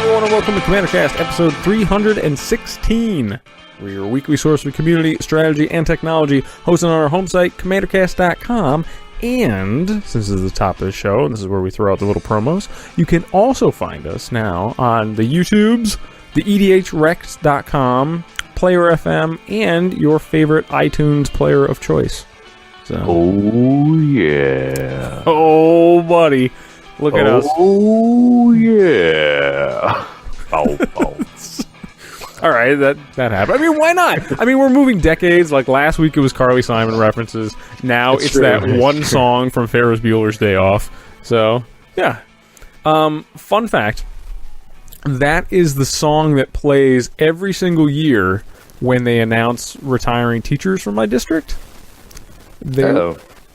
everyone, and welcome to CommanderCast, episode 316. We're your weekly source of community, strategy, and technology, hosted on our home site, CommanderCast.com. And, since this is the top of the show, and this is where we throw out the little promos, you can also find us now on the YouTubes, the EDHRex.com, Player FM, and your favorite iTunes player of choice. So. Oh, yeah. Oh, buddy. Look at us. Oh, yeah. Bow, bow. All right, that happened. I mean, why not? I mean, we're moving decades. Like, last week it was Carly Simon references. Now it's that one song from Ferris Bueller's Day Off. So, yeah. Fun fact. That is the song that plays every single year when they announce retiring teachers from my district.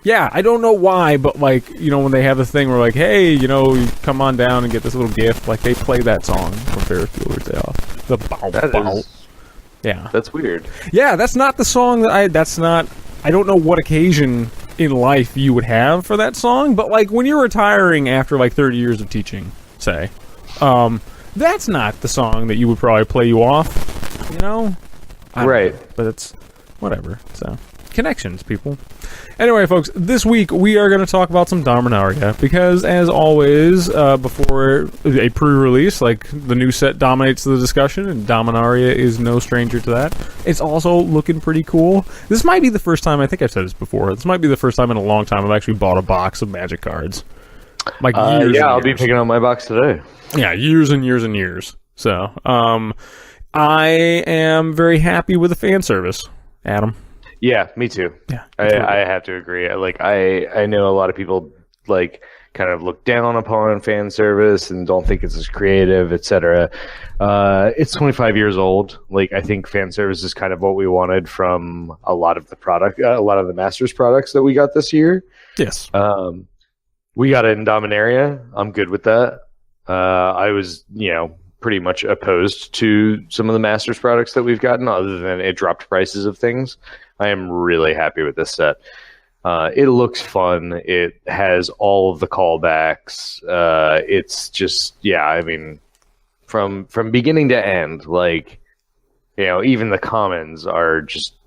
Yeah, I don't know why, but, like, you know, when they have a thing where, like, hey, you know, you come on down and get this little gift, like, they play that song from Ferris Bueller's Day Off. The bow, bow. Yeah. That's weird. Yeah, that's not the song that I don't know what occasion in life you would have for that song, but, like, when you're retiring after, like, 30 years of teaching, say, that's not the song that you would probably play you off, you know? Right. But it's whatever, so. Connections, people. Anyway, folks, this week we are going to talk about some Dominaria, because, as always, before a pre-release, like, the new set dominates the discussion, and Dominaria is no stranger to that. It's also looking pretty cool. This might be the first time, I think I've said this before, this might be the first time in a long time I've actually bought a box of Magic cards. Like, years yeah, and I'll years. be picking up my box today. Yeah, years and years and years. So, I am very happy with the fan service, Adam. Yeah, me too. Yeah, I have to agree. I know a lot of people, like, kind of look down upon fan service and don't think it's as creative, etc. It's 25 years old. Like, I think fan service is kind of what we wanted from a lot of the Masters products that we got this year. Yes. We got it in Dominaria. I'm good with that. I was, pretty much opposed to some of the Masters products that we've gotten, other than it dropped prices of things. I am really happy with this set. It looks fun. It has all of the callbacks. It's just, I mean, from beginning to end, like, even the commons are just,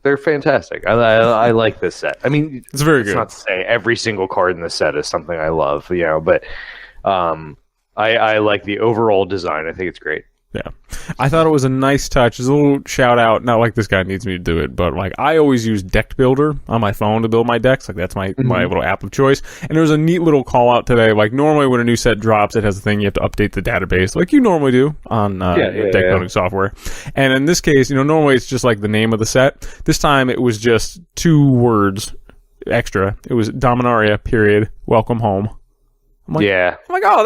they're fantastic. I like this set. I mean, it's very good. It's not to say every single card in the set is something I love, but I like the overall design. I think it's great. Yeah. I thought it was a nice touch. There's a little shout out, not like this guy needs me to do it, but, like, I always use Deck Builder on my phone to build my decks. Like, that's my little app of choice. And there was a neat little call out today. Like, normally when a new set drops, it has a thing you have to update the database, like you normally do on deck building software. And in this case, normally it's just like the name of the set. This time it was just 2 words extra. It was Dominaria, period, welcome home. I'm like, oh,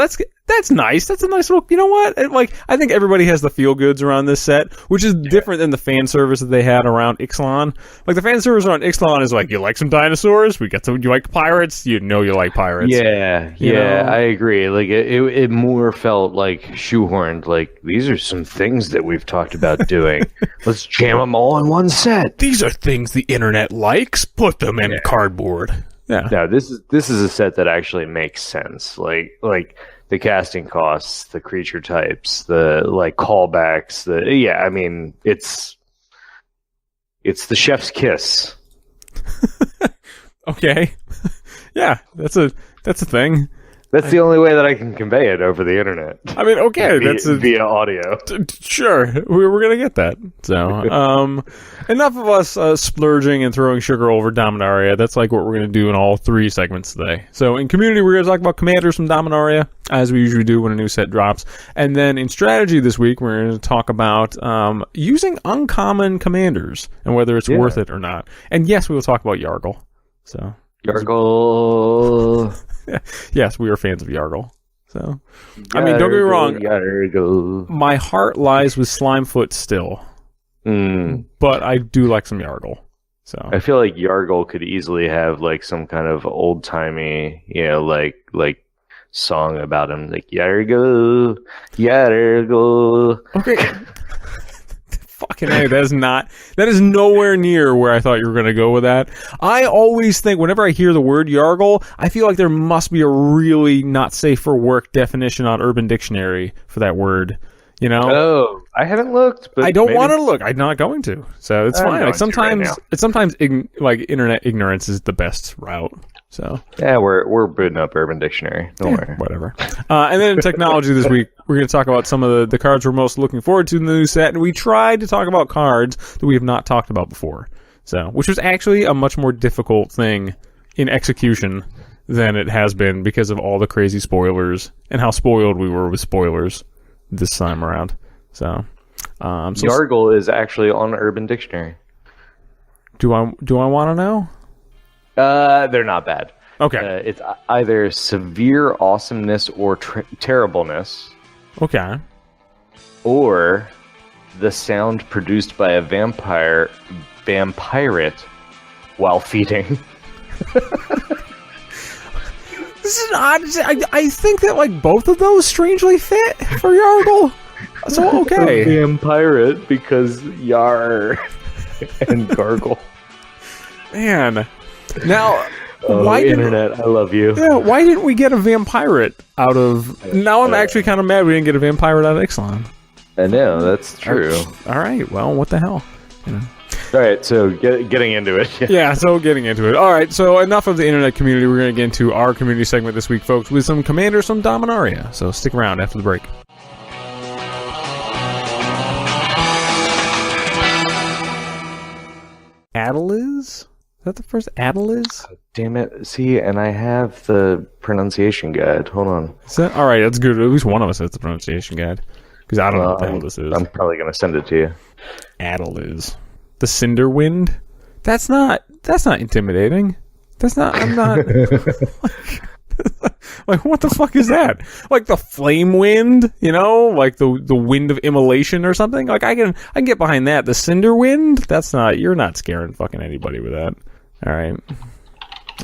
that's nice. That's a nice little, you know what? I think everybody has the feel goods around this set, which is different than the fan service that they had around Ixalan. Like, the fan service around Ixalan is like, you like some dinosaurs? You like pirates? You like pirates. Yeah, I agree. Like, it more felt like shoehorned. Like, these are some things that we've talked about doing. Let's jam them all in one set. These are things the internet likes. Put them in cardboard. Yeah. No, this is a set that actually makes sense. Like the casting costs, the creature types, the, like, callbacks, I mean, it's the chef's kiss. Okay. Yeah, that's a thing. That's the only way that I can convey it over the internet. I mean, okay, via audio. Sure, we're gonna get that. So, enough of us splurging and throwing sugar over Dominaria. That's like what we're gonna do in all 3 segments today. So, in community, we're gonna talk about commanders from Dominaria, as we usually do when a new set drops, and then in strategy this week, we're gonna talk about using uncommon commanders and whether it's worth it or not. And yes, we will talk about Yargle. So, Yargle. Yes, we are fans of Yargle. So, I mean, don't get me wrong. Yargle. My heart lies with Slimefoot still, but I do like some Yargle. So I feel like Yargle could easily have, like, some kind of old timey, like song about him, like Yargle. Okay. Fucking A, that is nowhere near where I thought you were going to go with that. I always think, whenever I hear the word Yargle, I feel like there must be a really not safe for work definition on Urban Dictionary for that word. You know? Oh, I haven't looked, but I don't want to look. I'm not going to. So it's fine. Like sometimes, internet ignorance is the best route. So yeah, we're booting up Urban Dictionary. Don't worry. Whatever. And then in technology this week, we're going to talk about some of the cards we're most looking forward to in the new set, and we tried to talk about cards that we have not talked about before. So, which was actually a much more difficult thing in execution than it has been because of all the crazy spoilers and how spoiled we were with spoilers this time around. So Yargle is actually on Urban Dictionary. Do I want to know? They're not bad. Okay. It's either severe awesomeness or terribleness. Okay. Or the sound produced by a vampirate while feeding. This is odd. I think that like both of those strangely fit for Yargle. So okay. Vampirate because Yar and Gargle. Man. Now, why internet? I love you. Yeah, why didn't we get a vampirate out of... Now I'm actually kind of mad we didn't get a vampirate out of Ixalan. I know, that's true. All right, well, what the hell? You know. All right, so getting into it. Yeah, so getting into it. All right, so enough of the internet community. We're going to get into our community segment this week, folks, with some commanders from Dominaria. So stick around after the break. Adeliz? Is that the first Adeliz? Oh, damn it. See, and I have the pronunciation guide. Hold on. Is that all right? That's good. At least one of us has the pronunciation guide. Because I don't know what the hell this is. I'm probably going to send it to you. Adeliz. The Cinder Wind? That's not intimidating. I'm not like what the fuck is that? Like the Flame Wind, you know? Like the wind of immolation or something? Like I can get behind that. The Cinder Wind? You're not scaring fucking anybody with that. All right.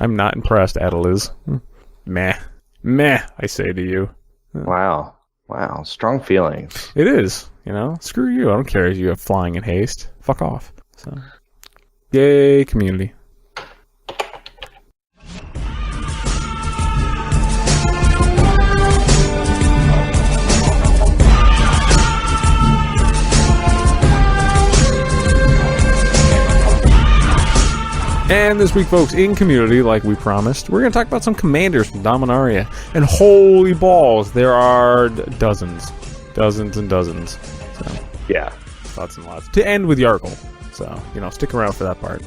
I'm not impressed, Adeliz. Meh, I say to you. Wow. Strong feelings. It is, you know? Screw you. I don't care if you have flying in haste. Fuck off. So, yay, community. And this week, folks, in community, like we promised, we're going to talk about some commanders from Dominaria. And holy balls, there are dozens and dozens. So, yeah, lots and lots. To end with Yargle. So, stick around for that part.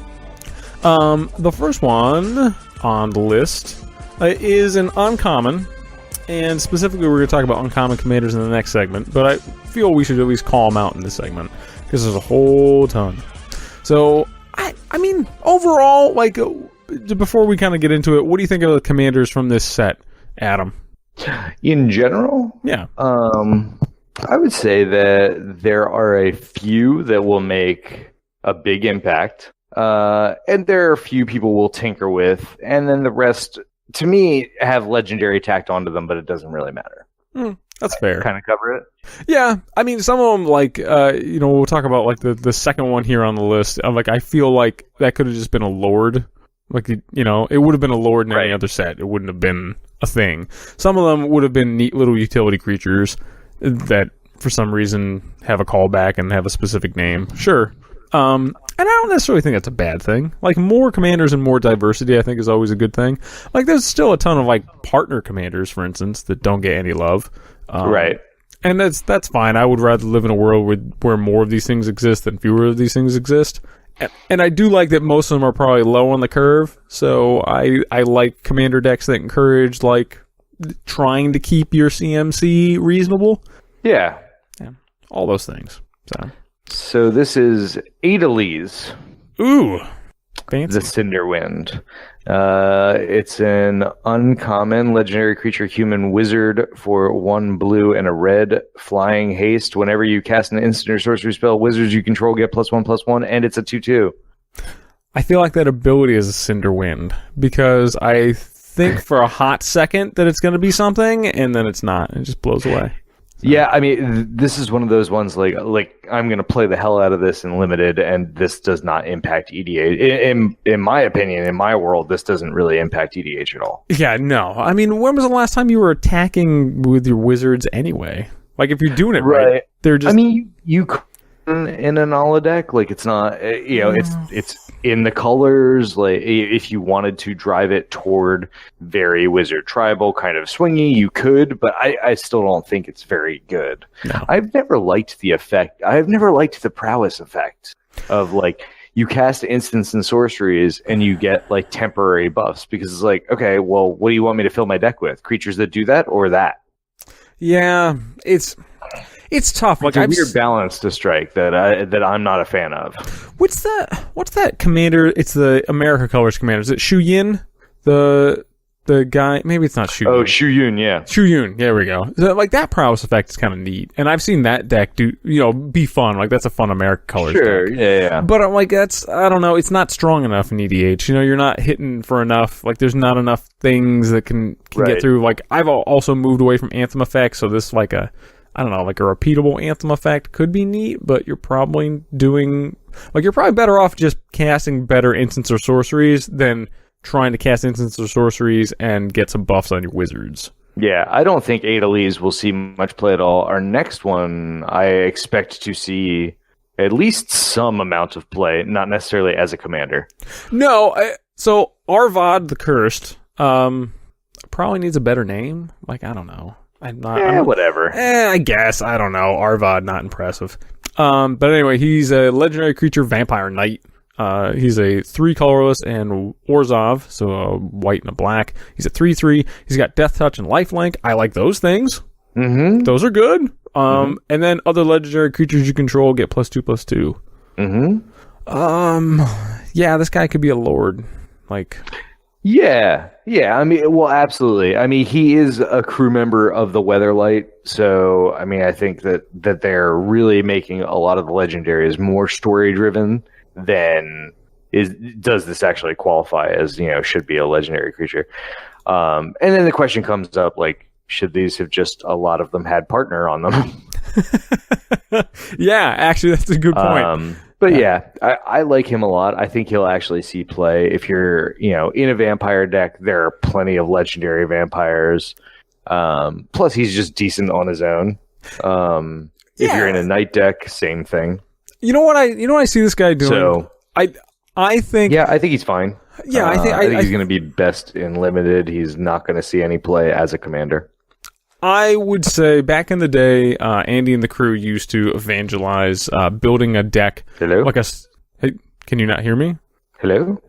The first one on the list is an uncommon. And specifically, we're going to talk about uncommon commanders in the next segment. But I feel we should at least call them out in this segment. Because there's a whole ton. So, I mean, overall, like, before we kind of get into it, what do you think of the commanders from this set, Adam? In general? Yeah. I would say that there are a few that will make a big impact, and there are a few people will tinker with, and then the rest, to me, have legendary tacked onto them, but it doesn't really matter. That's fair. Kind of cover it. Yeah, I mean, some of them, like, we'll talk about, like, the second one here on the list. Like, I feel like that could have just been a Lord. Like, it would have been a Lord in any other set. It wouldn't have been a thing. Some of them would have been neat little utility creatures that, for some reason, have a callback and have a specific name. Sure. And I don't necessarily think that's a bad thing. Like, more commanders and more diversity, I think, is always a good thing. Like, there's still a ton of, like, partner commanders, for instance, that don't get any love. Right. And that's fine. I would rather live in a world where more of these things exist than fewer of these things exist. And I do like that most of them are probably low on the curve. So I like commander decks that encourage, like, trying to keep your CMC reasonable. Yeah. All those things. So this is Adeliz. Ooh. Fancy. The Cinderwind. It's an uncommon legendary creature, human wizard for 1 blue and a red, flying haste. Whenever you cast an instant or sorcery spell, wizards you control get +1/+1, and it's a 2/2. I feel like that ability is a Cinderwind because I think for a hot second that it's going to be something, and then it's not. It just blows away. Yeah, I mean, this is one of those ones like I'm going to play the hell out of this in limited, and this does not impact EDH. In my opinion, in my world, this doesn't really impact EDH at all. Yeah, no. I mean, when was the last time you were attacking with your wizards anyway? Like, if you're doing it right, they're just. I mean, you could in an Ala deck, like it's not, it's in the colors. Like, if you wanted to drive it toward very wizard tribal kind of swingy, you could, but I still don't think it's very good. No. I've never liked the effect. I've never liked the prowess effect of like you cast instants and sorceries and you get like temporary buffs, because it's like, okay, well, what do you want me to fill my deck with? Creatures that do that or that? Yeah, it's tough. Like, it's a weird balance to strike that I'm not a fan of. What's that commander? It's the America Colors commander. Is it Shu Yin? The guy? Maybe it's not Shu Yin. Oh, Shu Yun, yeah. Shu Yun, there we go. So, like, that prowess effect is kind of neat. And I've seen that deck be fun. Like, that's a fun America Colors Sure, deck. yeah. But I'm like, I don't know, it's not strong enough in EDH. You're not hitting for enough. Like, there's not enough things that can get through. Like, I've also moved away from Anthem effects, so this, like a repeatable Anthem effect could be neat, but you're probably you're probably better off just casting better instants or sorceries than trying to cast instants or sorceries and get some buffs on your wizards. Yeah, I don't think Adeliz will see much play at all. Our next one, I expect to see at least some amount of play, not necessarily as a commander. No, so Arvad the Cursed probably needs a better name. Like, I don't know. Whatever. I guess. I don't know. Arvad, not impressive. But anyway, he's a legendary creature vampire knight. He's a 3 colorless and Orzhov, so a white and a black. He's a 3/3. He's got Death Touch and Lifelink. I like those things. Mm-hmm. Those are good. And then other legendary creatures you control get +2/+2. Mm-hmm. Yeah, this guy could be a lord. Like. Yeah. I mean, well, absolutely. I mean, he is a crew member of the Weatherlight, so I mean, I think that they're really making a lot of the legendaries more story driven than does this actually qualify as, should be a legendary creature. And then the question comes up, like, should these have just a lot of them had partner on them? Yeah, actually, that's a good point. But yeah, I like him a lot. I think he'll actually see play. If you're, in a vampire deck, there are plenty of legendary vampires. Plus, he's just decent on his own. If you're in a night deck, same thing. You know what I see this guy doing? So I think. Yeah, I think he's fine. Yeah, I think he's going to be best in limited. He's not going to see any play as a commander. I would say back in the day, Andy and the crew used to evangelize building a deck. Hello? Hey, can you not hear me? Hello?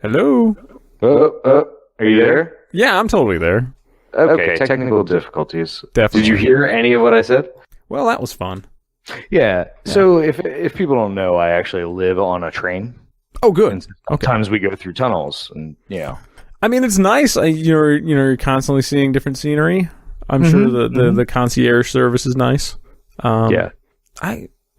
Are you there? Yeah, I'm totally there. Okay, technical difficulties. Definitely. Did you hear any of what I said? Well, that was fun. Yeah. So if people don't know, I actually live on a train. Oh, good. And sometimes we go through tunnels, and I mean, it's nice. You're constantly seeing different scenery. I'm sure the concierge service is nice. Yeah.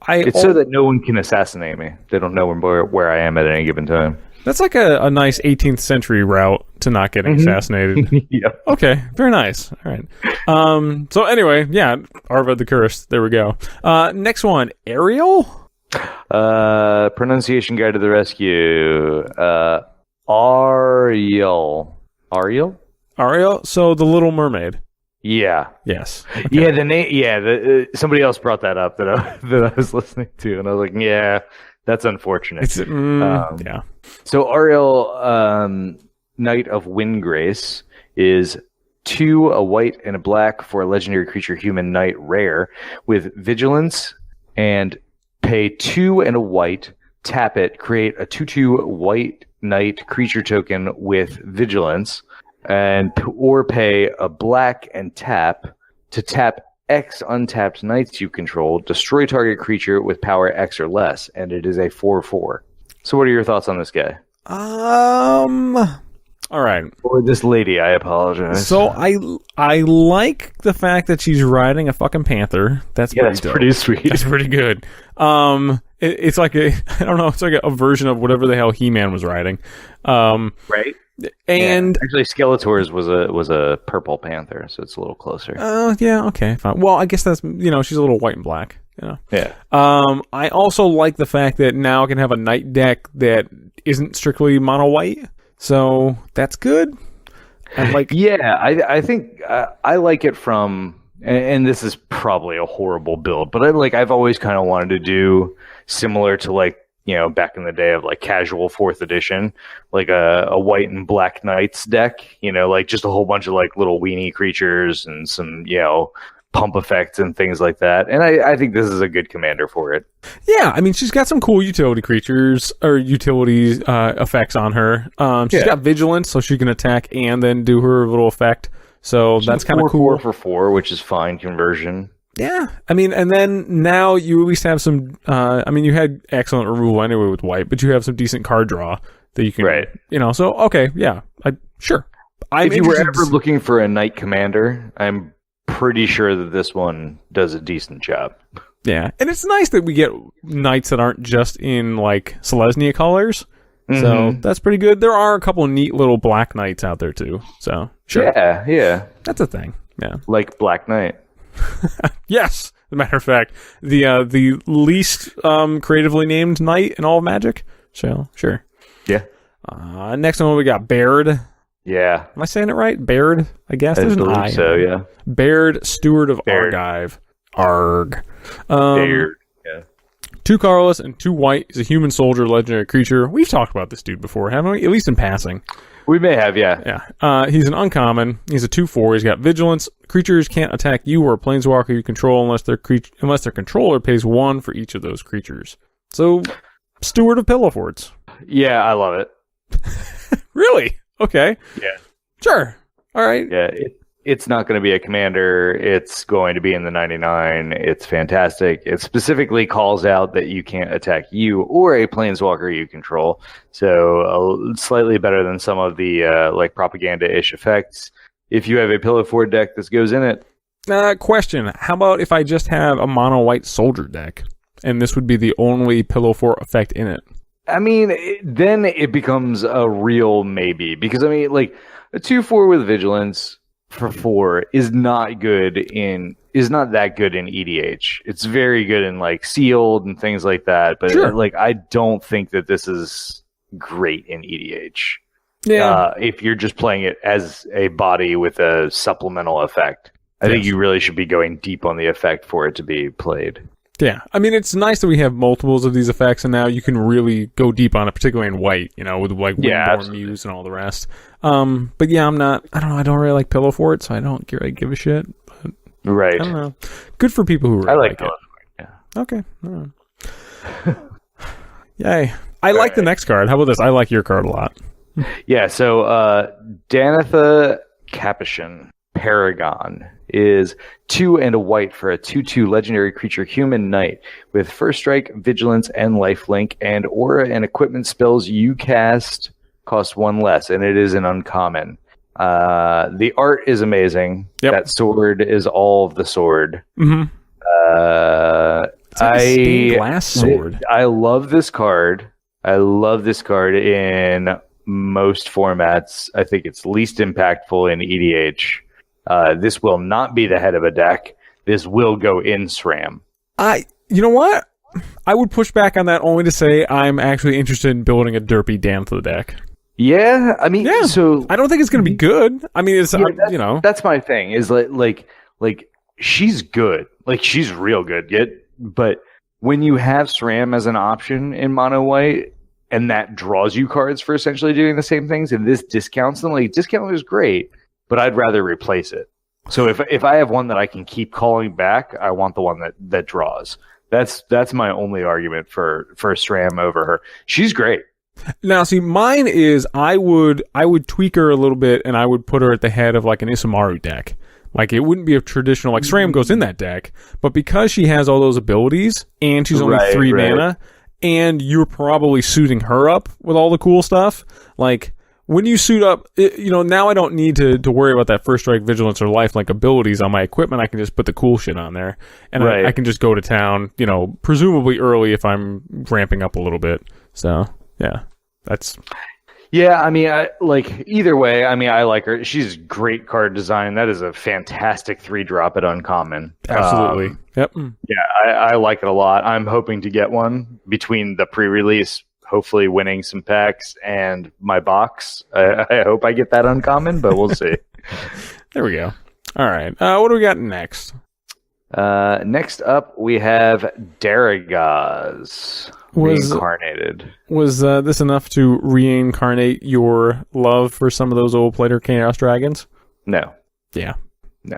It's so that no one can assassinate me. They don't know where I am at any given time. That's like a nice 18th century route to not getting assassinated. Yeah. Okay. Very nice. All right. So anyway, yeah, Arvad the Cursed. There we go. Next one, Ariel? Pronunciation guide to the rescue. Ariel? So the Little Mermaid. Yeah. Yes. Okay. Yeah, the name. Yeah, somebody else brought that up that I was listening to, and I was like, yeah, that's unfortunate. Yeah. So Ariel, Knight of Windgrace, is 2, a white and a black for a legendary creature, human knight, rare, with vigilance, and pay 2 and a white, tap it, create a 2/2 white knight creature token with vigilance. Or pay a black and tap to tap X untapped knights you control, destroy target creature with power X or less, and it is a 4/4. So what are your thoughts on this guy? All right. Or this lady, I apologize. So I like the fact that she's riding a fucking panther. That's pretty sweet. That's pretty good. It's like it's like a version of whatever the hell He-Man was riding. Right. And actually, Skeletor's was a purple panther, so it's a little closer. yeah, okay, fine. Well, I guess that's she's a little white and black. Yeah. I also like the fact that now I can have a night deck that isn't strictly mono white, so that's good. And I think I like it from, and this is probably a horrible build, but I've always kind of wanted to do similar to back in the day of casual 4th edition, like a white and black knights deck, just a whole bunch of little weenie creatures and some, pump effects and things like that. And I think this is a good commander for it. Yeah, I mean, she's got some cool utility creatures or utilities effects on her. She's got vigilance, so she can attack and then do her little effect. So that's kind of cool. 4/4, which is fine conversion. Yeah, I mean, and then now you at least have some. You had excellent removal anyway with white, but you have some decent card draw that you can. Right. So okay, yeah, sure. If you were ever looking for a knight commander, I'm pretty sure that this one does a decent job. Yeah, and it's nice that we get knights that aren't just in Selesnya colors. Mm-hmm. So that's pretty good. There are a couple of neat little black knights out there too. So sure. Yeah. That's a thing. Yeah. Like Black Knight. Yes. As a matter of fact, the least creatively named knight in all of Magic. So sure. Yeah. Next one we got Baird. Yeah. Am I saying it right? Baird, I guess. There's an I. So, yeah. Baird, Steward of Argive. Arg. Baird. Yeah. 2 colorless and 2 white. He's a human soldier, legendary creature. We've talked about this dude before, haven't we? At least in passing. We may have, yeah. Yeah. He's an uncommon. He's a 2/4. He's got vigilance. Creatures can't attack you or a planeswalker you control unless their controller pays 1 for each of those creatures. So, Steward of Pillow Forts. Yeah, I love it. Really? Okay. Yeah. Sure. All right. Yeah, it's not going to be a commander. It's going to be in the 99. It's fantastic. It specifically calls out that you can't attack you or a planeswalker you control. So slightly better than some of the propaganda-ish effects. If you have a Pillow Fort deck, this goes in it. Question. How about if I just have a mono white soldier deck and this would be the only Pillow Fort effect in it? I mean, then it becomes a real maybe. Because, a 2/4 with vigilance for 4 is not that good in EDH. It's very good in sealed and things like that, but sure. I don't think that this is great in EDH. Yeah. If you're just playing it as a body with a supplemental effect, I think you really should be going deep on the effect for it to be played. Yeah, it's nice that we have multiples of these effects, and now you can really go deep on it, particularly in white, with Windborn Muse and all the rest. But yeah, I don't really like Pillow Fort, so I don't really give a shit. But right. I don't know. Good for people who really like it. Yeah. Okay. Yay. I like the next card. How about this? I like your card a lot. Yeah, so Danitha Capuchin Paragon is 2 and a white for a 2/2 legendary creature human knight with first strike, vigilance, and lifelink, and aura and equipment spells you cast cost 1 less, and it is an uncommon. The art is amazing. Yep. That sword is all of the sword. Mm-hmm. It's like a stained glass sword. I love this card. I love this card in most formats. I think it's least impactful in EDH. This will not be the head of a deck. This will go in SRAM. You know what? I would push back on that only to say I'm actually interested in building a derpy Danitha deck. Yeah, so I don't think it's going to be good. It's that's my thing. Is like she's good, she's real good. But when you have SRAM as an option in mono white, and that draws you cards for essentially doing the same things, and this discounts them, discount is great. But I'd rather replace it. So if I have one that I can keep calling back, I want the one that draws. That's my only argument for SRAM over her. She's great. Now, see, mine is I would tweak her a little bit, and I would put her at the head of an Isamaru deck. It wouldn't be a traditional SRAM goes in that deck, but because she has all those abilities and she's only 3 mana, and you're probably suiting her up with all the cool stuff, when you suit up, now I don't need to worry about that first strike, vigilance, or lifelink abilities on my equipment. I can just put the cool shit on there, and I can just go to town, presumably early if I'm ramping up a little bit. So, yeah, that's... Yeah, I mean, either way. I mean, I like her. She's great card design. That is a fantastic 3-drop at uncommon. Absolutely. Yep. Yeah, I like it a lot. I'm hoping to get one between the pre-release, hopefully winning some packs, and my box. I hope I get that uncommon, but we'll see. There we go. All right. What do we got next? Next up, we have Daragaz reincarnated. Was this enough to reincarnate your love for some of those old Player Chaos Dragons? No. Yeah. No.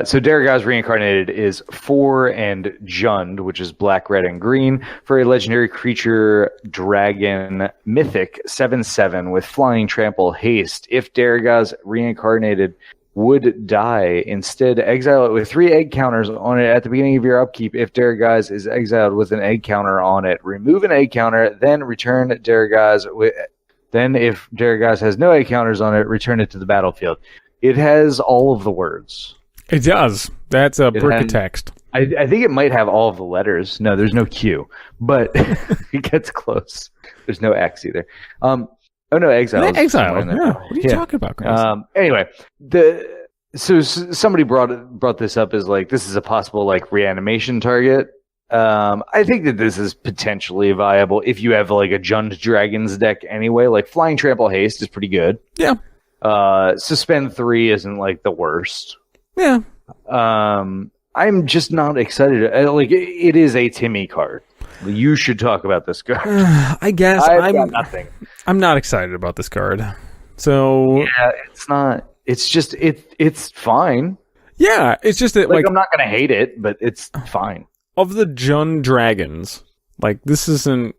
So Daragaz reincarnated is 4 and Jund, which is black, red, and green, for a legendary creature dragon mythic 7/7 with flying, trample, haste. If Daragaz reincarnated would die, instead exile it with 3 egg counters on it at the beginning of your upkeep. If Daragaz is exiled with an egg counter on it, remove an egg counter, then return Daragaz with. Then, if Daragaz has no egg counters on it, return it to the battlefield. It has all of the words. It does. That's a brick of text. I think it might have all of the letters. No, there's no Q, but it gets close. There's no X either. Oh no, exile. Exile. Yeah. What are you talking about, guys? Anyway, so somebody brought this up as like this is a possible like reanimation target. I think that this is potentially viable if you have like a Jund Dragons deck anyway. Like Flying Trample Haste is pretty good. Yeah. Suspend 3 isn't like the worst. Yeah. I'm just not excited. Like it is a Timmy card. You should talk about this card. I guess I've got nothing. I'm not excited about this card. So yeah, it's not. It's just it's fine. Yeah, it's just that like I'm not gonna hate it, but it's fine. Of the Jund Dragons, like this isn't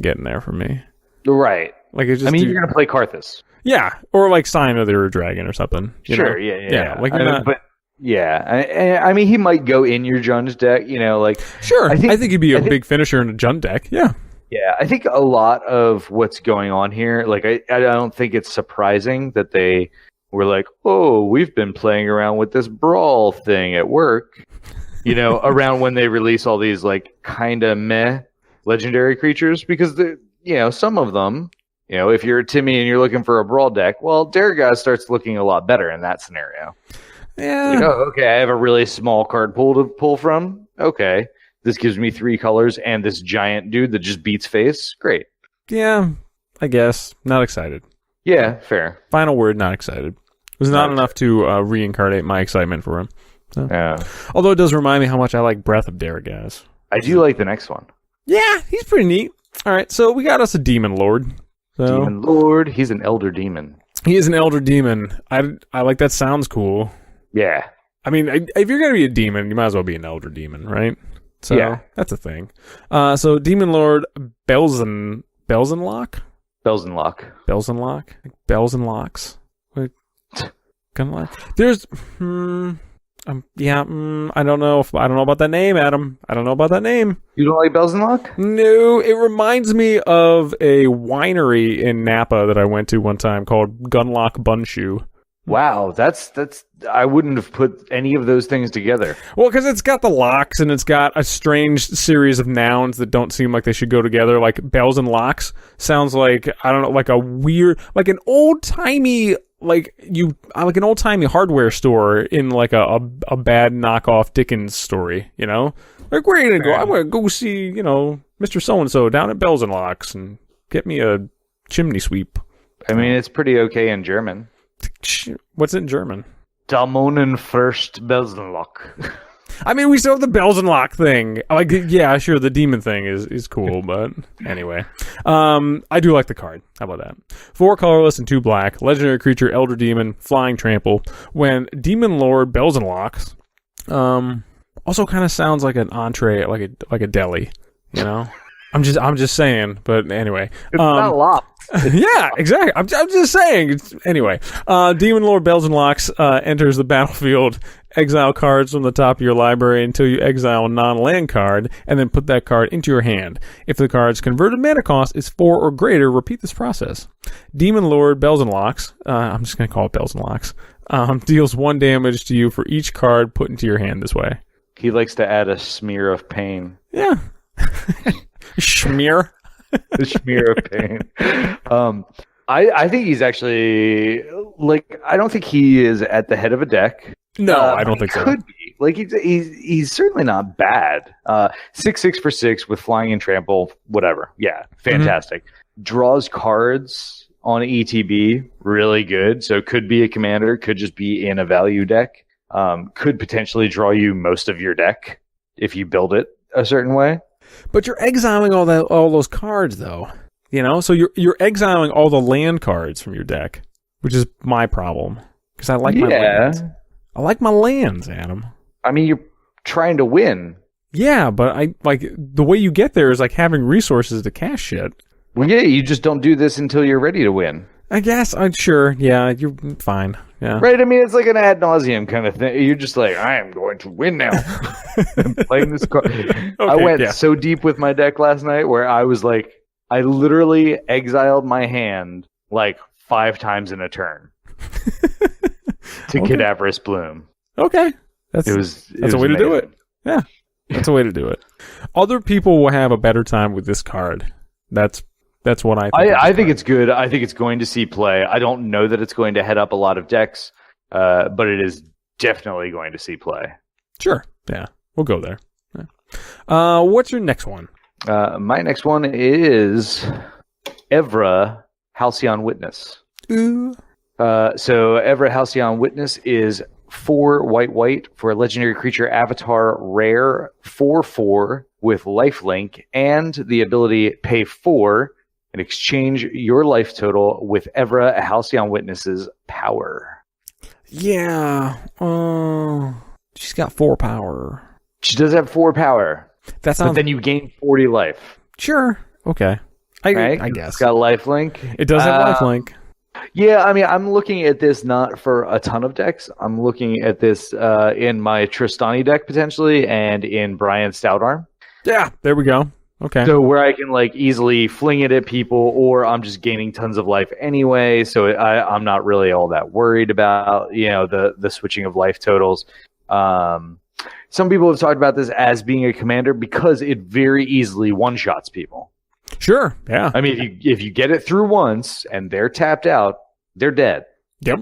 getting there for me. Right. Like it just. I mean, you're gonna play Karthus. Yeah, or like Sign of the Dragon or something. Sure. Know? Yeah. Like but. Yeah, I mean, he might go in your Jund deck, like... Sure, I think he'd be a big finisher in a Jund deck, yeah. Yeah, I think a lot of what's going on here, like, I don't think it's surprising that they were like, oh, we've been playing around with this Brawl thing at work, around when they release all these, like, kind of meh legendary creatures, because, some of them, if you're a Timmy and you're looking for a Brawl deck, well, Daragaz starts looking a lot better in that scenario. Yeah. Okay, I have a really small card pool to pull from. Okay. This gives me 3 colors and this giant dude that just beats face. Great. Yeah, I guess. Not excited. Yeah, fair. Final word, not excited. It was not enough to reincarnate my excitement for him. So. Yeah. Although it does remind me how much I like Breath of Daragaz. I do like the next one. Yeah, he's pretty neat. All right, so we got us a Demon Lord. So. Demon Lord. He's an Elder Demon. He is an Elder Demon. I like that. Sounds cool. Yeah. I mean, if you're going to be a demon, you might as well be an Elder Demon, right? So, yeah. That's a thing. So, Demon Lord Belzenlock? Belzenlock. Bells and locks. Wait. There's... I don't know about that name, Adam. I don't know about that name. You don't like Belzenlock? No, it reminds me of a winery in Napa that I went to one time called Gunlock Bunshoe. Wow, that's I wouldn't have put any of those things together. Well, because it's got the locks and it's got a strange series of nouns that don't seem like they should go together. Like bells and locks sounds like, I don't know, like a weird, like an old timey, like an old timey hardware store in like a bad knockoff Dickens story. Like where are you gonna go? I'm gonna go see Mr. So and So down at Bells and Locks and get me a chimney sweep. I mean, it's pretty okay in German. What's it in German? Damonen first Belzenlock. I mean, we still have the Bells and Lock thing. Like, yeah, sure, the demon thing is cool, but anyway. I do like the card. How about that? 4 colorless and 2 black. Legendary creature, Elder Demon, Flying Trample. When Demon Lord Bells and Locks, also kind of sounds like an entree, like a deli, I'm just saying, but anyway. It's not locked. Yeah, exactly. I'm just saying. Anyway, Demon Lord Bells and Locks enters the battlefield. Exile cards from the top of your library until you exile a non-land card, and then put that card into your hand. If the card's converted mana cost is 4 or greater, repeat this process. Demon Lord Bells and Locks, I'm just going to call it Bells and Locks, deals 1 damage to you for each card put into your hand this way. He likes to add a smear of pain. Yeah. Schmear. The Schmear of Pain. I think he's actually like I don't think he is at the head of a deck. No, I don't think so. Could be like he's certainly not bad. 6/6 for 6 with flying and trample, whatever. Yeah, fantastic. Draws cards on ETB, really good. So could be a commander, could just be in a value deck. Could potentially draw you most of your deck if you build it a certain way. But you're exiling all those cards, though. You know, so you're exiling all the land cards from your deck, which is my problem because I like my lands. I like my lands, Adam. I mean, you're trying to win. Yeah, but I like the way you get there is like having resources to cast shit. Well, yeah, you just don't do this until you're ready to win. I guess I'm sure. Yeah, you're fine. Yeah, right. I mean, it's like an ad nauseum kind of thing. You're just like, I am going to win now. I'm playing this card. Okay, I went so deep with my deck last night where I was like, I literally exiled my hand like 5 times in a turn to Cadaverous Bloom. Okay, that's a way to do it. Yeah, that's a way to do it. Other people will have a better time with this card. That's what I think. I think it's good. I think it's going to see play. I don't know that it's going to head up a lot of decks, but it is definitely going to see play. Sure. Yeah, we'll go there. Yeah. What's your next one? My next one is Evra Halcyon Witness. Ooh. So Evra Halcyon Witness is 4 white for a legendary creature avatar rare 4/4 with lifelink and the ability pay 4 and exchange your life total with Evra Halcyon Witness's power. Yeah. She's got 4 power. She does have 4 power. That sounds. But then you gain 40 life. Sure. Okay. I guess. It's got lifelink. It does have lifelink. Yeah, I mean, I'm looking at this not for a ton of decks. I'm looking at this in my Tristani deck potentially and in Brian Stoutarm. Yeah, there we go. Okay. So where I can like easily fling it at people, or I'm just gaining tons of life anyway. So I'm not really all that worried about the switching of life totals. Some people have talked about this as being a commander because it very easily one-shots people. Sure, yeah. I mean, if you get it through once and they're tapped out, they're dead. Yep.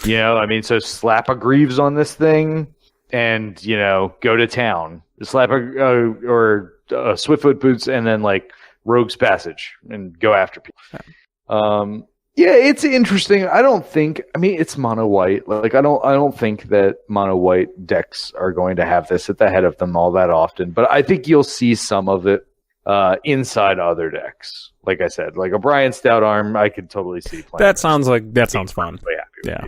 I mean, so slap a Greaves on this thing and, go to town. Slap or Swiftfoot Boots and then, like, Rogue's Passage and go after people. Yeah, it's interesting. I mean, it's mono white. Like, I don't think that mono white decks are going to have this at the head of them all that often. But I think you'll see some of it inside other decks. Like I said, like a Brian Stoutarm, I could totally see playing. That sounds fun. Yeah.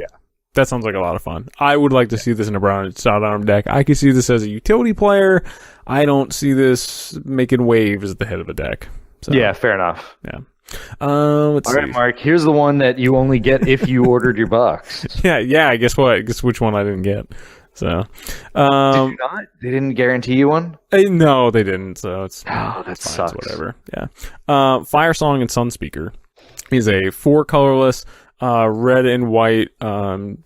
That sounds like a lot of fun. I would like to see this in a Brian Stoutarm deck. I could see this as a utility player. I don't see this making waves at the head of a deck. So, yeah, fair enough. Yeah. Let's see. All right, Mark. Here's the one that you only get if you ordered your box. Yeah. Guess what? Guess which one I didn't get. So, did you not? They didn't guarantee you one? No, they didn't. So it's that sucks. It's whatever. Yeah. Fire Song and Sunspeaker is a 4 colorless, red and white,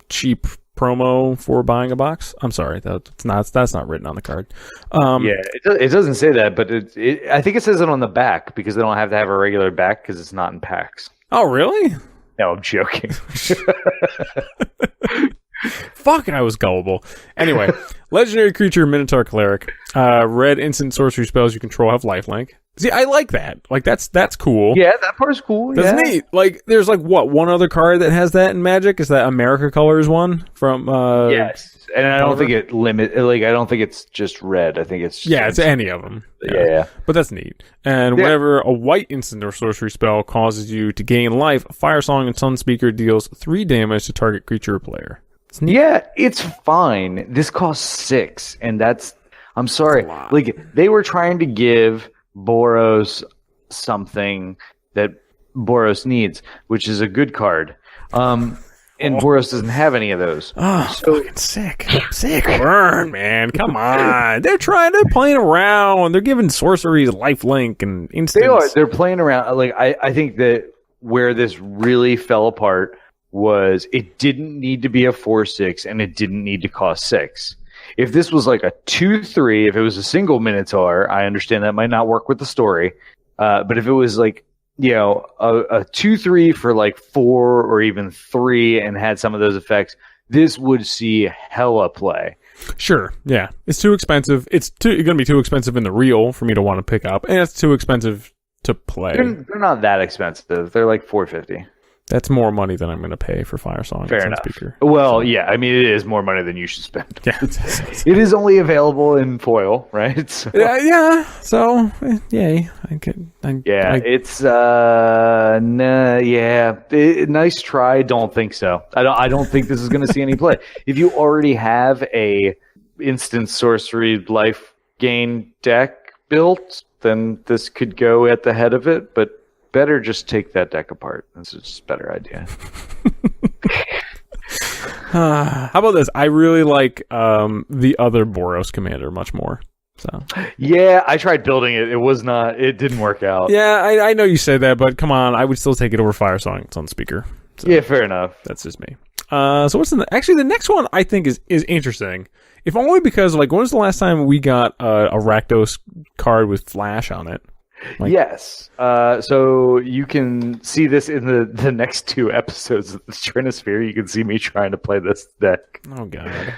cheap promo for buying a box. I'm sorry, that's not written on the card. It doesn't say that, but I think it says it on the back because they don't have to have a regular back because it's not in packs. Oh, really? No, I'm joking. Fuck, I was gullible. Anyway, legendary creature, Minotaur Cleric. Red instant sorcery spells you control have lifelink. See, I like that. Like, that's cool. Yeah, that part's cool. That's neat. Like, there's like one other card that has that in Magic? Is that America Colors one from? Yes, and I don't think it I don't think it's just red. I think it's it's any of them. Yeah. But that's neat. And whenever a white instant or sorcery spell causes you to gain life, Fire Song and Sunspeaker deals 3 damage to target creature or player. Yeah, it's fine. This costs 6, and I'm sorry. Like, they were trying to give Boros something that Boros needs, which is a good card. And Boros doesn't have any of those. Oh, so fucking sick burn, man. Come on. They're playing around. They're giving sorceries lifelink and instants. They are. They're playing around. Like, I think that where this really fell apart was it didn't need to be a 4/6 and it didn't need to cost 6. If this was like a 2/3, if it was a single Minotaur, I understand that might not work with the story. But if it was like, a 2/3 for like 4 or even 3 and had some of those effects, this would see hella play. Sure, yeah. It's too expensive. It's going to be too expensive in the real for me to want to pick up, and it's too expensive to play. They're not that expensive. They're like $450. That's more money than I'm going to pay for Firesong. Fair enough. Well, yeah, I mean, it is more money than you should spend. Yeah. It is only available in foil, right? So. Yeah. So, yay. It's nice try. Don't think so. I don't think this is going to see any play. If you already have a instant sorcery life gain deck built, then this could go at the head of it, but better just take that deck apart. That's just a better idea. How about this? I really like the other Boros commander much more. So yeah, I tried building it. It didn't work out. Yeah, I know you said that, but come on, I would still take it over Firesong. It's on speaker. So yeah, fair enough. That's just me. So what's actually the next one I think is interesting. If only because like when was the last time we got a Rakdos card with Flash on it? Yes. So you can see this in the next 2 episodes of the Trinosphere. You can see me trying to play this deck. Oh god.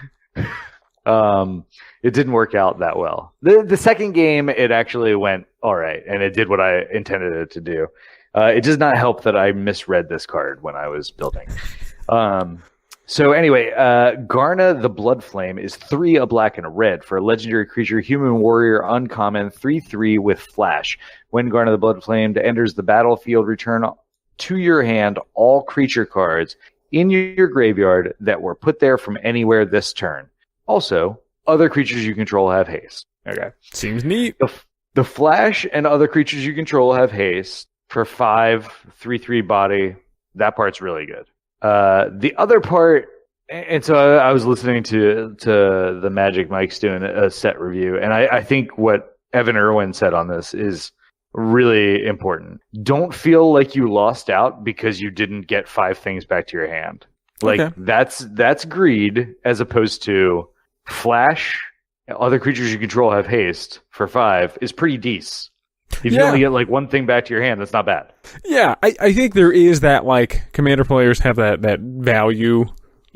It didn't work out that well. The second game, it actually went all right, and it did what I intended it to do. It does not help that I misread this card when I was building. So anyway, Garna the Blood Flame is 3 a black and a red for a legendary creature, human warrior, uncommon, 3/3 with flash. When Garna the Blood Flame enters the battlefield, return to your hand all creature cards in your graveyard that were put there from anywhere this turn. Also, other creatures you control have haste. Okay. Seems neat. The flash and other creatures you control have haste for 5, 3/3 body. That part's really good. The other part, and so I was listening to the Magic Mike's doing a set review, and I think what Evan Irwin said on this is really important. Don't feel like you lost out because you didn't get 5 things back to your hand. Like okay. that's greed, as opposed to flash. Other creatures you control have haste for 5 is pretty decent. If you only get like 1 thing back to your hand, that's not bad. Yeah, I think there is that like commander players have that value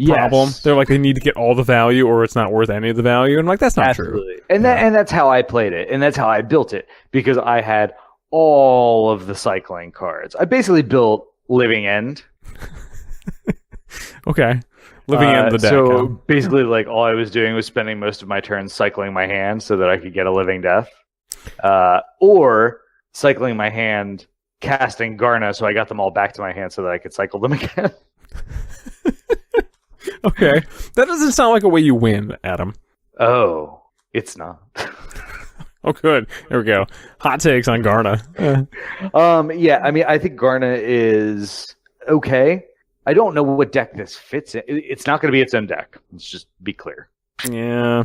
problem. They're like they need to get all the value or it's not worth any of the value, and like that's not true. And that's how I played it, and that's how I built it, because I had all of the cycling cards. I basically built Living End. Okay. Living End the deck. So basically, like all I was doing was spending most of my turns cycling my hand so that I could get a Living Death. Or cycling my hand, casting Garna, so I got them all back to my hand so that I could cycle them again. Okay. That doesn't sound like a way you win, Adam. Oh, it's not. Oh, good. There we go. Hot takes on Garna. Yeah, I mean, I think Garna is okay. I don't know what deck this fits in. It's not going to be its own deck. Let's just be clear. Yeah.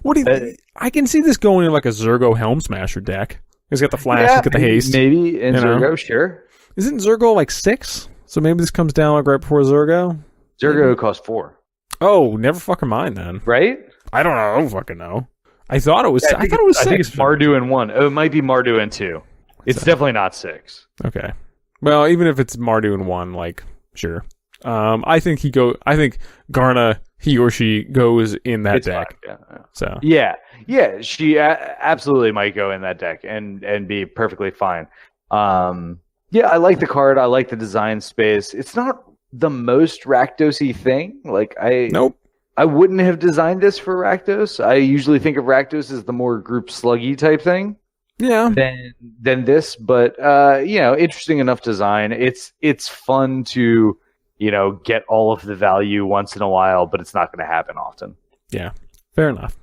What do you? I can see this going in like a Zurgo Helm Smasher deck. He's got the flash, he's got the haste. Maybe in Zurgo, sure. Isn't Zurgo like 6? So maybe this comes down like right before Zurgo? Zurgo costs 4. Oh, never fucking mind then. Right? I don't know. I don't fucking know. I thought it was. I thought it was 6. I think it's Mardu in 1. Oh, it might be Mardu in 2. It's definitely not 6. Okay. Well, even if it's Mardu in 1, like sure. I think Garna, he or she goes in that deck. Yeah. So yeah, she absolutely might go in that deck and be perfectly fine. Yeah, I like the card. I like the design space. It's not the most Rakdos-y thing. Like nope. I wouldn't have designed this for Rakdos. I usually think of Rakdos as the more group sluggy type thing. Yeah. Than this, but interesting enough design. It's fun to get all of the value once in a while, but it's not going to happen often. Yeah, fair enough.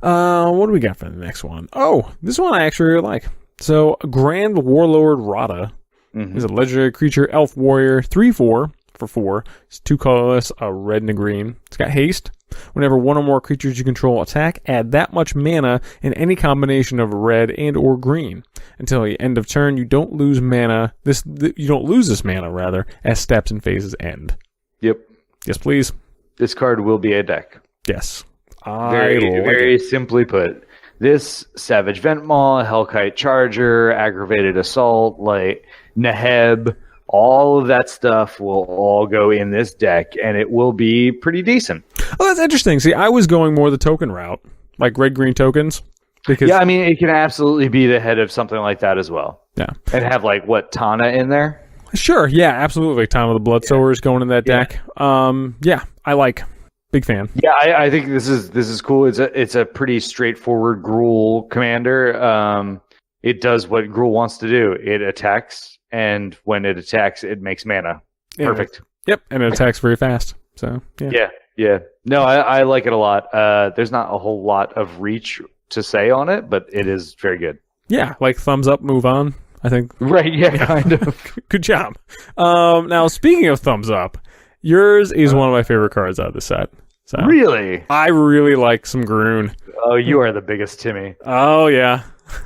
What do we got for the next one? Oh, this one I actually really like. So, Grand Warlord Rada is a legendary creature, elf warrior, 3/4 for 4. It's 2 colorless, a red and a green. It's got haste. Whenever one or more creatures you control attack, add that much mana in any combination of red and or green. Until the end of turn, you don't lose mana. You don't lose this mana rather as steps and phases end. Yep. Yes, please. This card will be a deck. Yes. Very simply put, this Savage Vent Maw, Hellkite Charger, Aggravated Assault, like Neheb, all of that stuff will all go in this deck, and it will be pretty decent. Oh, that's interesting. See, I was going more the token route, like red-green tokens. Because, yeah, I mean, it can absolutely be the head of something like that as well. Yeah. And have, like, what, Tana in there? Sure, yeah, absolutely. Time of the Bloodsower is going in that deck. Yeah, I like. Big fan. Yeah, I think this is cool. It's a pretty straightforward Gruul commander. It does what Gruul wants to do. It attacks, and when it attacks, it makes mana. Perfect. Yep, and it attacks very fast. So yeah. No, I like it a lot. There's not a whole lot of reach to say on it, but it is very good. Yeah, like thumbs up, move on. I think. Right. Yeah. Kind of. Good job. Now, speaking of thumbs up, yours is one of my favorite cards out of the set. So, really? I really like some Groon. Oh, you are the biggest Timmy. Oh, yeah.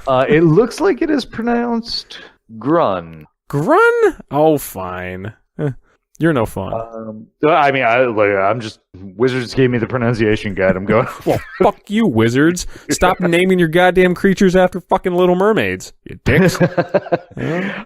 It looks like it is pronounced Grun. Grun? Oh, fine. You're no fun. I mean, I'm just... Wizards gave me the pronunciation guide. I'm going... Well, fuck you, Wizards. Stop naming your goddamn creatures after fucking Little Mermaids, you dicks. Grun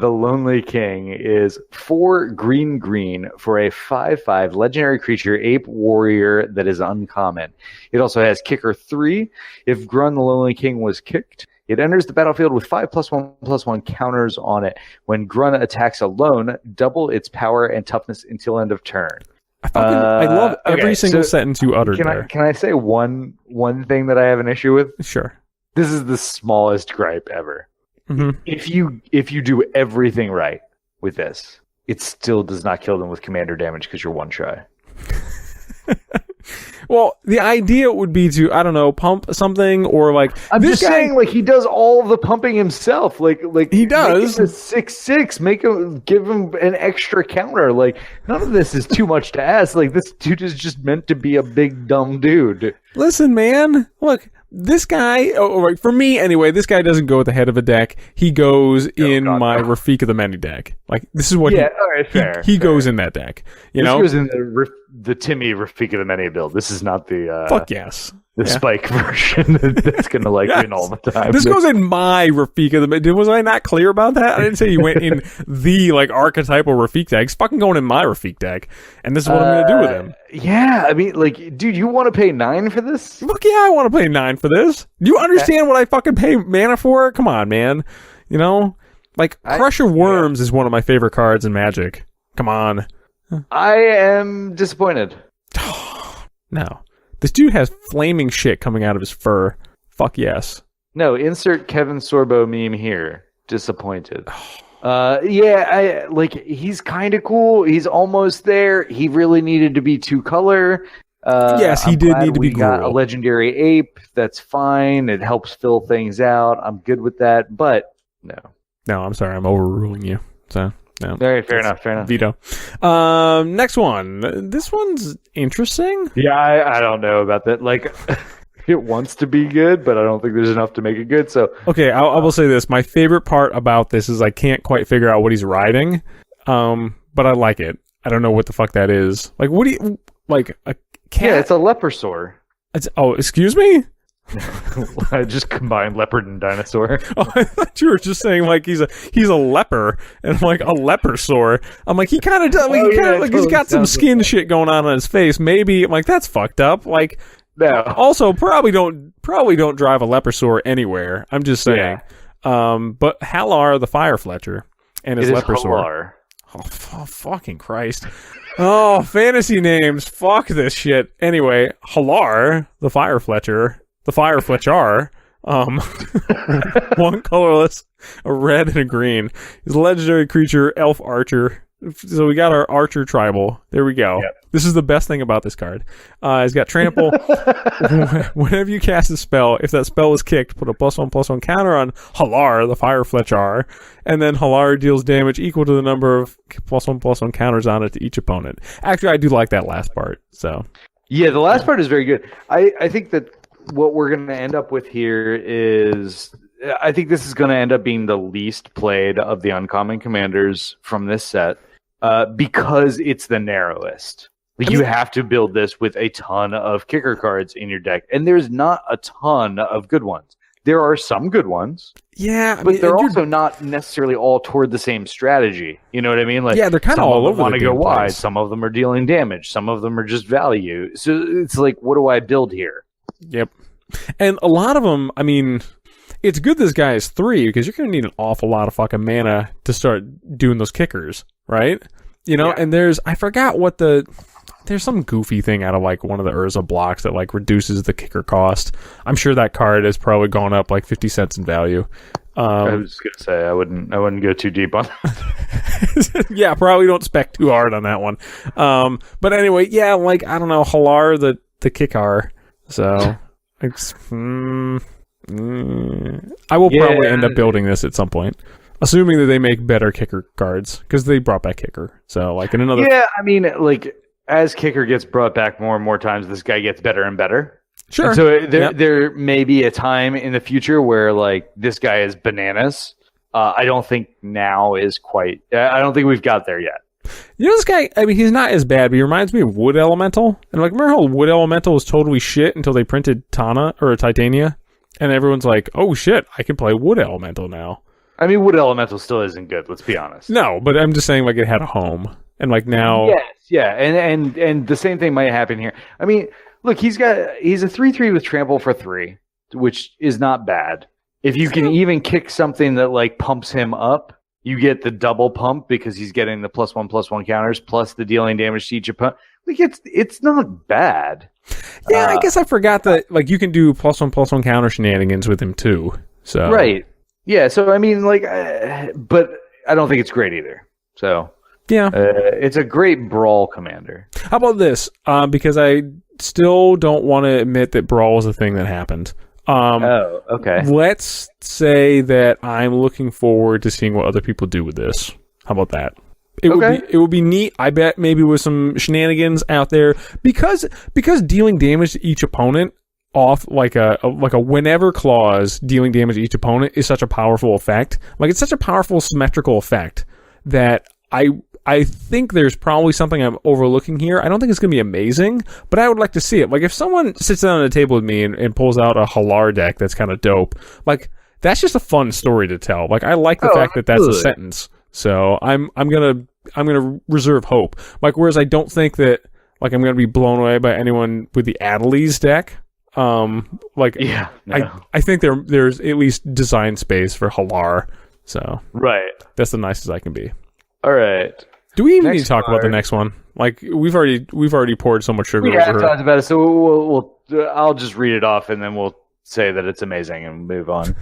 the Lonely King is 4 green for a 5/5 legendary creature, ape warrior that is uncommon. It also has kicker 3. If Grun the Lonely King was kicked, it enters the battlefield with 5+1/+1 counters on it. When Grun attacks alone, double its power and toughness until end of turn. I love every single sentence you uttered there. Can I say one thing that I have an issue with? Sure. This is the smallest gripe ever. Mm-hmm. If you do everything right with this, it still does not kill them with commander damage because you're one shy. Well, the idea would be to, I don't know, pump something or like... I'm just saying, like, he does all of the pumping himself. Like he does. Make him a 6/6. Give him an extra counter. Like, none of this is too much to ask. Like, this dude is just meant to be a big, dumb dude. Listen, man. Look, this guy, for me anyway, this guy doesn't go at the head of a deck. He goes my Rafik of the Many deck. Like, this is what all right, fair. He goes in that deck. You know? This goes in the Timmy Rafik of the Many build. This is not the... Fuck yes. The Spike version that's going to win all the time. This goes in my Rafik of the... Was I not clear about that? I didn't say you went in the like archetypal Rafik deck. It's fucking going in my Rafik deck. And this is what I'm going to do with him. Yeah, I mean, like, dude, you want to pay 9 for this? Look, yeah, I want to pay 9 for this. Do you understand what I fucking pay mana for? Come on, man. You know? Like, Crush of Worms is one of my favorite cards in Magic. Come on. I am disappointed. No. This dude has flaming shit coming out of his fur. Fuck yes. No, insert Kevin Sorbo meme here. Disappointed. He's kind of cool. He's almost there. He really needed to be 2-color. Yes, he did need to be We got a legendary ape. That's fine. It helps fill things out. I'm good with that, but no. No, I'm sorry. I'm overruling you. So... No. Very fair enough. Veto. Next one. This one's interesting. Yeah, I don't know about that. Like, it wants to be good, but I don't think there's enough to make it good. So okay, I will say this. My favorite part about this is I can't quite figure out what he's riding, but I like it. I don't know what the fuck that is. Like, what do you like? A cat? Yeah, it's a leprosaur. Excuse me. I just combined leopard and dinosaur. Oh, I thought you were just saying like he's a leper, and I'm like a leprosaur. I'm like he kind of does. Like, he's got some skin shit going on his face. Maybe I'm like that's fucked up. Like, no. Also, probably don't drive a leprosaur anywhere. I'm just saying. Yeah. But Halar the Fire Fletcher and his leprosaur. Oh, fucking Christ. Oh, fantasy names. Fuck this shit. Anyway, Halar the Fire Fletcher. The Fire Fletcher, one colorless, a red and a green. He's a legendary creature, elf archer. So we got our archer tribal. There we go. Yep. This is the best thing about this card. He's got trample. Whenever you cast a spell, if that spell was kicked, put a +1/+1 counter on Halar, the Fire Fletcher, and then Halar deals damage equal to the number of +1/+1 counters on it to each opponent. Actually, I do like that last part. So yeah, the last part is very good. I think that what we're going to end up with here is, I think this is going to end up being the least played of the uncommon commanders from this set, because it's the narrowest. You have to build this with a ton of kicker cards in your deck, and there's not a ton of good ones. There are some good ones, but they're also not necessarily all toward the same strategy. You know what I mean? Like, they're kind of all over. Want to go wide. Some of them are dealing damage. Some of them are just value. So it's like, what do I build here? Yep. And a lot of them, I mean, it's good this guy is 3 because you're going to need an awful lot of fucking mana to start doing those kickers, right? You know, and I forgot what there's some goofy thing out of like one of the Urza blocks that like reduces the kicker cost. I'm sure that card has probably gone up like 50 cents in value. I was gonna say I wouldn't go too deep on that. Yeah, probably don't spec too hard on that one. But anyway, yeah, like I don't know, Halar the kickar. So it's I will probably end up building this at some point. Assuming that they make better kicker cards, because they brought back kicker. So like in another I mean, like as kicker gets brought back more and more times, this guy gets better and better. Sure. And so there may be a time in the future where like this guy is bananas. I don't think now is quite. I don't think we've got there yet. You know, this guy, I mean, he's not as bad, but he reminds me of Wood Elemental. And like, remember how Wood Elemental was totally shit until they printed Tana or Titania? And everyone's like, oh shit, I can play Wood Elemental now. I mean, Wood Elemental still isn't good, let's be honest. No, but I'm just saying like it had a home. And like now... Yes, yeah, and the same thing might happen here. I mean, look, he's a 3/3 with trample for 3, which is not bad. If you can even kick something that like pumps him up, you get the double pump because he's getting the +1/+1 counters plus the dealing damage to each opponent. Like it's not bad. Yeah, I guess I forgot that like you can do +1/+1 counter shenanigans with him too. So right, yeah. So I mean, like, but I don't think it's great either. So. Yeah, it's a great Brawl commander. How about this? Because I still don't want to admit that Brawl was a thing that happened. Okay. Let's say that I'm looking forward to seeing what other people do with this. How about that? It would be neat. I bet maybe with some shenanigans out there because dealing damage to each opponent off like a whenever clause dealing damage to each opponent is such a powerful effect. Like it's such a powerful symmetrical effect that I think there's probably something I'm overlooking here. I don't think it's going to be amazing, but I would like to see it. Like, if someone sits down at a table with me and pulls out a Halar deck that's kind of dope, like, that's just a fun story to tell. Like, I like the fact that that's a sentence. So, I'm gonna reserve hope. Like, whereas I don't think that, like, I'm gonna be blown away by anyone with the Adelies deck. I think there's at least design space for Halar. So, right. That's the nicest I can be. All right. Do we even need to talk about the next one? Like we've already poured so much sugar over her. We talked about it, so I'll just read it off and then we'll say that it's amazing and move on.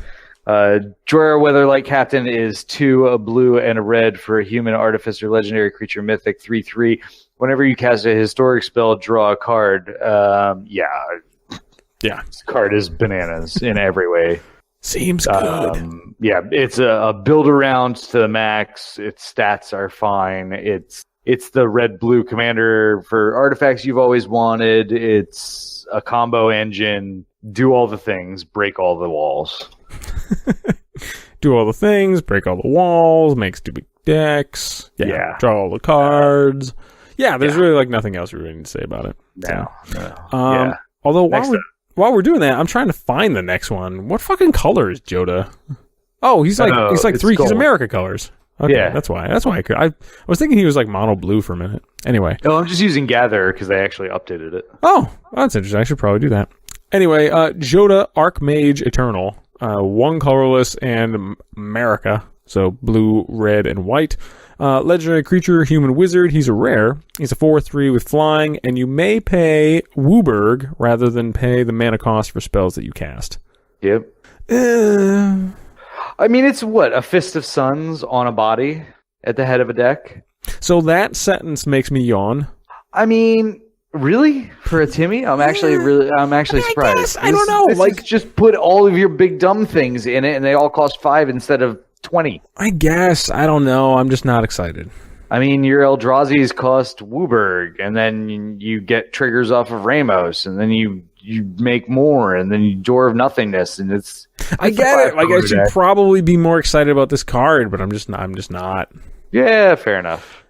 Jorah Weatherlight Captain is 2, a blue and a red for a human artificer legendary creature mythic 3/3. Whenever you cast a historic spell, draw a card. Yeah. This card is bananas in every way. Seems good. Yeah, it's a build around to the max. Its stats are fine. It's the red-blue commander for artifacts you've always wanted. It's a combo engine. Do all the things. Break all the walls. Do all the things. Break all the walls. Make stupid decks. Yeah. Draw all the cards. Yeah, there's really like nothing else we really need to say about it. No. Although while we're doing that, I'm trying to find the next one. What fucking color is Joda? Oh, he's like 3. Gold. He's America colors. Okay, yeah, that's why I could. I was thinking he was like mono blue for a minute. Anyway, no, I'm just using Gather because they actually updated it. Oh, that's interesting. I should probably do that. Anyway, Joda Archmage Eternal, 1 colorless and America, so blue, red, and white. Legendary creature, human wizard. He's a rare. He's a 4/3 with flying, and you may pay Wooburg rather than pay the mana cost for spells that you cast. Yep. I mean, it's a Fist of Suns on a body at the head of a deck. So that sentence makes me yawn. I mean, really? For a Timmy? I'm actually surprised. I don't know. Like, just put all of your big dumb things in it, and they all cost 5 instead of 20. I guess. I don't know. I'm just not excited. I mean, your Eldrazi's cost Wooburg, and then you get triggers off of Ramos, and then you make more, and then you Door of Nothingness, and it's I get it. Like, I should probably be more excited about this card, but I'm just not. Yeah, fair enough.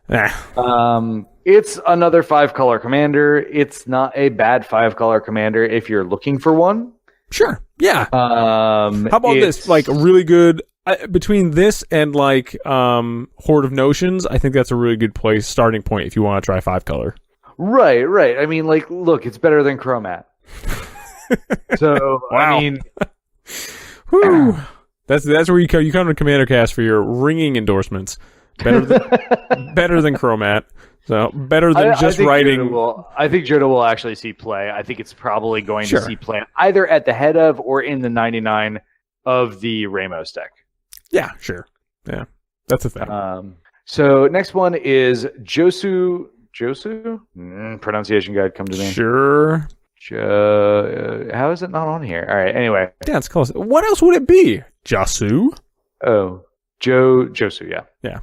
It's another 5-color commander. It's not a bad 5-color commander if you're looking for one. Sure. Yeah. How How about this? Like a really good between this and like Horde of Notions. I think that's a really good starting point if you want to try 5-color. Right. I mean, like, look, it's better than Chromat. So wow. I mean, whew. That's where you come to Commander Cast for your ringing endorsements. Better than Chromat. So better than writing. I think Joda will actually see play. I think it's probably going to see play either at the head of or in the 99 of the Ramos deck. Yeah, sure. Yeah, that's a thing. So next one is Josu. Pronunciation guide, come to me. Sure. How is it not on here? All right. Anyway. Yeah, it's close. What else would it be? Jasu? Oh, Josu. Yeah. Yeah.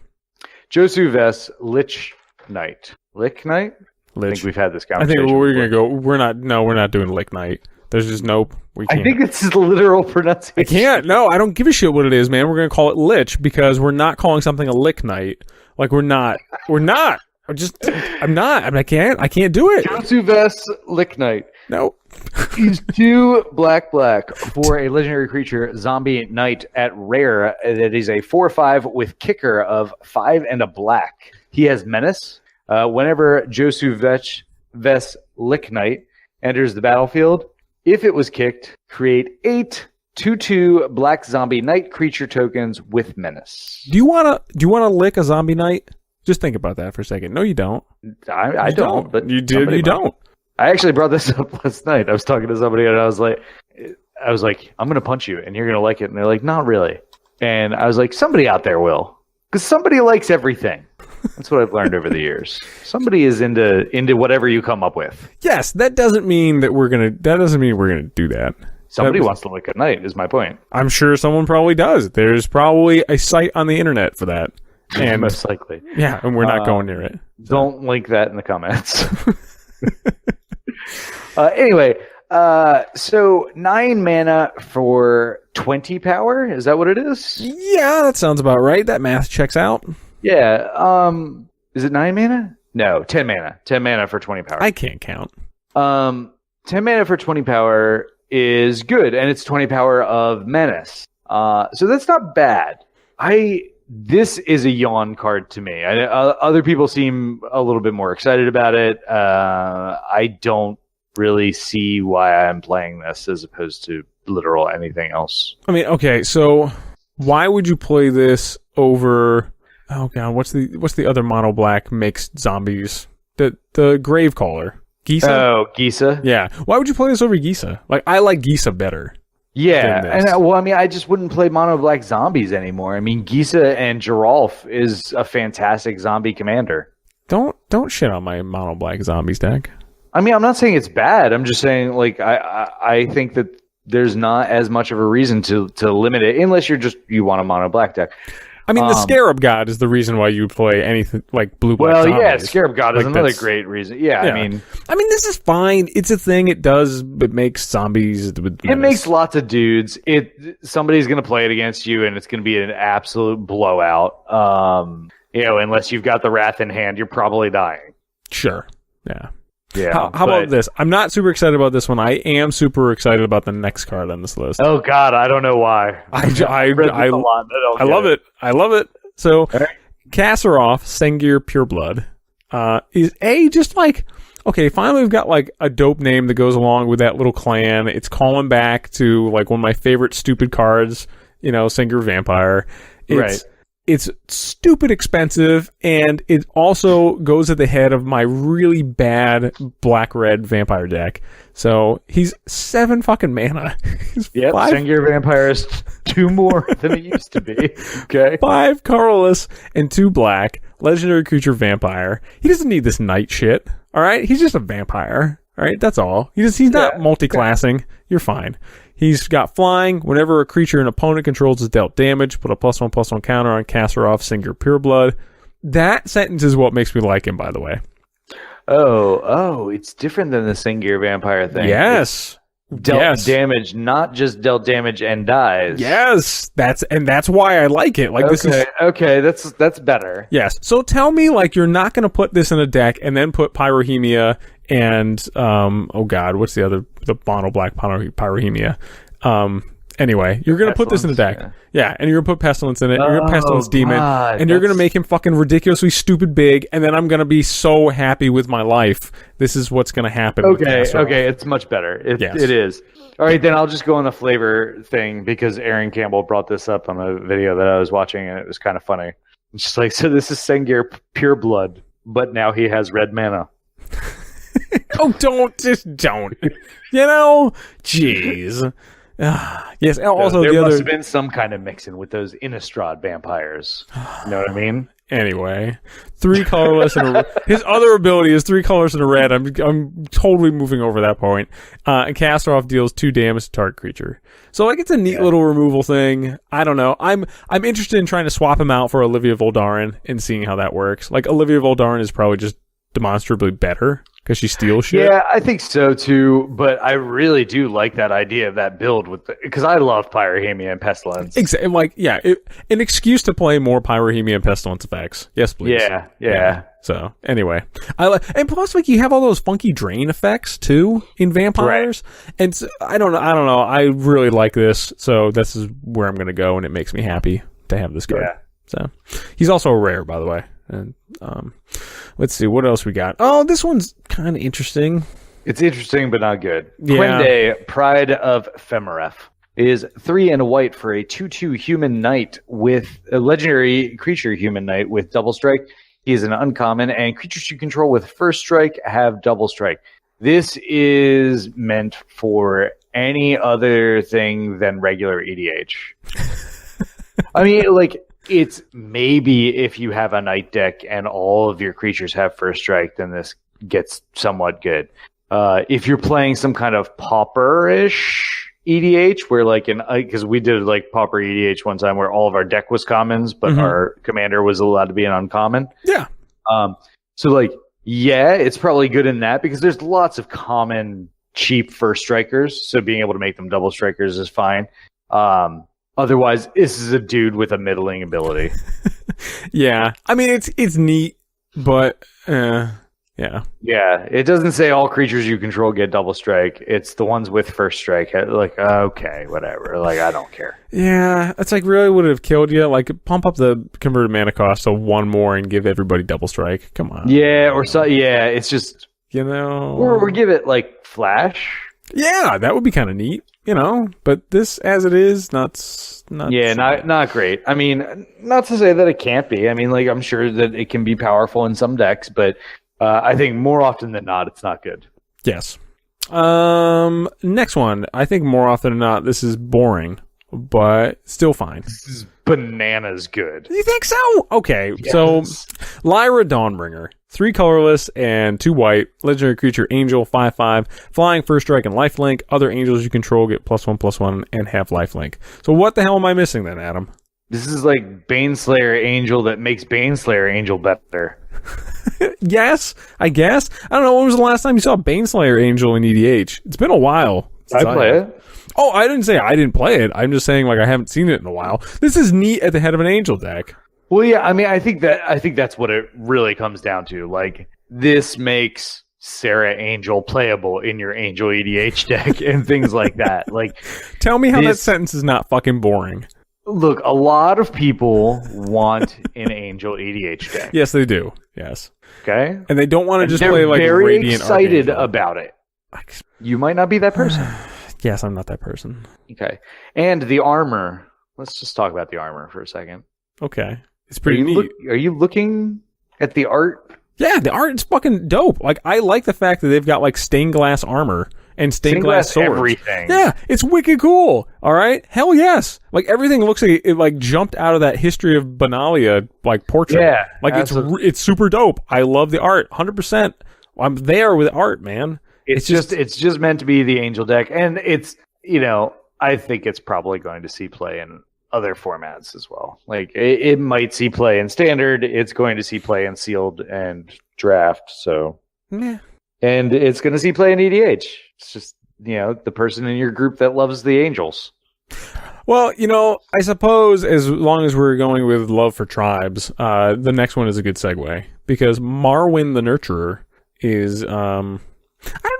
Josu Ves Lich Knight. Lich Knight? I think we've had this conversation. I think we're going to go. We're not doing Lich Knight. There's just nope. We can't. I think it's the literal pronunciation. I can't. No, I don't give a shit what it is, man. We're going to call it Lich because we're not calling something a Lich Knight. Like we're not. I'm not. I can't do it. Josu Ves Lich Knight. No. He's 2 black for a legendary creature, zombie knight at rare. That is a 4/5 with kicker of 5 and a black. He has menace. Whenever Josu Ves Lich Knight enters the battlefield, if it was kicked, create 8 2/2 black zombie knight creature tokens with menace. Do you wanna lick a zombie knight? Just think about that for a second. No, you don't. I don't. But you did. You don't. I actually brought this up last night. I was talking to somebody and I was like, I'm going to punch you and you're going to like it. And they're like, not really. And I was like, somebody out there will, because somebody likes everything. That's what I've learned over the years. Somebody is into whatever you come up with. Yes. That doesn't mean we're going to do that. Somebody wants to lick a knight is my point. I'm sure someone probably does. There's probably a site on the internet for that. And most likely. Yeah. And we're not going near it. So. Don't link that in the comments. Anyway, so 9 mana for 20 power. Is that what it is? Yeah, that sounds about right. That math checks out. Yeah. Is it 9 mana? No, 10 mana. 10 mana for 20 power. I can't count. 10 mana for 20 power is good, and it's 20 power of menace. So that's not bad. This is a yawn card to me. Other people seem a little bit more excited about it. I don't really see why I'm playing this as opposed to literal anything else. I mean, okay, so why would you play this over? Oh god, what's the other mono black makes zombies? The Gravecaller, Gisa. Oh, Gisa. Yeah, why would you play this over Gisa? Like I like Gisa better. Yeah, and I just wouldn't play mono black zombies anymore. I mean, Gisa and Geralf is a fantastic zombie commander. Don't shit on my mono black zombies deck. I mean, I'm not saying it's bad. I'm just saying, like, I think that there's not as much of a reason to limit it unless you want a mono black deck. I mean, the Scarab God is the reason why you play anything like blue black. Well, zombies. Yeah, Scarab God is another great reason. Yeah, I mean, this is fine. It's a thing. It makes zombies. It makes lots of dudes. Somebody's going to play it against you, and it's going to be an absolute blowout. Unless you've got the Wrath in hand, you're probably dying. Sure. Yeah. Yeah. How about this? I'm not super excited about this one. I am super excited about the next card on this list. Oh God, I don't know why. I love it. I love it. So, Kasserov, Sengir Pureblood, is just like, okay, finally we've got like a dope name that goes along with that little clan. It's calling back to like one of my favorite stupid cards, Sengir Vampire. It's stupid expensive, and it also goes at the head of my really bad black-red vampire deck. So he's 7 fucking mana. Yep, Sengir Vampire is 2 more than it used to be. Okay, 5 colorless and 2 black. Legendary creature vampire. He doesn't need this knight shit. All right, he's just a vampire. All right, that's all. He's not multi-classing. You're fine. He's got flying. Whenever a creature an opponent controls is dealt damage, put a +1/+1 counter on Kasserov, Sengir Pureblood. That sentence is what makes me like him, by the way. Oh, it's different than the Sengir Vampire thing. Yes. dealt damage, not just dealt damage and dies. Yes, that's why I like it. Like okay, this is okay. That's better. Yes. So tell me, like, you're not going to put this in a deck and then put Pyrohemia and oh god, what's the mono black Pyrohemia? Anyway, you're going to put this in a deck. Yeah, and you're going to put Pestilence in it. You're going to Pestilence Demon, and you're going to make him fucking ridiculously stupid big, and then I'm going to be so happy with my life. This is what's going to happen. Okay, it's much better. It is. All right, then I'll just go on the flavor thing because Aaron Campbell brought this up on a video that I was watching, and it was kind of funny. It's just like, so this is Sengir Pure Blood, but now he has red mana. Oh, don't. You know? Jeez. Yes. Also, there must have been some kind of mixing with those Innistrad vampires. You know what I mean? Anyway, 3 colorless and his other ability is 3 colors and a red. I'm totally moving over that point. And Caster Off deals 2 damage to target creature. So like it's a neat little removal thing. I don't know. I'm interested in trying to swap him out for Olivia Voldaren and seeing how that works. Like Olivia Voldaren is probably just demonstrably better because she steals shit. Yeah, I think so too. But I really do like that idea of that build because I love Pyrohemia and Pestilence. Exactly. Like, yeah, an excuse to play more Pyrohemia and Pestilence effects. Yes, please. Yeah. So anyway, and plus like you have all those funky drain effects too in vampires, and so, I don't know. I really like this, so this is where I'm going to go, and it makes me happy to have this card. Yeah. So he's also a rare, by the way. And let's see what else we got. Oh, this one's kind of interesting. It's interesting, but not good. Yeah. Quende, Pride of Femeref, is 3 and a white for a 2/2 human knight with a legendary creature human knight with double strike. He is an uncommon, and creatures you control with first strike have double strike. This is meant for any other thing than regular EDH. I mean, like, it's maybe if you have a knight deck and all of your creatures have first strike, then this gets somewhat good. If you're playing some kind of pauper-ish EDH, where like because we did like pauper EDH one time where all of our deck was commons, but our commander was allowed to be an uncommon. Yeah. So like, yeah, it's probably good in that because there's lots of common cheap first strikers. So being able to make them double strikers is fine. Otherwise, this is a dude with a middling ability. Yeah. I mean, it's neat, but yeah. Yeah, it doesn't say all creatures you control get double strike. It's the ones with first strike. Like, okay, whatever. Like, I don't care. Yeah, it's like really would have killed you. Like, pump up the converted mana cost to 1 more and give everybody double strike. Come on. Yeah, or so. Yeah, it's just, you know, or give it like flash. Yeah, that would be kind of neat. You know, but this as it is, not great. I mean, not to say that it can't be. I mean, like, I'm sure that it can be powerful in some decks, but I think more often than not, it's not good. Yes. Next one. I think more often than not, this is boring, but still fine. This is bananas good. You think so? Okay. Yes. So, Lyra Dawnbringer. 3 colorless and 2 white. Legendary creature, angel, 5/5. Flying, first strike, and lifelink. Other angels you control get +1/+1 and have lifelink. So what the hell am I missing then, Adam? This is like Baneslayer Angel that makes Baneslayer Angel better. Yes, I guess. I don't know. When was the last time you saw Baneslayer Angel in EDH? It's been a while. I play it. Oh, I didn't say I didn't play it. I'm just saying, like, I haven't seen it in a while. This is neat at the head of an angel deck. Well, yeah, I mean, I think that's what it really comes down to. Like, this makes Sarah Angel playable in your Angel EDH deck and things like that. Like, tell me how that sentence is not fucking boring. Look, a lot of people want an Angel EDH deck. Yes, they do. Yes. Okay. And they don't want to just play like very Radiant excited Archangel. About it. You might not be that person. Yes, I'm not that person. Okay. And the armor. Let's just talk about the armor for a second. Okay. It's pretty neat. Are you looking at the art? Yeah, the art is fucking dope. Like, I like the fact that they've got like stained glass armor and stained glass swords. Everything. Yeah, it's wicked cool. All right, hell yes. Like, everything looks like it like jumped out of that History of Benalia like portrait. Yeah, like it's super dope. I love the art, 100%. I'm there with art, man. It's just meant to be the Angel deck, and it's, you know, I think it's probably going to see play in other formats as well. Like, it might see play in Standard. It's going to see play in Sealed and Draft. So, yeah. And it's going to see play in EDH. It's just the person in your group that loves the angels. Well, I suppose as long as we're going with love for tribes, the next one is a good segue because Marwyn the Nurturer is, I don't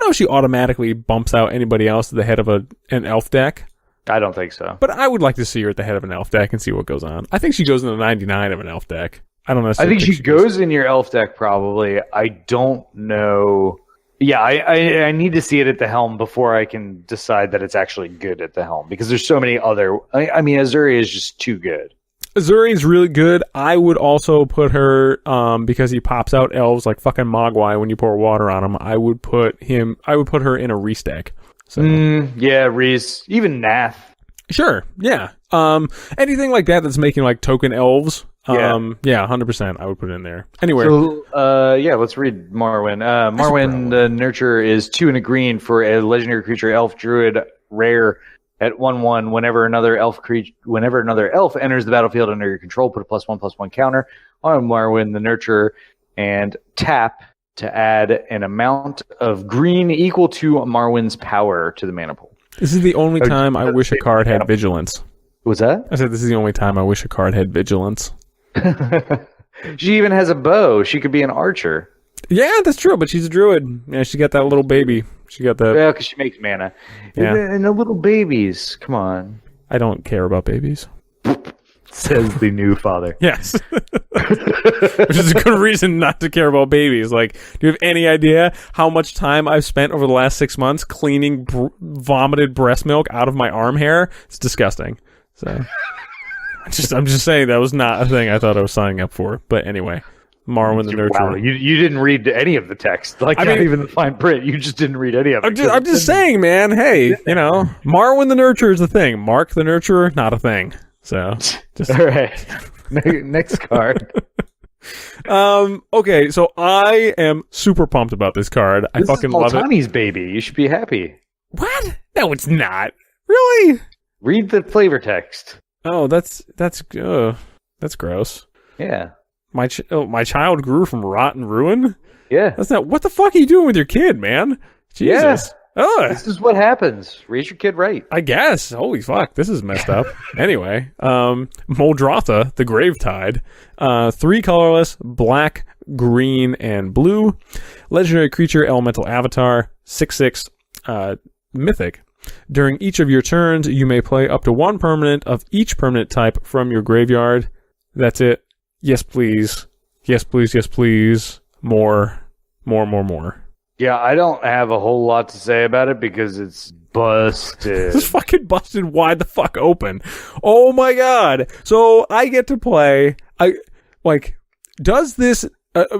know if she automatically bumps out anybody else to the head of an elf deck. I don't think so. But I would like to see her at the head of an elf deck and see what goes on. I think she goes in the 99 of an elf deck. I don't know. I think she goes in your elf deck probably. I don't know. Yeah, I need to see it at the helm before I can decide that it's actually good at the helm because there's so many other. I mean, Azuri is just too good. Azuri is really good. I would also put her because he pops out elves like fucking Mogwai when you pour water on him. I would put her in a Reese deck. So. Yeah, Reese, even Nath. Sure, yeah. Anything like that that's making like token elves. Yeah, 100%. I would put it in there. Anyway, so let's read Marwyn. Marwyn the Nurturer is 2 and a green for a legendary creature, elf druid, rare at 1/1. Whenever another elf enters the battlefield under your control, put a +1/+1 counter on Marwyn the Nurturer, and tap to add an amount of green equal to Marwyn's power to the mana pool. This is the only time I wish a card had vigilance. What's that? I said this is the only time I wish a card had vigilance. She even has a bow. She could be an archer. Yeah, that's true, but she's a druid. Yeah, she got that little baby. She got that. Yeah, because she makes mana. Yeah. And the little babies. Come on. I don't care about babies. Says the new father. Yes. Which is a good reason not to care about babies. Like, do you have any idea how much time I've spent over the last 6 months cleaning vomited breast milk out of my arm hair? It's disgusting. So, I'm just saying that was not a thing I thought I was signing up for. But anyway, Marwyn the Nurturer. Wow, you didn't read any of the text. Like, not even the fine print. You just didn't read any of it. I'm just saying, man. Hey, Marwyn the Nurturer is a thing. Mark the Nurturer, not a thing. So, just all right. Next card. Okay, so I am super pumped about this card. I fucking love it. Multani's baby. You should be happy. What? No, it's not. Really? Read the flavor text. Oh, that's gross. Yeah. My child grew from rot and ruin? Yeah. That's not. What the fuck are you doing with your kid, man? Jesus. Yeah. Ugh. This is what happens. Raise your kid right. I guess. Holy fuck, this is messed up. Anyway, Moldrotha, the Gravetide, 3 colorless, black, green, and blue. Legendary creature, elemental avatar, 6/6, mythic. During each of your turns, you may play up to 1 permanent of each permanent type from your graveyard. That's it. Yes, please. Yes, please. Yes, please. More. Yeah, I don't have a whole lot to say about it because it's busted. It's fucking busted wide the fuck open. Oh my god. So I get to play. Does this...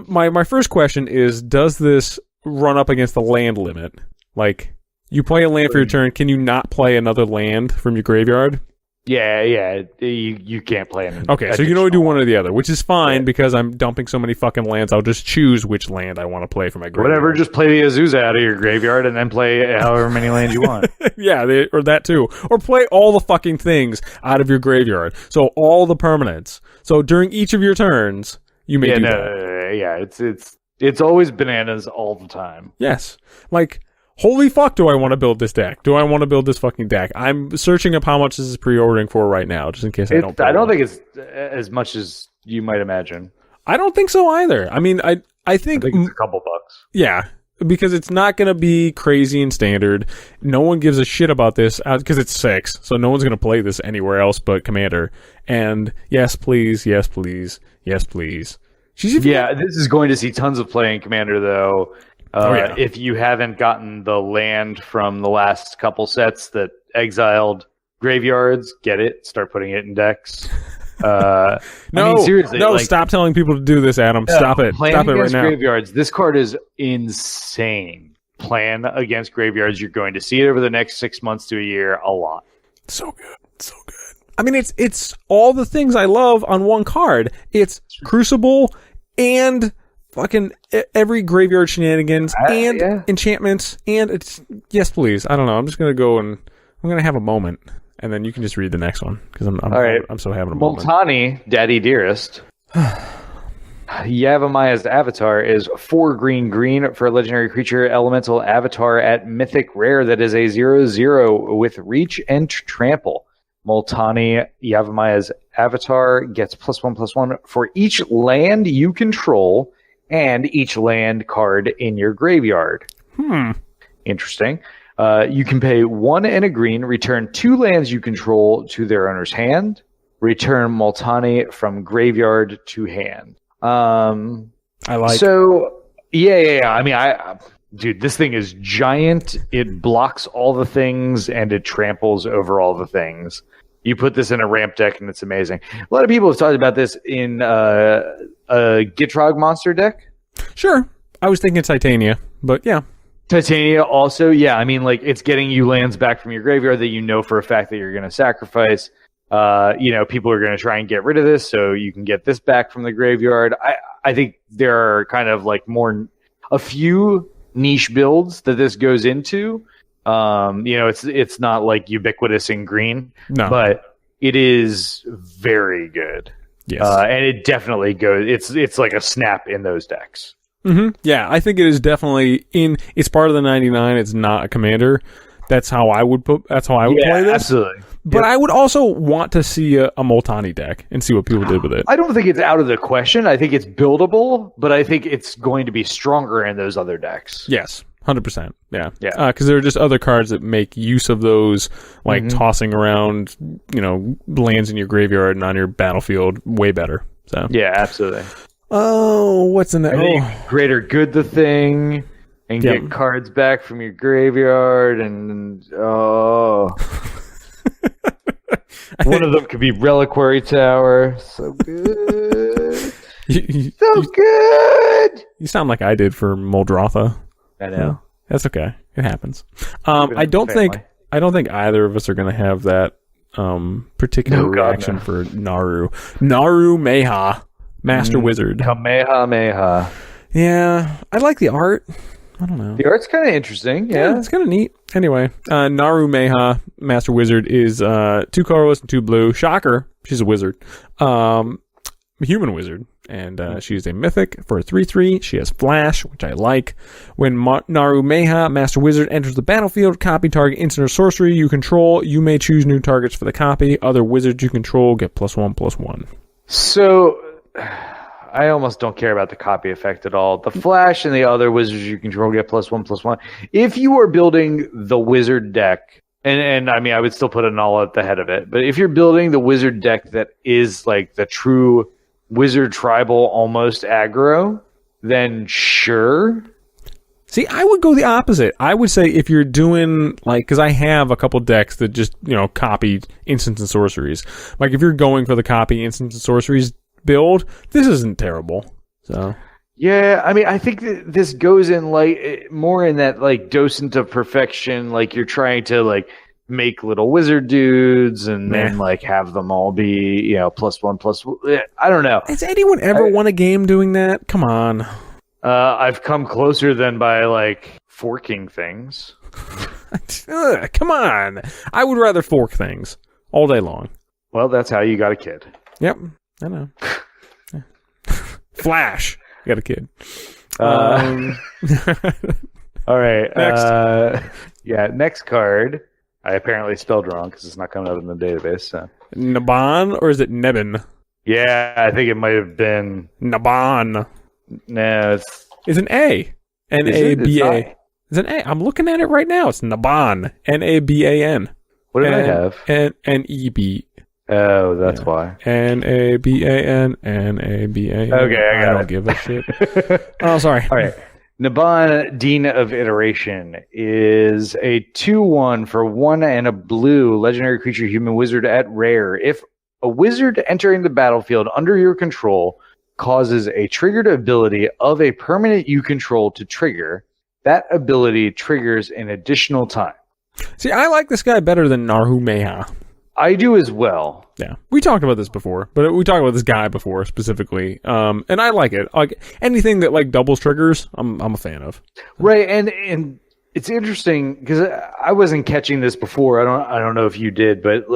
my first question is, does this run up against the land limit? Like, you play a land for your turn, can you not play another land from your graveyard? Yeah, you can't play any. Okay, so you can only do one or the other, which is fine because I'm dumping so many fucking lands. I'll just choose which land I want to play for my graveyard. Whatever, just play the Azusa out of your graveyard and then play however many lands you want. Yeah, or that too. Or play all the fucking things out of your graveyard. So all the permanents. So during each of your turns, you may do that. Yeah, it's always bananas all the time. Yes. Like... holy fuck, do I want to build this deck? Do I want to build this fucking deck? I'm searching up how much this is pre-ordering for right now, just in case I don't. I don't think it's as much as you might imagine. I don't think so either. I mean, I think it's a couple bucks. Yeah, because it's not going to be crazy and standard. No one gives a shit about this because it's 6, so no one's going to play this anywhere else but Commander. And yes, please, yes, please, yes, please. This is going to see tons of play in Commander, though. If you haven't gotten the land from the last couple sets that exiled graveyards, get it. Start putting it in decks. Seriously. Stop telling people to do this, Adam. Stop it. Stop it right now. Graveyards. This card is insane. Plan against graveyards. You're going to see it over the next 6 months to a year a lot. So good. So good. I mean, it's all the things I love on one card. It's Crucible and... fucking every graveyard shenanigans and enchantments and it's yes please. I don't know. I'm just gonna go and I'm gonna have a moment and then you can just read the next one because I'm all right. I'm so having a moment. Multani, Daddy Dearest. Yavimai's avatar is 4 green for a legendary creature elemental avatar at mythic rare that is a 0/0 with reach and trample. Multani Yavimai's avatar gets +1/+1 for each land you control and each land card in your graveyard. Interesting. You can pay 1 and a green, return 2 lands you control to their owner's hand, return Multani from graveyard to hand. I like. So yeah. I mean, dude, this thing is giant. It blocks all the things and it tramples over all the things. You put this in a ramp deck and it's amazing. A lot of people have talked about this in a Gitrog monster deck. Sure, I was thinking Titania, but yeah. Titania also, yeah. I mean, like, it's getting you lands back from your graveyard that you know for a fact that you're going to sacrifice. People are going to try and get rid of this, so you can get this back from the graveyard. I think there are kind of like a few niche builds that this goes into. It's not like ubiquitous in green, no, but it is very good. Yes, and it definitely goes. It's like a snap in those decks. Mm-hmm. Yeah, I think it is definitely it's part of the 99. It's not a commander. That's how I would play this. Absolutely. But I would also want to see a Multani deck and see what people did with it. I don't think it's out of the question. I think it's buildable, but I think it's going to be stronger in those other decks. Yes, 100%. Yeah. Yeah. Because there are just other cards that make use of those, like tossing around, lands in your graveyard and on your battlefield way better. So yeah, absolutely. Oh, what's in that? Greater good the thing and get cards back from your graveyard and one of them could be Reliquary Tower. So good. So good. You sound like I did for Muldrotha. I know. That's okay. It happens. I don't think either of us are going to have that particular reaction for Naru. Naru Meha. Master Wizard. Kamehameha. Yeah, I like the art. I don't know. The art's kind of interesting. Yeah, it's kind of neat. Anyway, Naru Meha, Master Wizard, is 2 colorless and 2 blue. Shocker, she's a wizard. Human wizard. And she's a mythic for a 3/3. She has flash, which I like. When Naru Meha, Master Wizard, enters the battlefield, copy target instant or sorcery you control. You may choose new targets for the copy. Other wizards you control get +1/+1. So I almost don't care about the copy effect at all. The flash and the other wizards you control get +1/+1. If you are building the wizard deck, and I mean, I would still put a null at the head of it, but if you're building the wizard deck that is like the true wizard tribal almost aggro, then sure. See, I would go the opposite. I would say if you're doing, because I have a couple decks that just, copy instants and sorceries. Like, if you're going for the copy instants and sorceries build, this isn't terrible. So yeah, I mean, I think that this goes in more in that docent of perfection. Like, you're trying to make little wizard dudes and then have them all be +1/+1. I don't know. Has anyone ever won a game doing that? Come on. I've come closer than by forking things. Come on. I would rather fork things all day long. Well, that's how you got a kid. Yep. I know. Flash. You got a kid. All right. Next. Next card. I apparently spelled wrong because it's not coming up in the database. So. Naban, or is it Nebin? Yeah, I think it might have been Naban. No, it's an A. N-A-B-A. It's an A. I'm looking at it right now. It's Naban. N-A-B-A-N. What did I have? N-E-B. Oh, that's why. N-A-B-A-N. N-A-B-A-N. Okay, I don't give a shit. Oh, sorry. All right. Naban, Dean of Iteration, is a 2/1 for 1 and a blue legendary creature human wizard at rare. If a wizard entering the battlefield under your control causes a triggered ability of a permanent you control to trigger, that ability triggers an additional time. See, I like this guy better than Naru Meha. I do as well. Yeah, we talked about this before, but we talked about this guy before specifically, and I like it. Like anything that doubles triggers, I'm a fan of. Right, and it's interesting because I wasn't catching this before. I don't know if you did, but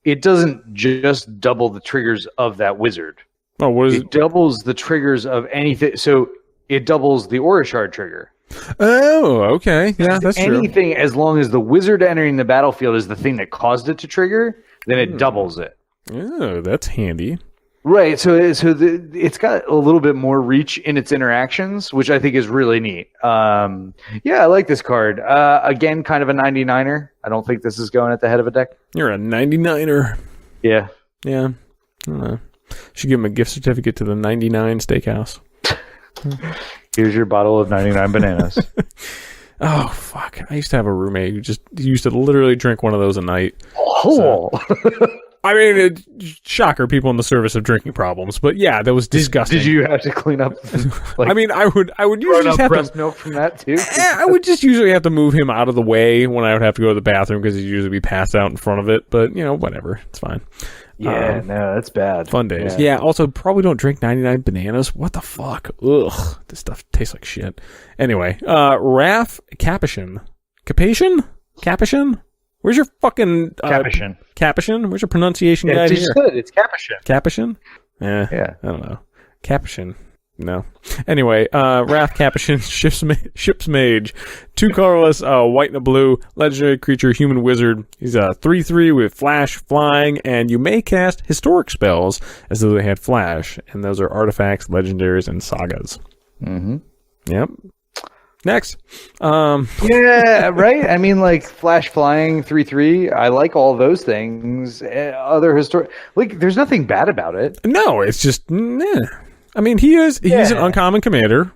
it doesn't just double the triggers of that wizard. Oh, what is It doubles the triggers of anything. So it doubles the Aura Shard trigger. Oh, okay. Yeah, that's true. Anything as long as the wizard entering the battlefield is the thing that caused it to trigger, then it doubles it. Oh, that's handy. Right. So it's got a little bit more reach in its interactions, which I think is really neat. Yeah, I like this card. Again, kind of a 99er. I don't think this is going at the head of a deck. You're a 99er. Yeah. Yeah. I don't know. Should give him a gift certificate to the 99 Steakhouse. Here's your bottle of 99 bananas. Oh, fuck. I used to have a roommate who just used to literally drink one of those a night. Oh. So, I mean, shocker, people in the service of drinking problems, but yeah, that was disgusting. Did you have to clean up? I mean, I would usually just have breast to milk from that too. I would just usually have to move him out of the way when I would have to go to the bathroom because he'd usually be passed out in front of it. But whatever, it's fine. Yeah, no, that's bad. Fun days. Yeah. Also, probably don't drink 99 bananas. What the fuck? Ugh, this stuff tastes like shit. Anyway, Raph Capuchin. Capuchin? Where's your fucking Capuchin? Where's your pronunciation guide here? It's Capuchin. Capuchin? Yeah. I don't know. Capuchin. No. Anyway, Raph Capuchin, Ship's Mage. 2 colorless, white and a blue, legendary creature, human wizard. He's a 3/3 with flash, flying, and you may cast historic spells as though they had flash. And those are artifacts, legendaries, and sagas. Mm-hmm. Yep. Next. Yeah, right? I mean, like, flash, flying, 3/3. I like all those things. Other historic... Like, there's nothing bad about it. No, it's just... I mean, he's an uncommon commander.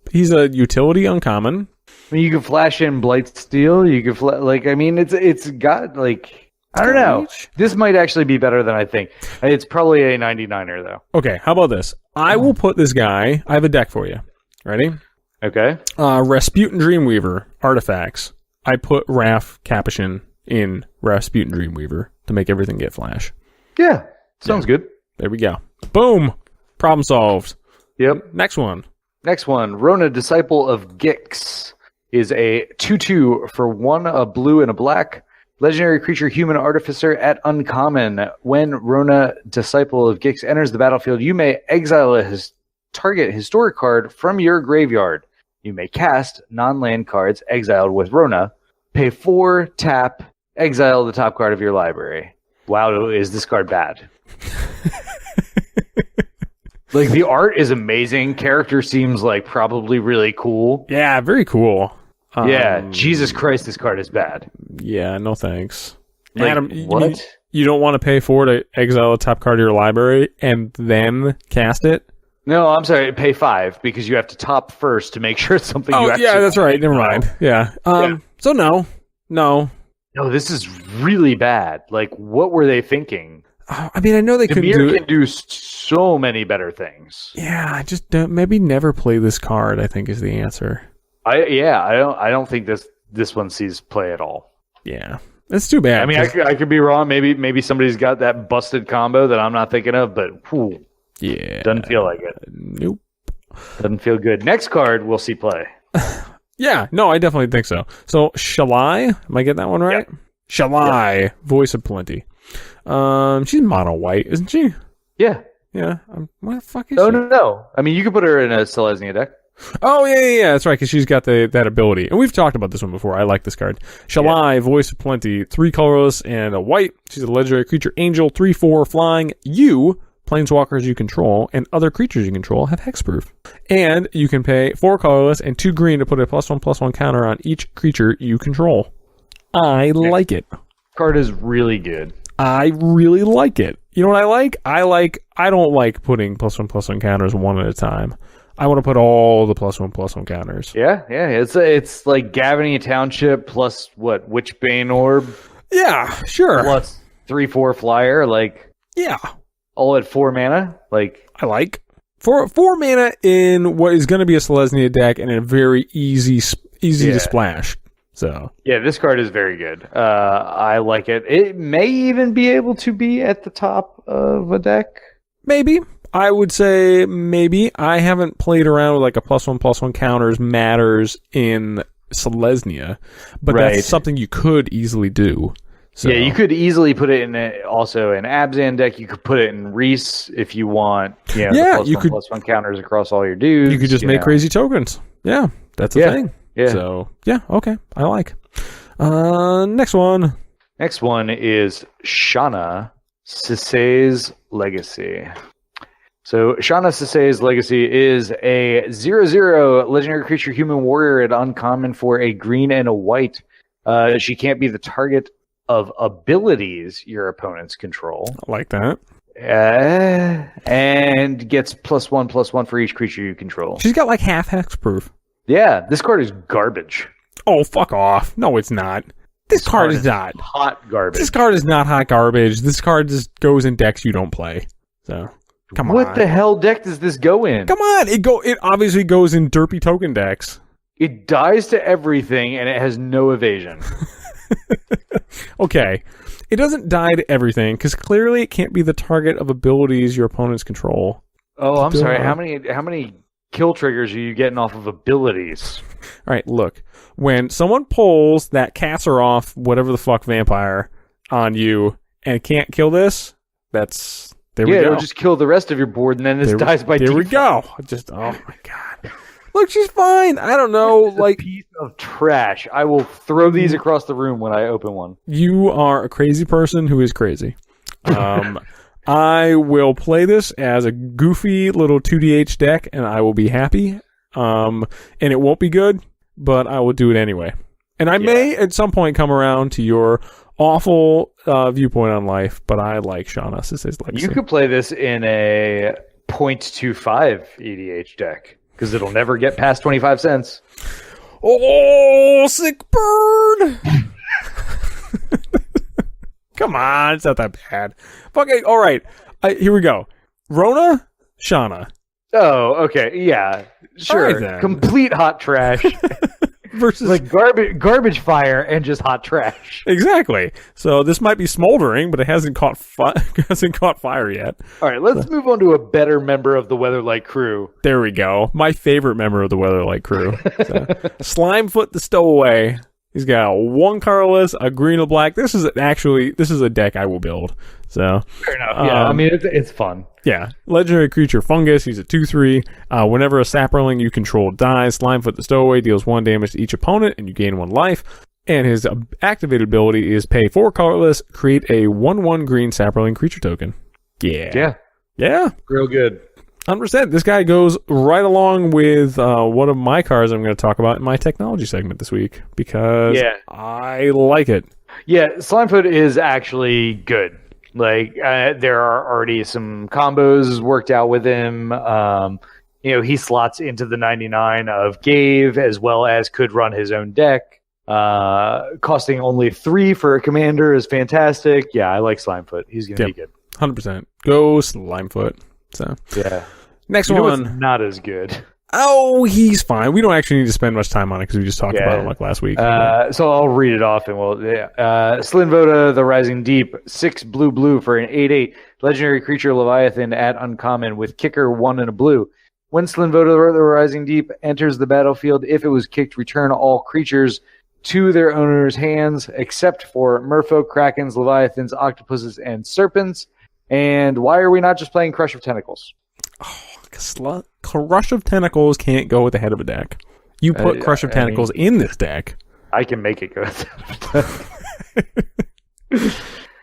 He's a utility uncommon. I mean, you can flash in Blightsteel. You can it's got like, I don't know. This might actually be better than I think. It's probably a 99er though. Okay, how about this? I will put this guy. I have a deck for you. Ready? Okay. Rasputin Dreamweaver artifacts. I put Raph Capuchin in Rasputin Dreamweaver to make everything get flash. Yeah, sounds good. There we go. Boom. Problem solved. Yep. Next one. Rona, Disciple of Gix, is a 2/2 for 1, a blue and a black. Legendary creature, human artificer at uncommon. When Rona, Disciple of Gix, enters the battlefield, you may exile a target historic card from your graveyard. You may cast non-land cards exiled with Rona. Pay 4, tap, exile the top card of your library. Wow, is this card bad? Like, the art is amazing. Character seems like probably really cool. Yeah, very cool. Yeah, Jesus Christ, this card is bad. Yeah, no thanks. Like, Adam, what? You don't want to pay 4 to exile a top card of your library and then cast it? No, I'm sorry, pay 5 because you have to top first to make sure it's something you actually... yeah, that's right. Never mind. Yeah. So no. No, this is really bad. Like, what were they thinking? I mean, I know they could do it. Can do so many better things. Yeah, I just don't, maybe never play this card, I think is the answer. I don't think this one sees play at all. Yeah. That's too bad. I mean, I could be wrong. Maybe somebody's got that busted combo that I'm not thinking of, but yeah. Doesn't feel like it. Nope. Doesn't feel good. Next card we'll see play. Yeah, no, I definitely think so. So, Shalai, am I getting that one right? Yep. Shalai, Voice of Plenty. She's mono white, isn't she? Yeah. Yeah. What the fuck is she? No. I mean, you could put her in a Selesnya deck. Oh, yeah. That's right, because she's got that ability. And we've talked about this one before. I like this card. Shalai, Voice of Plenty, 3 colorless and a white. She's a legendary creature, angel, 3/4 flying. You, planeswalkers you control, and other creatures you control have hexproof. And you can pay 4 colorless and 2 green to put a +1/+1 counter on each creature you control. I like it. Card is really good. I really like it. You know what I like? I don't like putting +1/+1 counters one at a time. I want to put all the +1/+1 counters. Yeah. It's like Gavany Township plus what? Witchbane Orb? Yeah, sure. Plus 3/4 flyer, like yeah. All at 4 mana. Like I like 4 mana in what is going to be a Selesnya deck and a very easy to splash. So yeah, this card is very good. I like it. It may even be able to be at the top of a deck. Maybe. I would say maybe. I haven't played around with like a +1/+1 counters matters in Selesnya, but that's something you could easily do. So, yeah, you could easily put it in also an Abzan deck. You could put it in Reese if you want. You know, yeah, the you could +1/+1 counters across all your dudes. You could just make crazy tokens. Yeah, that's a thing. Yeah. So yeah, okay, I like. Next one. Next one is Shauna Sisei's Legacy. So Shauna Sisei's Legacy is a 0/0 legendary creature human warrior at uncommon for a green and a white. She can't be the target of abilities your opponents control. I like that. And gets +1/+1 for each creature you control. She's got like half hexproof. Yeah, this card is garbage. Oh, fuck off. No, it's not. This card is not. Hot garbage. This card is not hot garbage. This card just goes in decks you don't play. So, come on. What the hell deck does this go in? Come on. It obviously goes in derpy token decks. It dies to everything, and it has no evasion. Okay. It doesn't die to everything, because clearly it can't be the target of abilities your opponents control. Oh, I'm sorry. How many kill triggers are you getting off of abilities? All right, look. When someone pulls that Kassaroff, whatever the fuck vampire, on you and can't kill this, there we go. It'll just kill the rest of your board, and then this dies by default. There we go. Oh my god. Look, she's fine. I don't know, a piece of trash. I will throw these across the room when I open one. You are a crazy person who is crazy. I will play this as a goofy little 2DH deck, and I will be happy. And it won't be good, but I will do it anyway. And I may at some point come around to your awful viewpoint on life, but I like Shauna Sisei's Legacy. You could play this in a 0.25 EDH deck, because it'll never get past 25 cents. Oh, sick bird! Come on, it's not that bad. Okay, all right. Here we go. Rona, Shauna. Oh, okay. Yeah, sure. Right, complete hot trash. Versus like garbage fire and just hot trash. Exactly. So this might be smoldering, but it hasn't caught fire yet. All right, let's move on to a better member of the Weatherlight crew. There we go. My favorite member of the Weatherlight crew. So, Slimefoot the Stowaway. He's got one colorless, a green and black. This is a deck I will build. So fair enough. Yeah, I mean it's fun. Yeah. Legendary creature Fungus. He's a 2/3. Whenever a sapperling you control dies, Slimefoot the Stowaway deals 1 damage to each opponent, and you gain 1 life. And his activated ability is pay 4 colorless, create a 1/1 green sapperling creature token. Yeah. Real good. 100%. This guy goes right along with one of my cards I'm going to talk about in my technology segment this week, because I like it. Yeah, Slimefoot is actually good. Like, there are already some combos worked out with him. He slots into the 99 of Gave, as well as could run his own deck. Costing only 3 for a commander is fantastic. Yeah, I like Slimefoot. He's going to be good. 100%. Go Slimefoot. So yeah. Next one. What's not as good. Oh, he's fine. We don't actually need to spend much time on it because we just talked about it like last week. So I'll read it off and Slinvoda, the Rising Deep, 6 blue for an 8/8 legendary creature Leviathan at uncommon with kicker 1 and a blue. When Slinvoda, the Rising Deep, enters the battlefield, if it was kicked, return all creatures to their owner's hands, except for merfolk, krakens, leviathans, octopuses, and serpents. And why are we not just playing Crush of Tentacles? Oh, Crush of Tentacles can't go with the head of a deck. You put Crush of Tentacles in this deck. I can make it go.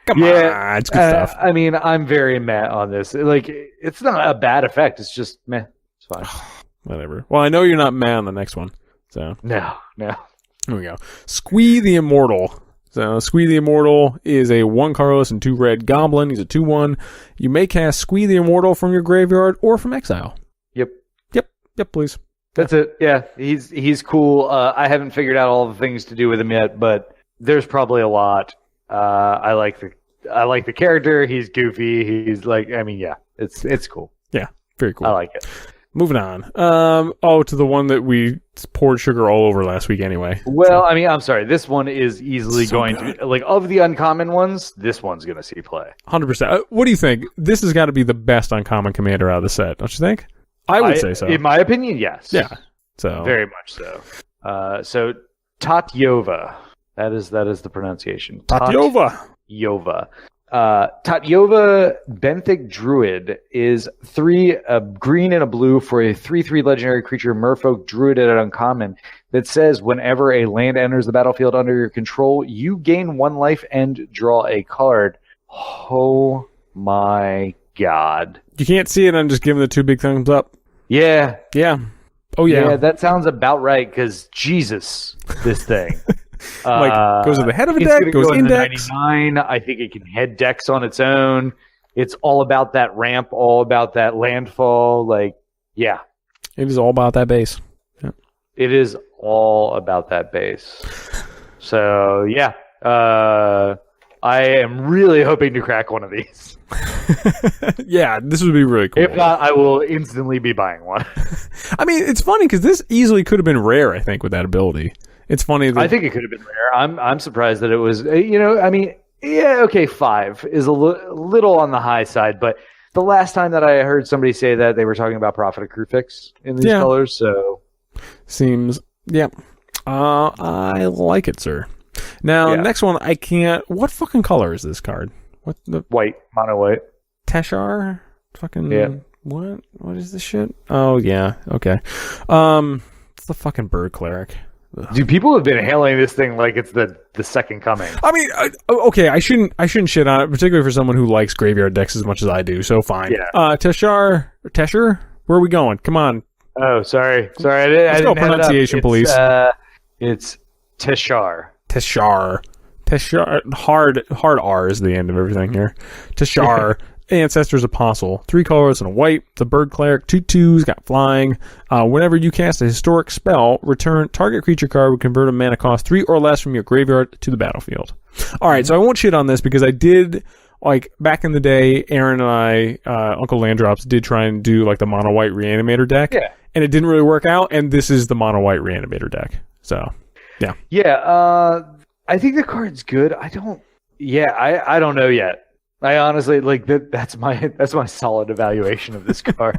Come on, it's good stuff. I mean, I'm very meh on this. Like, it's not a bad effect. It's just meh. It's fine. Whatever. Well, I know you're not meh on the next one. So no. Here we go. Squee the Immortal. So Squee the Immortal is a 1 colorless and 2 red goblin. He's a 2/1. You may cast Squee the Immortal from your graveyard or from exile. Yep, please. That's it. Yeah, he's cool. I haven't figured out all the things to do with him yet, but there's probably a lot. I like the character. He's goofy. He's like, I mean, yeah, it's cool. Yeah, very cool. I like it. Moving on. To the one that we poured sugar all over last week anyway. Well, I mean, I'm sorry. This one is easily going to, like, of the uncommon ones, this one's going to see play. 100%. What do you think? This has got to be the best uncommon commander out of the set, don't you think? I would say so. In my opinion, yes. Yeah. So very much so. So Tatyova. That is the pronunciation. Tatyova. Tatyova. Tatyova Benthic Druid is 3, a green and a blue for a 3/3 legendary creature, Merfolk Druid at uncommon, that says whenever a land enters the battlefield under your control, you gain 1 life and draw a card. Oh my god. You can't see it, I'm just giving the 2 big thumbs up. Yeah. Yeah. Oh, yeah. Yeah, that sounds about right, because Jesus, this thing. Goes to the head of a deck, goes index. 99. I think it can head decks on its own. It's all about that ramp, all about that landfall. Yeah. It is all about that base. Yeah. It is all about that base. So, yeah. I am really hoping to crack one of these. Yeah, this would be really cool. If not, I will instantly be buying one. I mean, it's funny because this easily could have been rare, I think, with that ability. It's funny that I think it could have been rare. I'm surprised that it was. I mean, yeah, okay, 5 is a little on the high side, but the last time that I heard somebody say that, they were talking about Prophet of Crufix in these colors. So seems, yeah. I like it, sir. Now, next one, I can't. What fucking color is this card? What the white, mono white. Teshar? Fucking what? What is this shit? Oh yeah, okay. It's the fucking bird cleric. Ugh. Dude, people have been hailing this thing like it's the second coming. I mean, okay, I shouldn't shit on it, particularly for someone who likes graveyard decks as much as I do. So fine. Yeah. Tesher, where are we going? Come on. Oh, sorry. Let's go pronunciation, please. It's Teshar. Teshar. Hard R is the end of everything here. Teshar. Ancestor's Apostle. 3 colors and a white. The bird cleric. 2/2's got flying. Whenever you cast a historic spell, return target creature card would convert a mana cost 3 or less from your graveyard to the battlefield. Alright, so I won't shit on this because I did, back in the day, Aaron and I, Uncle Landrops, did try and do, the mono white reanimator deck. Yeah. And it didn't really work out, and this is the mono white reanimator deck. So, yeah. Yeah, I think the card's good. I don't know yet. I honestly that's my solid evaluation of this card.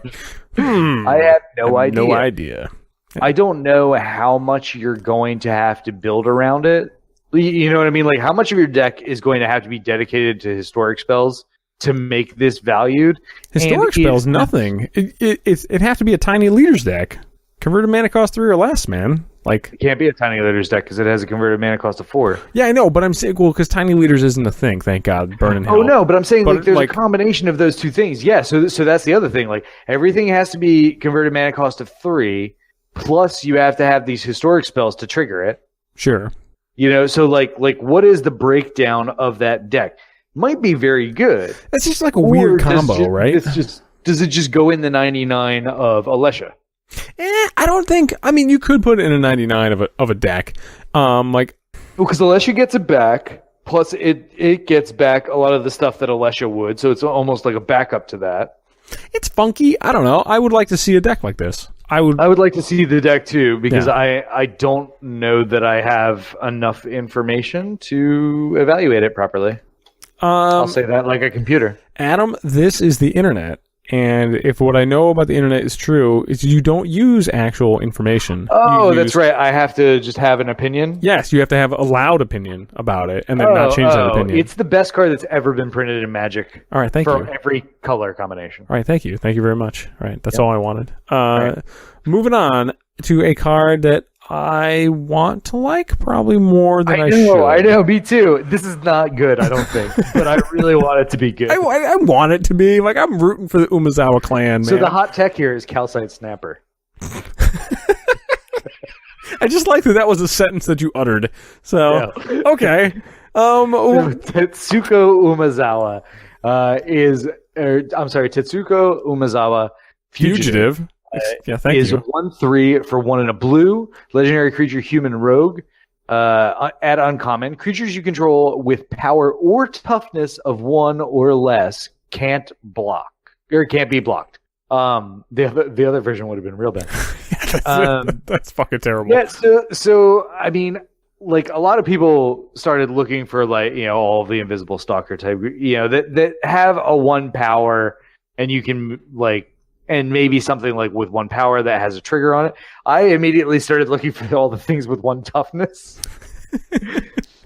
I have no idea. No idea. I don't know how much you're going to have to build around it. You know what I mean? How much of your deck is going to have to be dedicated to historic spells to make this valued? Historic spells, nothing. It has to be a tiny leaders deck. Converted mana cost 3 or less, man. It can't be a tiny leaders deck because it has a converted mana cost of 4. Yeah, I know, but I'm saying, because tiny leaders isn't a thing, thank God. Burning hell. Oh no, but I'm saying there's a combination of those 2 things. Yeah, so that's the other thing. Everything has to be converted mana cost of 3, plus you have to have these historic spells to trigger it. Sure. So what is the breakdown of that deck? Might be very good. It's just a weird combo, right? Does it just go in the 99 of Alesha? I don't think. I mean, you could put it in a 99 of a deck. Because Alesha gets it back, plus it gets back a lot of the stuff that Alesha would, so it's almost like a backup to that. It's funky. I don't know. I would like to see a deck like this. I would like to see the deck too, because I don't know that I have enough information to evaluate it properly. I'll say that like a computer. Adam, this is the internet. And if what I know about the internet is true, is you don't use actual information. Oh, that's right. I have to just have an opinion? Yes, you have to have a loud opinion about it and then not change that opinion. It's the best card that's ever been printed in Magic. All right, thank you. For every color combination. All right, thank you. Thank you very much. All right, that's all I wanted. Moving on to a card that I want to like probably more than I should. I know, me too. This is not good, I don't think. But I really want it to be good. I want it to be. I'm rooting for the Umezawa clan, man. So the hot tech here is Calcite Snapper. I just like that was a sentence that you uttered. So, okay. Tetsuko Umezawa Tetsuko Umezawa Fugitive. Thank is you. 1/3 for 1 and a blue. Legendary creature, human rogue. At uncommon, creatures you control with power or toughness of 1 or less can't block or can't be blocked. The other version would have been real bad. That's fucking terrible. Yeah. So I mean, a lot of people started looking for all the invisible stalker type, that have a 1 power, and you can and maybe something with 1 power that has a trigger on it. I immediately started looking for all the things with 1 toughness.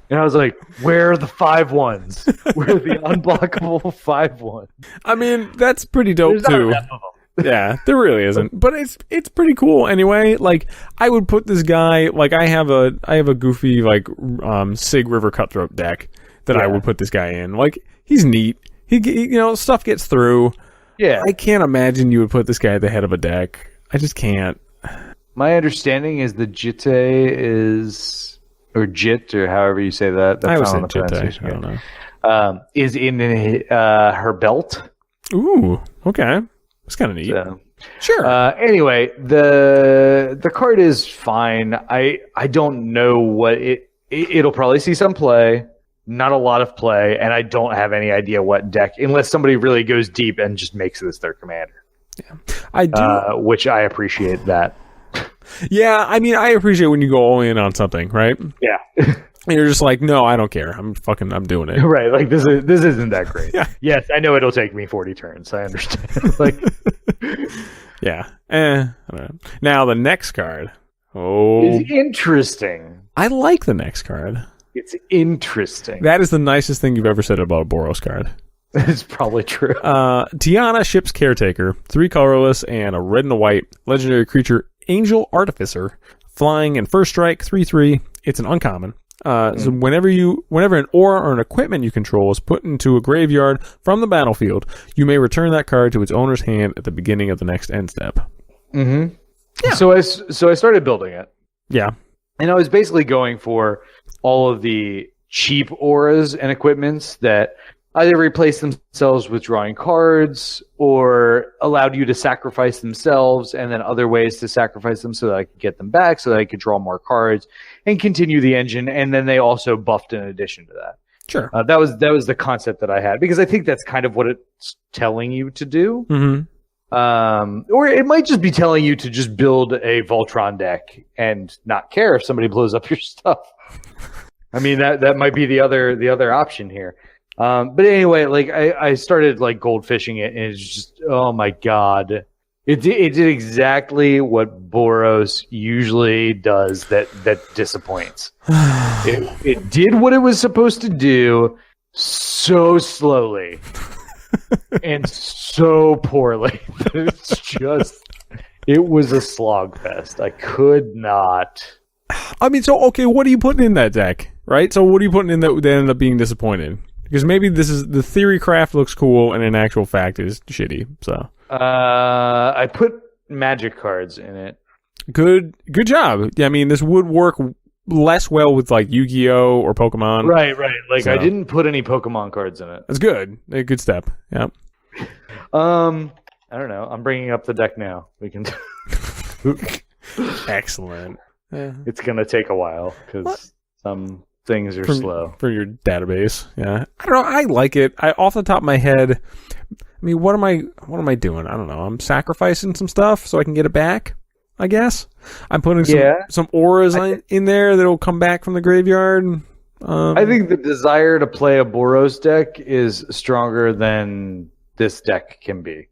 And I was like, where are the 5/1s? Where are the unblockable 5/1s? I mean, that's pretty dope There's not too. enough of them. Yeah, there really isn't, but it's pretty cool anyway. Like, I would put this guy, like, I have a goofy like Sig River Cutthroat deck that I would put this guy in. Like, he's neat. He stuff gets through. Yeah, I can't imagine you would put this guy at the head of a deck. I just can't. my understanding is the Jitte is, or Jit, or however you say that. That's I would say not the Jitte. pronunciation. I don't know. Is in her belt. Ooh, okay. That's kind of neat. So. Sure. Anyway, the card is fine. I don't know what it'll probably see some play, not a lot of play, and I don't have any idea what deck, unless somebody really goes deep and just makes this their commander. Yeah, I do. Which I appreciate that. Yeah, I mean, I appreciate when you go all in on something, right? Yeah. And you're just like, no, I don't care. I'm doing it. Right, like this isn't that great. Yeah. Yes, I know it'll take me 40 turns. I understand. Like, yeah. I don't know. Now the next card. Oh, it's interesting. I like the next card. It's interesting. That is the nicest thing you've ever said about a Boros card. It's probably true. Tiana, Ship's Caretaker, 3 colorless and a red and a white legendary creature, Angel Artificer, flying and first strike, 3/3. It's an uncommon. So whenever an aura or an equipment you control is put into a graveyard from the battlefield, you may return that card to its owner's hand at the beginning of the next end step. Mm-hmm. Yeah. So I started building it. Yeah. And I was basically going for all of the cheap auras and equipments that either replaced themselves with drawing cards or allowed you to sacrifice themselves, and then other ways to sacrifice them so that I could get them back, so that I could draw more cards and continue the engine. And then they also buffed in addition to that. Sure. That was the concept that I had, because I think that's kind of what it's telling you to do. Mm-hmm. Or it might just be telling you to just build a Voltron deck and not care if somebody blows up your stuff. I mean, that might be the other option here. But anyway, like I started like goldfishing it, and it's just, oh my god, it did exactly what Boros usually does that disappoints. It did what it was supposed to do so slowly and so poorly. It was a slogfest. I could not. I mean, so okay, what are you putting in that deck, right? So what are you putting in that ended up being disappointed? Because maybe this is the theory craft looks cool and in actual fact is shitty. So I put magic cards in it. Good job. Yeah, I mean, this would work less well with like Yu-Gi-Oh or Pokemon. Right. Like, so I didn't put any Pokemon cards in it. That's good. A good step. Yeah. I don't know. I'm bringing up the deck now. We can. Excellent. Yeah. It's gonna take a while because some things are slow for your database. Yeah, I don't know. I like it. Off the top of my head, I mean, what am I doing? I don't know. I'm sacrificing some stuff so I can get it back, I guess. I'm putting some auras in there that'll come back from the graveyard. I think the desire to play a Boros deck is stronger than this deck can be.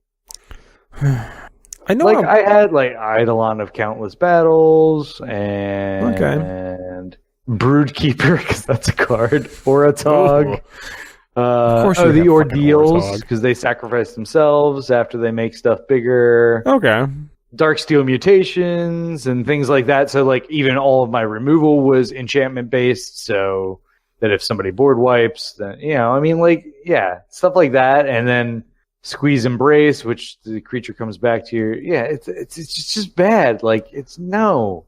I know. Like, I had like Eidolon of Countless Battles and Broodkeeper, because that's a card, or a Tog. Of course, the Ordeals, because they sacrifice themselves after they make stuff bigger. Okay. Darksteel Mutations and things like that. So like even all of my removal was enchantment based, so that if somebody board wipes, then I mean, like, yeah, stuff like that. And then Squeeze Embrace, which the creature comes back to your it's just bad. Like, it's no.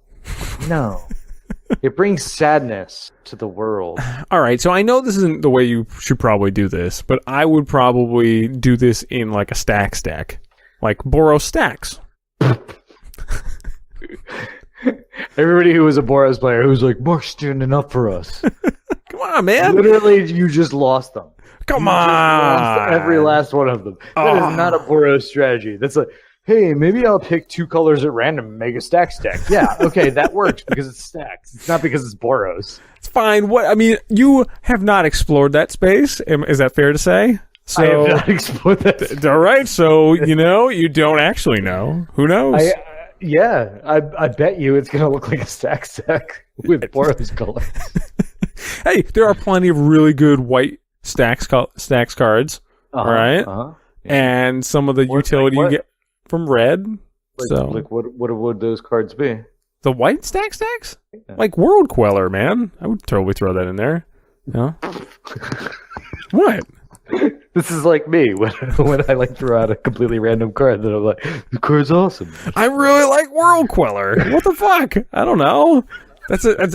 It brings sadness to the world. All right, so I know this isn't the way you should probably do this, but I would probably do this in like a stack, like Boros stacks. Everybody who was a Boros player who's like, Mark's standing up for us. Come on, man. Literally, you just lost them. Come on. Lost every last one of them. That is not a Boros strategy. That's like, hey, maybe I'll pick 2 colors at random and make a stack. Yeah, okay, that works because it's stacks. It's not because it's Boros. It's fine. What I mean, you have not explored that space. Is that fair to say? So, I have not explored that. All right, so you don't actually know. Who knows? I bet you it's going to look like a stack with Boros colors. Hey, there are plenty of really good white stacks cards, all right? Yeah. And some of the utility you get from red. What would those cards be? The white stacks? Yeah. Like World Queller, man. I would totally throw that in there. What? This is like me when I like throw out a completely random card that I'm like, the card's awesome. I really like World Queller. What the fuck? I don't know.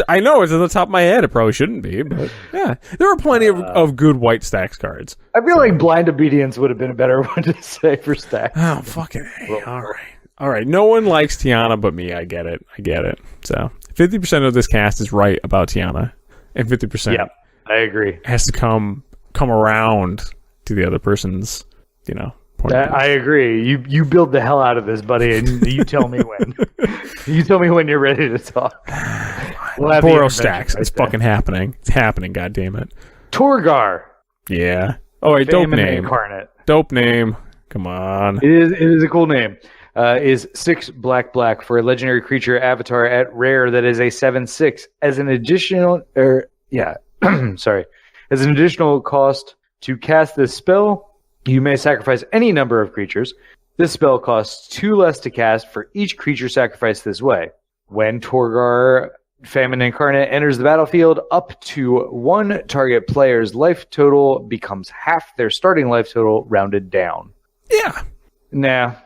I know it's at the top of my head. It probably shouldn't be, but yeah, there are plenty of good white stacks cards. I feel like Blind Obedience would have been a better one to say for stacks. Oh, fucking A. All right. No one likes Tiana but me. I get it. So 50% of this cast is right about Tiana, and 50%. Yeah, I agree. Has to come around to the other person's, point of view. I agree. You build the hell out of this, buddy, and you tell me when. You tell me when you're ready to talk. Boros stacks. It's fucking happening. It's happening. God damn it. Torgar. Yeah. Oh wait, dope name. Incarnate. Dope name. Come on. It is a cool name. Is 6 black for a legendary creature avatar at rare that is a 7/6 as an additional as an additional cost to cast this spell. You may sacrifice any number of creatures. This spell costs 2 less to cast for each creature sacrificed this way. When Torgar Famine Incarnate enters the battlefield, up to one target player's life total becomes half their starting life total rounded down. Yeah. Nah.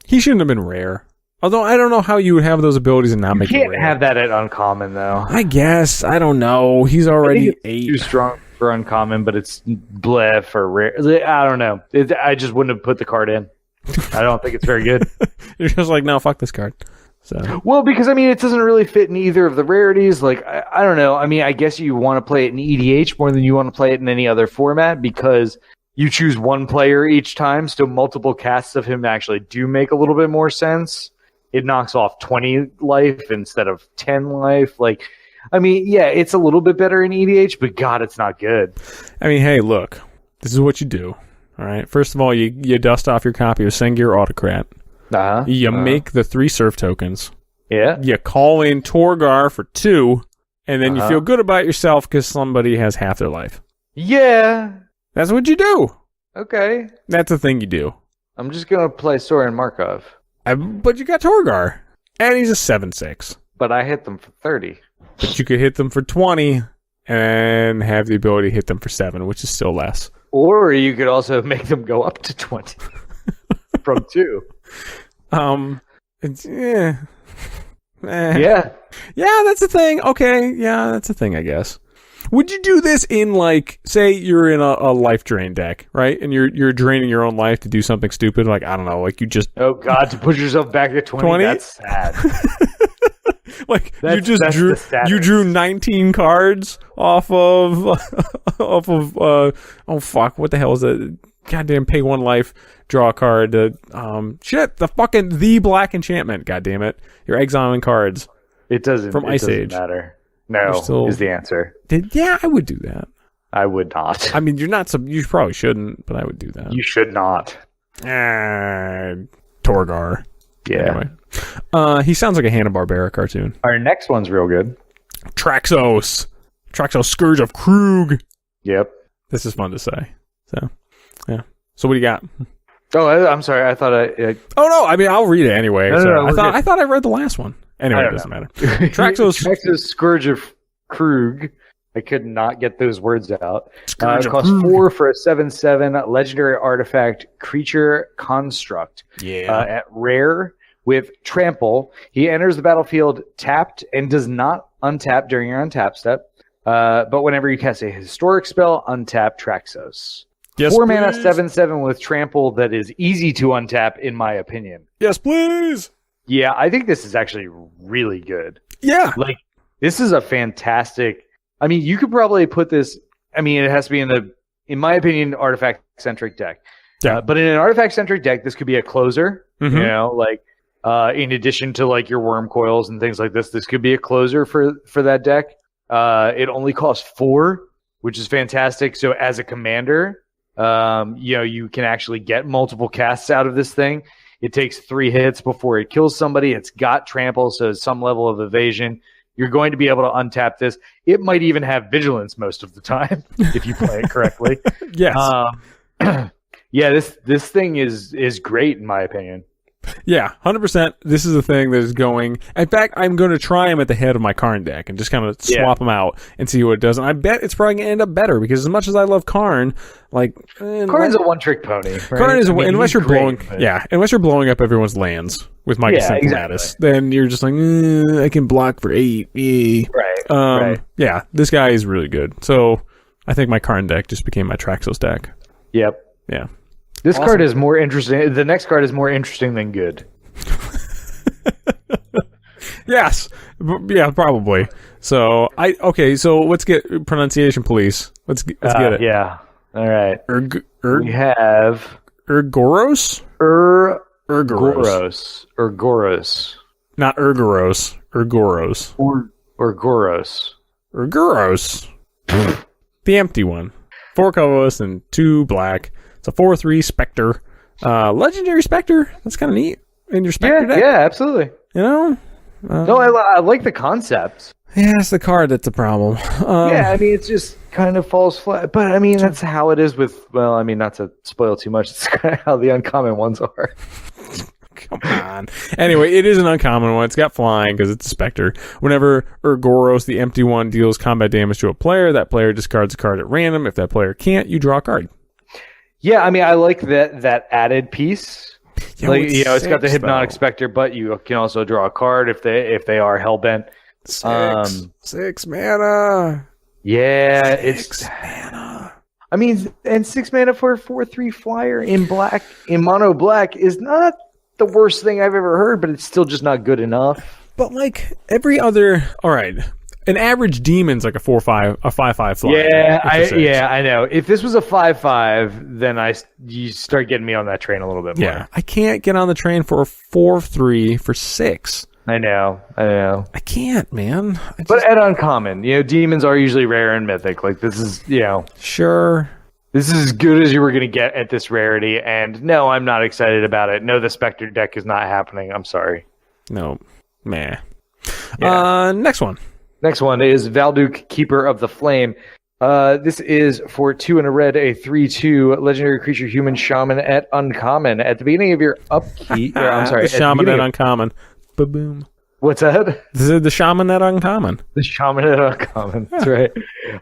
He shouldn't have been rare. Although I don't know how you would have those abilities and not make it rare. You can't have that at uncommon, though. I guess. I don't know. He's already 8. Too strong for uncommon, but it's bleh for rare. I don't know. I just wouldn't have put the card in. I don't think it's very good. You're just like, no, fuck this card. So. Well, because, it doesn't really fit in either of the rarities. Like, I don't know. I guess you want to play it in EDH more than you want to play it in any other format because you choose one player each time, so multiple casts of him actually do make a little bit more sense. It knocks off 20 life instead of 10 life. It's a little bit better in EDH, but God, it's not good. Hey, look. This is what you do. All right. First of all, you dust off your copy of Sengir Autocrat. You make the 3 surf tokens. Yeah. You call in Torgar for 2, and then you feel good about yourself because somebody has half their life. Yeah. That's what you do. Okay. That's the thing you do. I'm just going to play Sorin Markov. But you got Torgar, and he's a 7/6. But I hit them for 30. But you could hit them for 20 and have the ability to hit them for 7, which is still less. Or you could also make them go up to 20 from 2. Yeah. Yeah. Yeah, that's a thing. Okay. Yeah, that's a thing, I guess. Would you do this in, say you're in a life drain deck, right? And you're draining your own life to do something stupid, I don't know, you just... Oh, God, to push yourself back to 20? That's sad. You drew 19 cards off of... oh, fuck, what the hell is that? Goddamn, pay 1 life, draw a card. The black enchantment, goddammit. You're exiling cards. It doesn't Age. matter. No, is the answer. Yeah, I would do that. I would not. You're not. You probably shouldn't, but I would do that. You should not. Torgar. Yeah. Anyway. He sounds like a Hanna-Barbera cartoon. Our next one's real good. Traxos, Scourge of Krug. Yep. This is fun to say. So, yeah. So what do you got? Oh, I'm sorry. I thought Oh no! I'll read it anyway. No, I thought I read the last one. Anyway, it doesn't matter. Traxos Scourge of Krug. I could not get those words out. It costs 4 for a 7/7 legendary artifact creature construct. Yeah. At rare with trample, he enters the battlefield tapped and does not untap during your untap step. But whenever you cast a historic spell, untap Traxos. Yes, 4 mana 7/7 with trample that is easy to untap, in my opinion. Yes, please. Yeah, I think this is actually really good. Yeah. This is a fantastic... you could probably put this... it has to be in my opinion, artifact-centric deck. Yeah. But in an artifact-centric deck, this could be a closer. Mm-hmm. In addition to, your worm coils and things like this could be a closer for that deck. It only costs 4, which is fantastic. So as a commander, you can actually get multiple casts out of this thing. It takes 3 hits before it kills somebody. It's got trample, so some level of evasion. You're going to be able to untap this. It might even have vigilance most of the time if you play it correctly. Yes. Yeah, this thing is great in my opinion. Yeah, 100%. This is a thing that is going. In fact, I'm going to try him at the head of my Karn deck and just kind of swap him out and see what it does. And I bet it's probably going to end up better because as much as I love Karn, like Karn's a one-trick pony. Right? Karn is unless you're unless you're blowing up everyone's lands with Micah Lattice, then you're just like I can block for 8. Right. Right. Yeah, this guy is really good. So I think my Karn deck just became my Traxos deck. Yep. Yeah. This card is more interesting. The next card is more interesting than good. Yes. Yeah, probably. So so let's get pronunciation, please. Let's get it. Yeah. All right. We have Urgoros? Urgoros. Not Urgoros. Urgoros. Urgoros. The empty one. 4 colorless and 2 black. It's a 4/3 Spectre. Legendary Spectre. That's kind of neat. In your Spectre deck. Yeah, absolutely. You know? No, I like the concept. Yeah, it's the card that's the problem. Yeah, I mean, it just kind of falls flat. But, I mean, that's how it is with, well, I mean, not to spoil too much, it's kind of how the uncommon ones are. Come on. Anyway, it is an uncommon one. It's got flying because it's a Spectre. Whenever Urgoros, the empty one, deals combat damage to a player, that player discards a card at random. If that player can't, you draw a card. Yeah, I mean, I like that added piece. Yeah, like, it's got the Hypnotic Spectre, but you can also draw a card if they are hellbent. 6 mana. Yeah, Six mana. I mean, and 6 mana for a 4/3 flyer in mono black is not the worst thing I've ever heard, but it's still just not good enough. But like every other, all right. An average demon's like a 5/5 flyer. Yeah, I know. If this was a 5/5, then you start getting me on that train a little bit more. Yeah, I can't get on the train for a 4/3 for 6. I know. I can't, man. But at uncommon, demons are usually rare and mythic. Like this is, Sure. This is as good as you were going to get at this rarity. And no, I'm not excited about it. No, the Spectre deck is not happening. I'm sorry. No, meh. Yeah. Next one. Next one is Valduk, Keeper of the Flame. This is for 2 and a red, a 3/2 legendary creature, human shaman at uncommon. At the beginning of your upkeep, the shaman at uncommon. Ba-boom. What's that? This is the shaman at uncommon. The shaman at uncommon. That's right.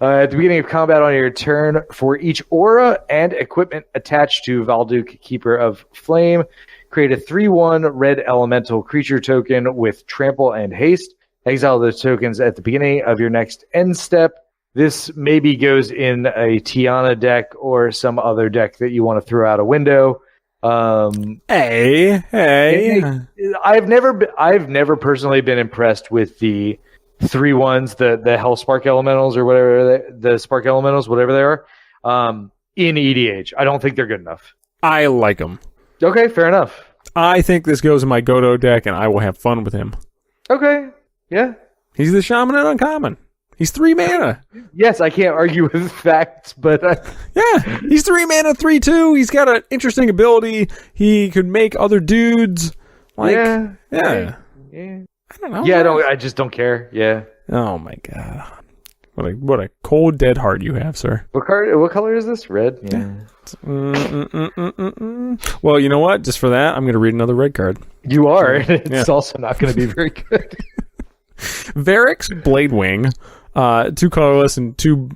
At the beginning of combat on your turn, for each aura and equipment attached to Valduk, Keeper of Flame, create a 3/1 red elemental creature token with trample and haste. Exile those tokens at the beginning of your next end step. This maybe goes in a Tiana deck or some other deck that you want to throw out a window. Hey. I've never personally been impressed with the 3/1s, the Hell Spark Elementals or whatever, the Spark Elementals, whatever they are, in EDH. I don't think they're good enough. I like them. Okay, fair enough. I think this goes in my Godo deck, and I will have fun with him. Okay. Yeah. He's the shaman at uncommon. He's 3 mana. Yes, I can't argue with facts, but... Yeah, he's 3 mana, 3/2. He's got an interesting ability. He could make other dudes. Yeah. I don't know. Yeah, I just don't care. Yeah. Oh, my God. What a cold, dead heart you have, sir. What color is this? Red? Yeah. Well, you know what? Just for that, I'm going to read another red card. You are. It's also not going to be very good. Varix Bladewing, 2 colorless and 2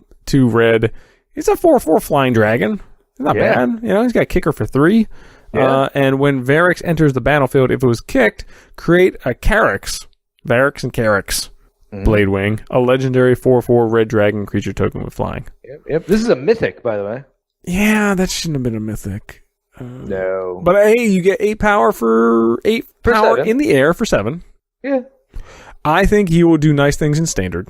red. He's a 4/4 flying dragon. Not bad. He's got kicker for 3. Yeah. And when Varix enters the battlefield, if it was kicked, create a Carix. Varix and Carix. Bladewing, a legendary 4/4 red dragon creature token with flying. Yep. This is a mythic, by the way. Yeah, that shouldn't have been a mythic. No. But hey, you get 8 power for 8 power 7. in the air for 7. Yeah. I think he will do nice things in standard.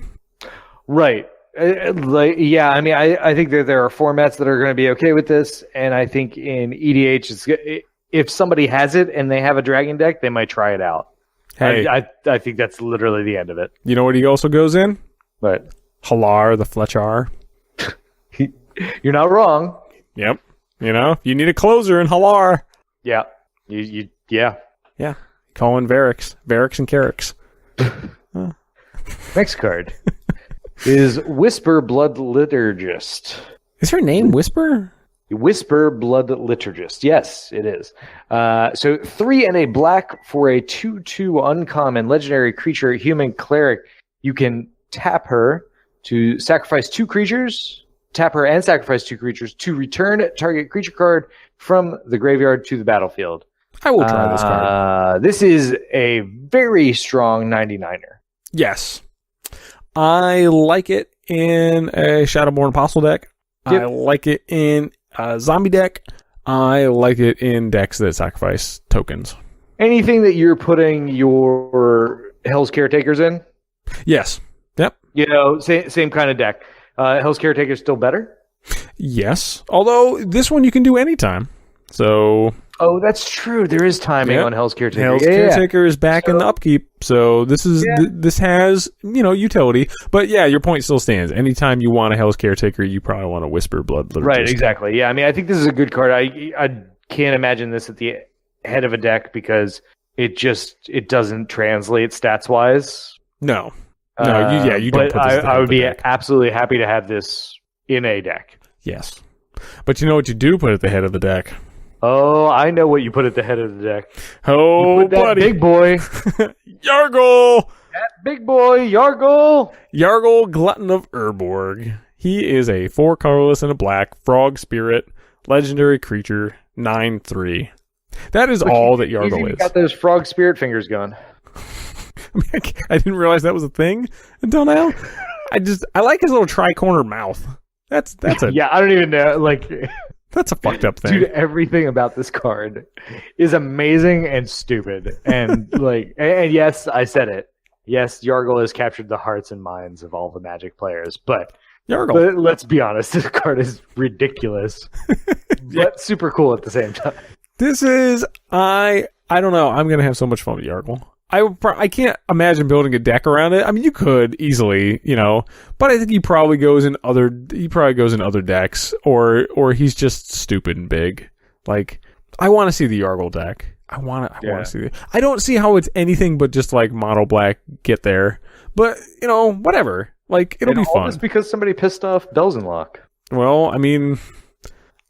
Right. I mean, I think that there are formats that are going to be okay with this, and I think in EDH, if somebody has it and they have a dragon deck, they might try it out. Hey, I think that's literally the end of it. You know what he also goes in? What? Halar the Fletchar. You're not wrong. Yep. You need a closer in Halar. Yeah. Yeah. Call in Varix and Carix. Next card is Whisper Blood Liturgist. Is her name Whisper? Whisper Blood Liturgist. Yes, it is. So 3 and a black for a 2/2 uncommon legendary creature, human cleric. You can tap her to sacrifice 2 creatures, tap her and sacrifice 2 creatures to return target creature card from the graveyard to the battlefield. I will try this card. This is a very strong 99er. Yes. I like it in a Shadowborn Apostle deck. Yep. I like it in a zombie deck. I like it in decks that sacrifice tokens. Anything that you're putting your Hell's Caretakers in? Yes. Yep. You know, same kind of deck. Hell's Caretaker's still better? Yes. Although this one you can do anytime. So... Oh, that's true. There is timing on Hell's Caretaker. Hell's Caretaker is back in the upkeep, so this is this has utility. But yeah, your point still stands. Anytime you want a Hell's Caretaker, you probably want to Whisper Blood Liturgist. Right, exactly. Yeah, I mean, I think this is a good card. I can't imagine this at the head of a deck because it doesn't translate stats wise. No, you don't. But put this I would be deck. absolutely happy to have this in a deck. Yes, but you know what you do put at the head of the deck. Oh, I know what you put at the head of the deck. Oh, you put that buddy. big boy. Yargle! That big boy, Yargle! Yargle, Glutton of Urborg. He is a 4 colorless and a black frog spirit, legendary creature, 9/3. That is all that Yargle is. Got those frog spirit fingers going. I didn't realize that was a thing until now. I like his little tri-cornered mouth. That's a yeah. I don't even know. Like, that's a fucked up thing. Dude, everything about this card is amazing and stupid. And and yes, I said it. Yes, Yargle has captured the hearts and minds of all the Magic players. But let's be honest, this card is ridiculous, but super cool at the same time. This is I don't know. I'm gonna have so much fun with Yargle. I can't imagine building a deck around it. I mean, you could easily, but I think he probably goes in other decks, or he's just stupid and big. Like, I want to see the Yargle deck. I want to see it. I don't see how it's anything but just like mono black get there. But whatever. Like, it'll be fun. It's because somebody pissed off Belzenlock. Well, I mean,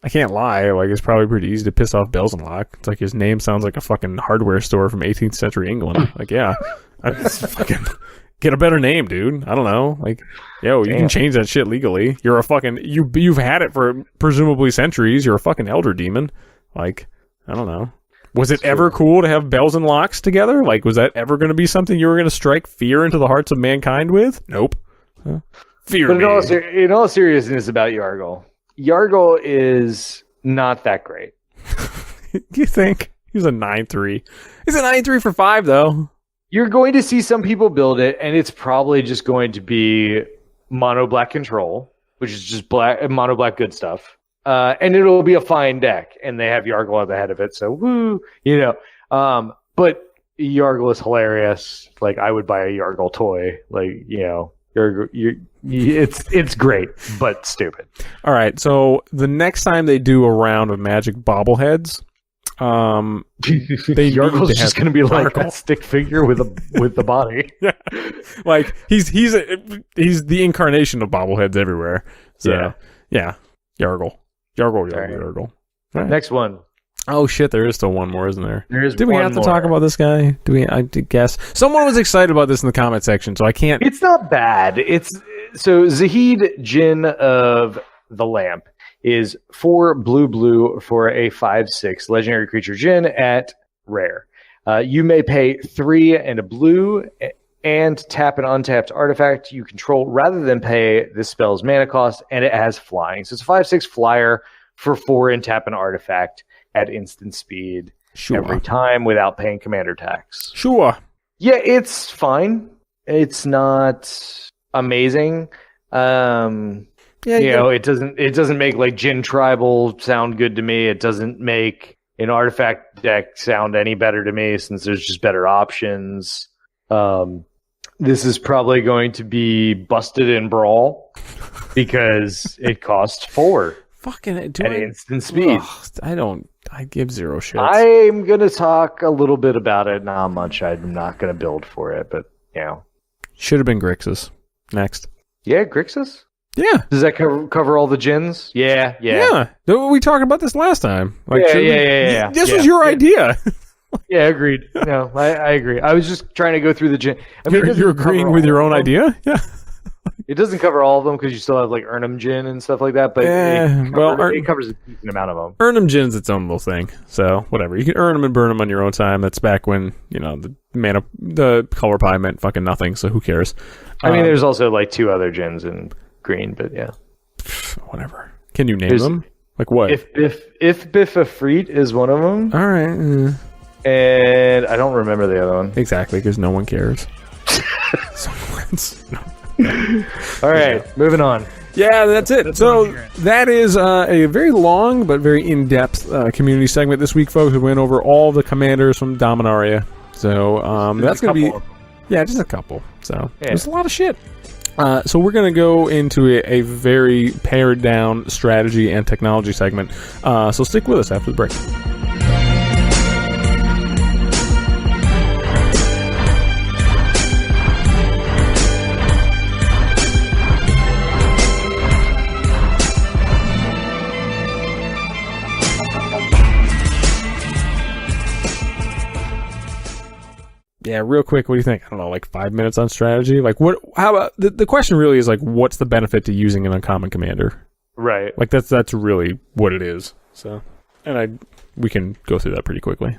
I can't lie. Like, it's probably pretty easy to piss off Belzenlock. It's like his name sounds like a fucking hardware store from 18th century England. Like, yeah, I fucking get a better name, dude. I don't know. Like, you can change that shit legally. You're a fucking you've had it for presumably centuries. You're a fucking elder demon. Like, I don't know. Was it ever cool to have bells and locks together? Like, was that ever going to be something you were going to strike fear into the hearts of mankind with? Nope. Fear but me. In all seriousness about Yargle is not that great. You think? He's a 9/3. He's a 9/3 for 5, though. You're going to see some people build it, and it's probably just going to be mono black control, which is just mono black good stuff. And it'll be a fine deck, and they have Yargle at the head of it, so woo, but Yargle is hilarious. Like, I would buy a Yargle toy. Like, it's great, but stupid. All right, so the next time they do a round of Magic bobbleheads, Yargle's just going to be like a stick figure with the body. Yeah, like he's the incarnation of bobbleheads everywhere. So yeah, Yargle. All right. Next one. Oh shit, there is still one more, isn't there? There is. Did we have to talk about this guy? I guess someone was excited about this in the comment section, so I can't. It's not bad. So Zahid Jin of the Lamp is 4 blue for a 5/6 legendary creature Jin at rare. You may pay 3 and a blue and tap an untapped artifact you control rather than pay this spell's mana cost, and it has flying. So it's a 5/6 flyer for 4 and tap an artifact at instant speed every time without paying commander tax. Sure. Yeah, it's fine. It's not amazing. It doesn't make like Jin Tribal sound good to me. It doesn't make an artifact deck sound any better to me since there's just better options. This is probably going to be busted in Brawl because it costs 4 at instant speed. I give 0 shits. I'm going to talk a little bit about it. Not much. I'm not going to build for it, but Should have been Grixis. Next. Yeah, Grixis? Yeah. Does that cover all the gens? Yeah. We talked about this last time. Yeah. This was your idea. Yeah, agreed. No, I agree. I was just trying to go through the gen. I mean, You're agreeing with your own idea? Yeah. It doesn't cover all of them because you still have like Urnum Gin and stuff like that, but it covers a decent amount of them. Urnum Gin's its own little thing, so whatever. You can earn them and burn them on your own time. That's back when the color pie meant fucking nothing. So who cares? I mean, there's also like 2 other gins in green, but yeah, whatever. Can you name them? Like what? If Biff a Freet is one of them. All right. And I don't remember the other one. Exactly, because no one cares. All right, moving on. Yeah, that's it. So that is a very long but very in-depth community segment this week, folks. We went over all the commanders from Dominaria. So that's going to be... Yeah, just a couple. So there's a lot of shit. So we're going to go into a very pared-down strategy and technology segment. So stick with us after the break. Yeah, real quick, what do you think? I don't know, like 5 minutes on strategy? Like, what? How about the question? Really is like, what's the benefit to using an uncommon commander? Right. Like that's really what it is. So, and we can go through that pretty quickly.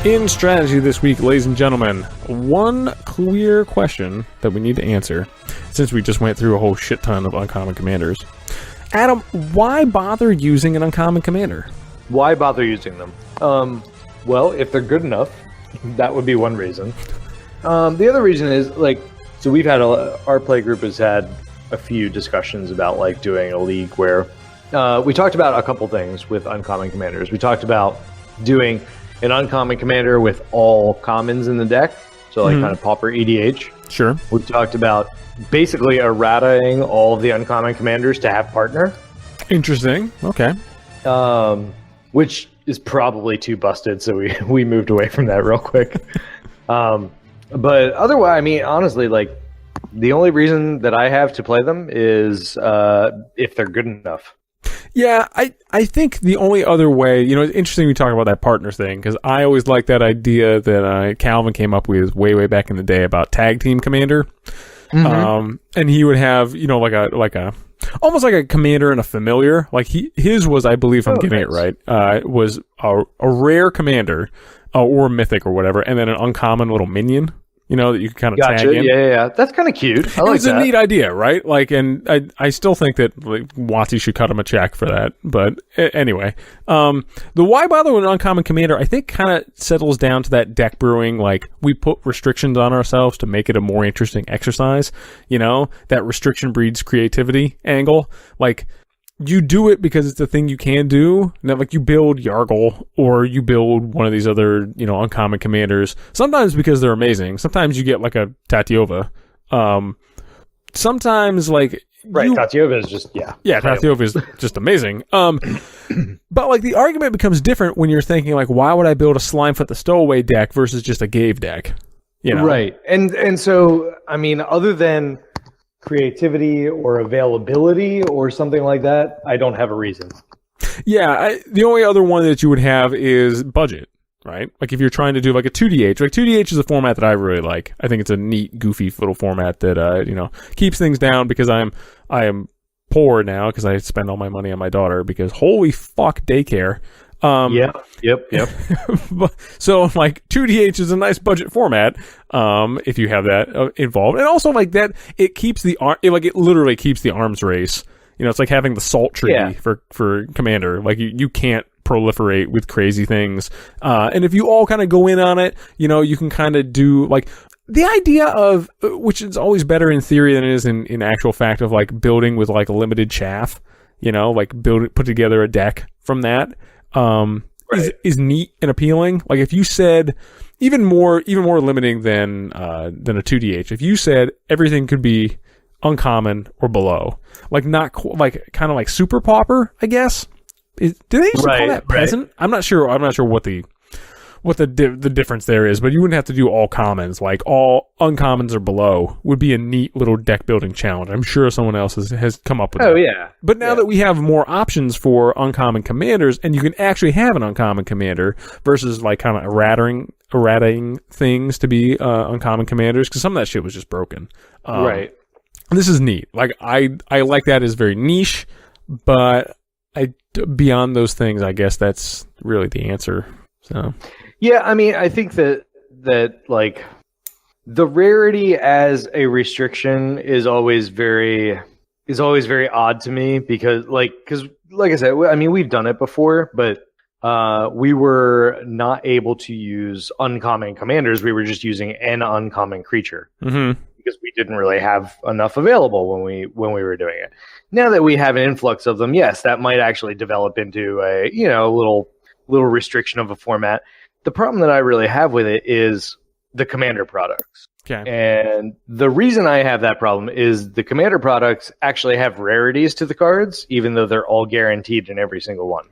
In strategy this week, ladies and gentlemen, one clear question that we need to answer, since we just went through a whole shit ton of uncommon commanders. Adam, why bother using an uncommon commander? Why bother using them? Well, if they're good enough, that would be one reason. The other reason is, like, so we've had our play group has had a few discussions about, like, doing a league where we talked about a couple things with uncommon commanders. We talked about doing an uncommon commander with all commons in the deck, so like kind of pauper EDH. Sure. We talked about basically errataing all of the uncommon commanders to have partner. Interesting. Okay. Which is probably too busted, so we moved away from that real quick. But otherwise, I mean, honestly, like, the only reason that I have to play them is if they're good enough. Yeah, I think the only other way, it's interesting we talk about that partner thing, because I always like that idea that Calvin came up with way back in the day about tag team commander. And he would have, like a almost like a commander and a familiar. Like his was, I believe, if I'm getting it right, was a rare commander or a mythic or whatever, and then an uncommon little minion. That you can kind of tag in. Yeah. That's kind of cute. I like that. It's a neat idea, right? Like, and I still think that like, WotC should cut him a check for that. But anyway, the why bother with an uncommon commander, I think, kind of settles down to that deck brewing. Like, we put restrictions on ourselves to make it a more interesting exercise. That restriction breeds creativity angle. Like, you do it because it's the thing you can do. Now, like, you build Yargle or you build one of these other, uncommon commanders. Sometimes because they're amazing. Sometimes you get like a Tatiova. Sometimes like Tatiova is just Tatiova is just amazing. But like the argument becomes different when you're thinking like, why would I build a Slimefoot the Stowaway deck versus just a Gave deck? Right. And so I mean, other than creativity or availability or something like that, I don't have a reason. Yeah, the only other one that you would have is budget, right? Like if you're trying to do like a 2DH, like 2DH is a format that I really like. I think it's a neat, goofy little format that keeps things down because I am poor now because I spend all my money on my daughter because holy fuck daycare. Yep. So like 2DH is a nice budget format if you have that involved, and also like that it keeps it literally keeps the arms race. It's like having the salt tree for commander. Like you can't proliferate with crazy things, and if you all kind of go in on it, you can kind of do like the idea of, which is always better in theory than it is in actual fact, of like building with like a limited chaff. Like put together a deck from that. is neat and appealing. Like if you said even more limiting than a 2DH. If you said everything could be uncommon or below, like like kind of like Super Pauper, I guess. Do they usually call that peasant? I'm not sure what the difference there is, but you wouldn't have to do all commons. Like all uncommons or below would be a neat little deck building challenge. I'm sure someone else has come up with that. Oh yeah. But now that we have more options for uncommon commanders, and you can actually have an uncommon commander versus like kind of errating things to be uncommon commanders, because some of that shit was just broken. Right. This is neat. Like I like that as very niche, but beyond those things, I guess that's really the answer. So. Yeah, I mean, I think that like the rarity as a restriction is always very odd to me because like I said, I mean, we've done it before, but we were not able to use uncommon commanders. We were just using an uncommon creature because we didn't really have enough available when we were doing it. Now that we have an influx of them, yes, that might actually develop into a little restriction of a format. The problem that I really have with it is the commander products. Okay. And the reason I have that problem is the commander products actually have rarities to the cards, even though they're all guaranteed in every single one.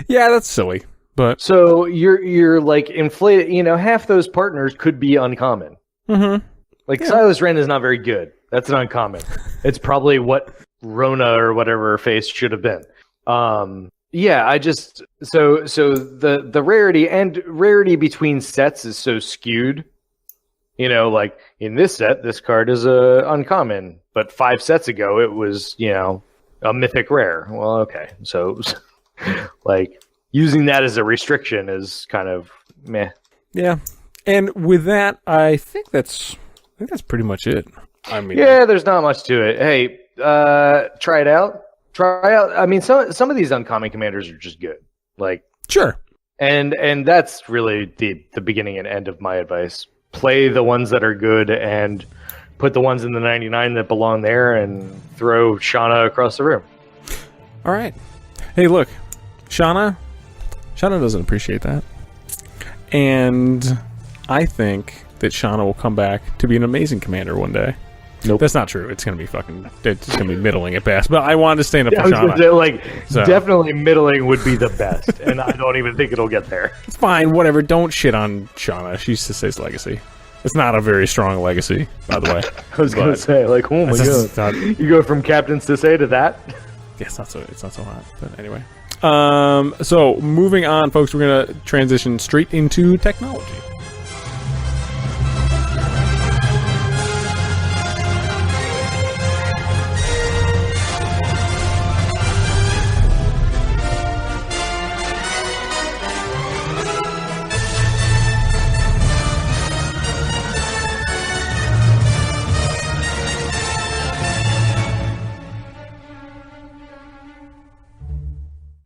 Yeah, that's silly. But so you're like inflated. Half those partners could be uncommon. Mm-hmm. Like Silas Wren is not very good. That's an uncommon. It's probably what Rona or whatever her face should have been. Yeah, I just so the rarity between sets is so skewed. Like in this set, this card is a uncommon, but 5 sets ago it was a mythic rare. Well, okay, so like using that as a restriction is kind of meh. Yeah, and with that, I think that's pretty much it. I mean, yeah, there's not much to it. Hey, try it out. I mean, some of these uncommon commanders are just good. Like sure, and that's really the beginning and end of my advice. Play the ones that are good and put the ones in the 99 that belong there, and throw Shauna across the room. All right. Hey, look, Shauna doesn't appreciate that, and I think that Shauna will come back to be an amazing commander one day. Nope. That's not true. It's going to be middling at best. But I wanted to stand up for Shauna. Definitely middling would be the best, and I don't even think it'll get there. It's fine. Whatever. Don't shit on Shauna. She's Sisay's legacy. It's not a very strong legacy, by the way. I was going to say, like, oh my god, you go from Captain Sisay to that? Yeah, it's not so hot. But anyway. So moving on, folks, we're going to transition straight into technology.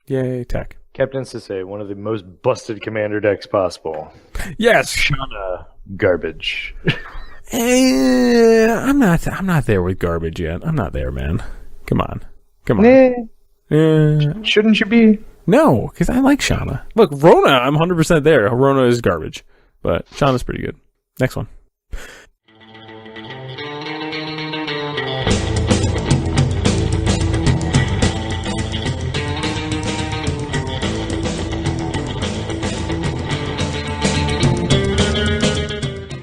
Yay, tech. Captain Sisay, one of the most busted commander decks possible. Yes. Shauna, garbage. I'm not there with garbage yet. I'm not there, man. Come on. Shouldn't you be? No, because I like Shauna. Look, Rona, I'm 100% there. Rona is garbage. But Shauna's pretty good. Next one.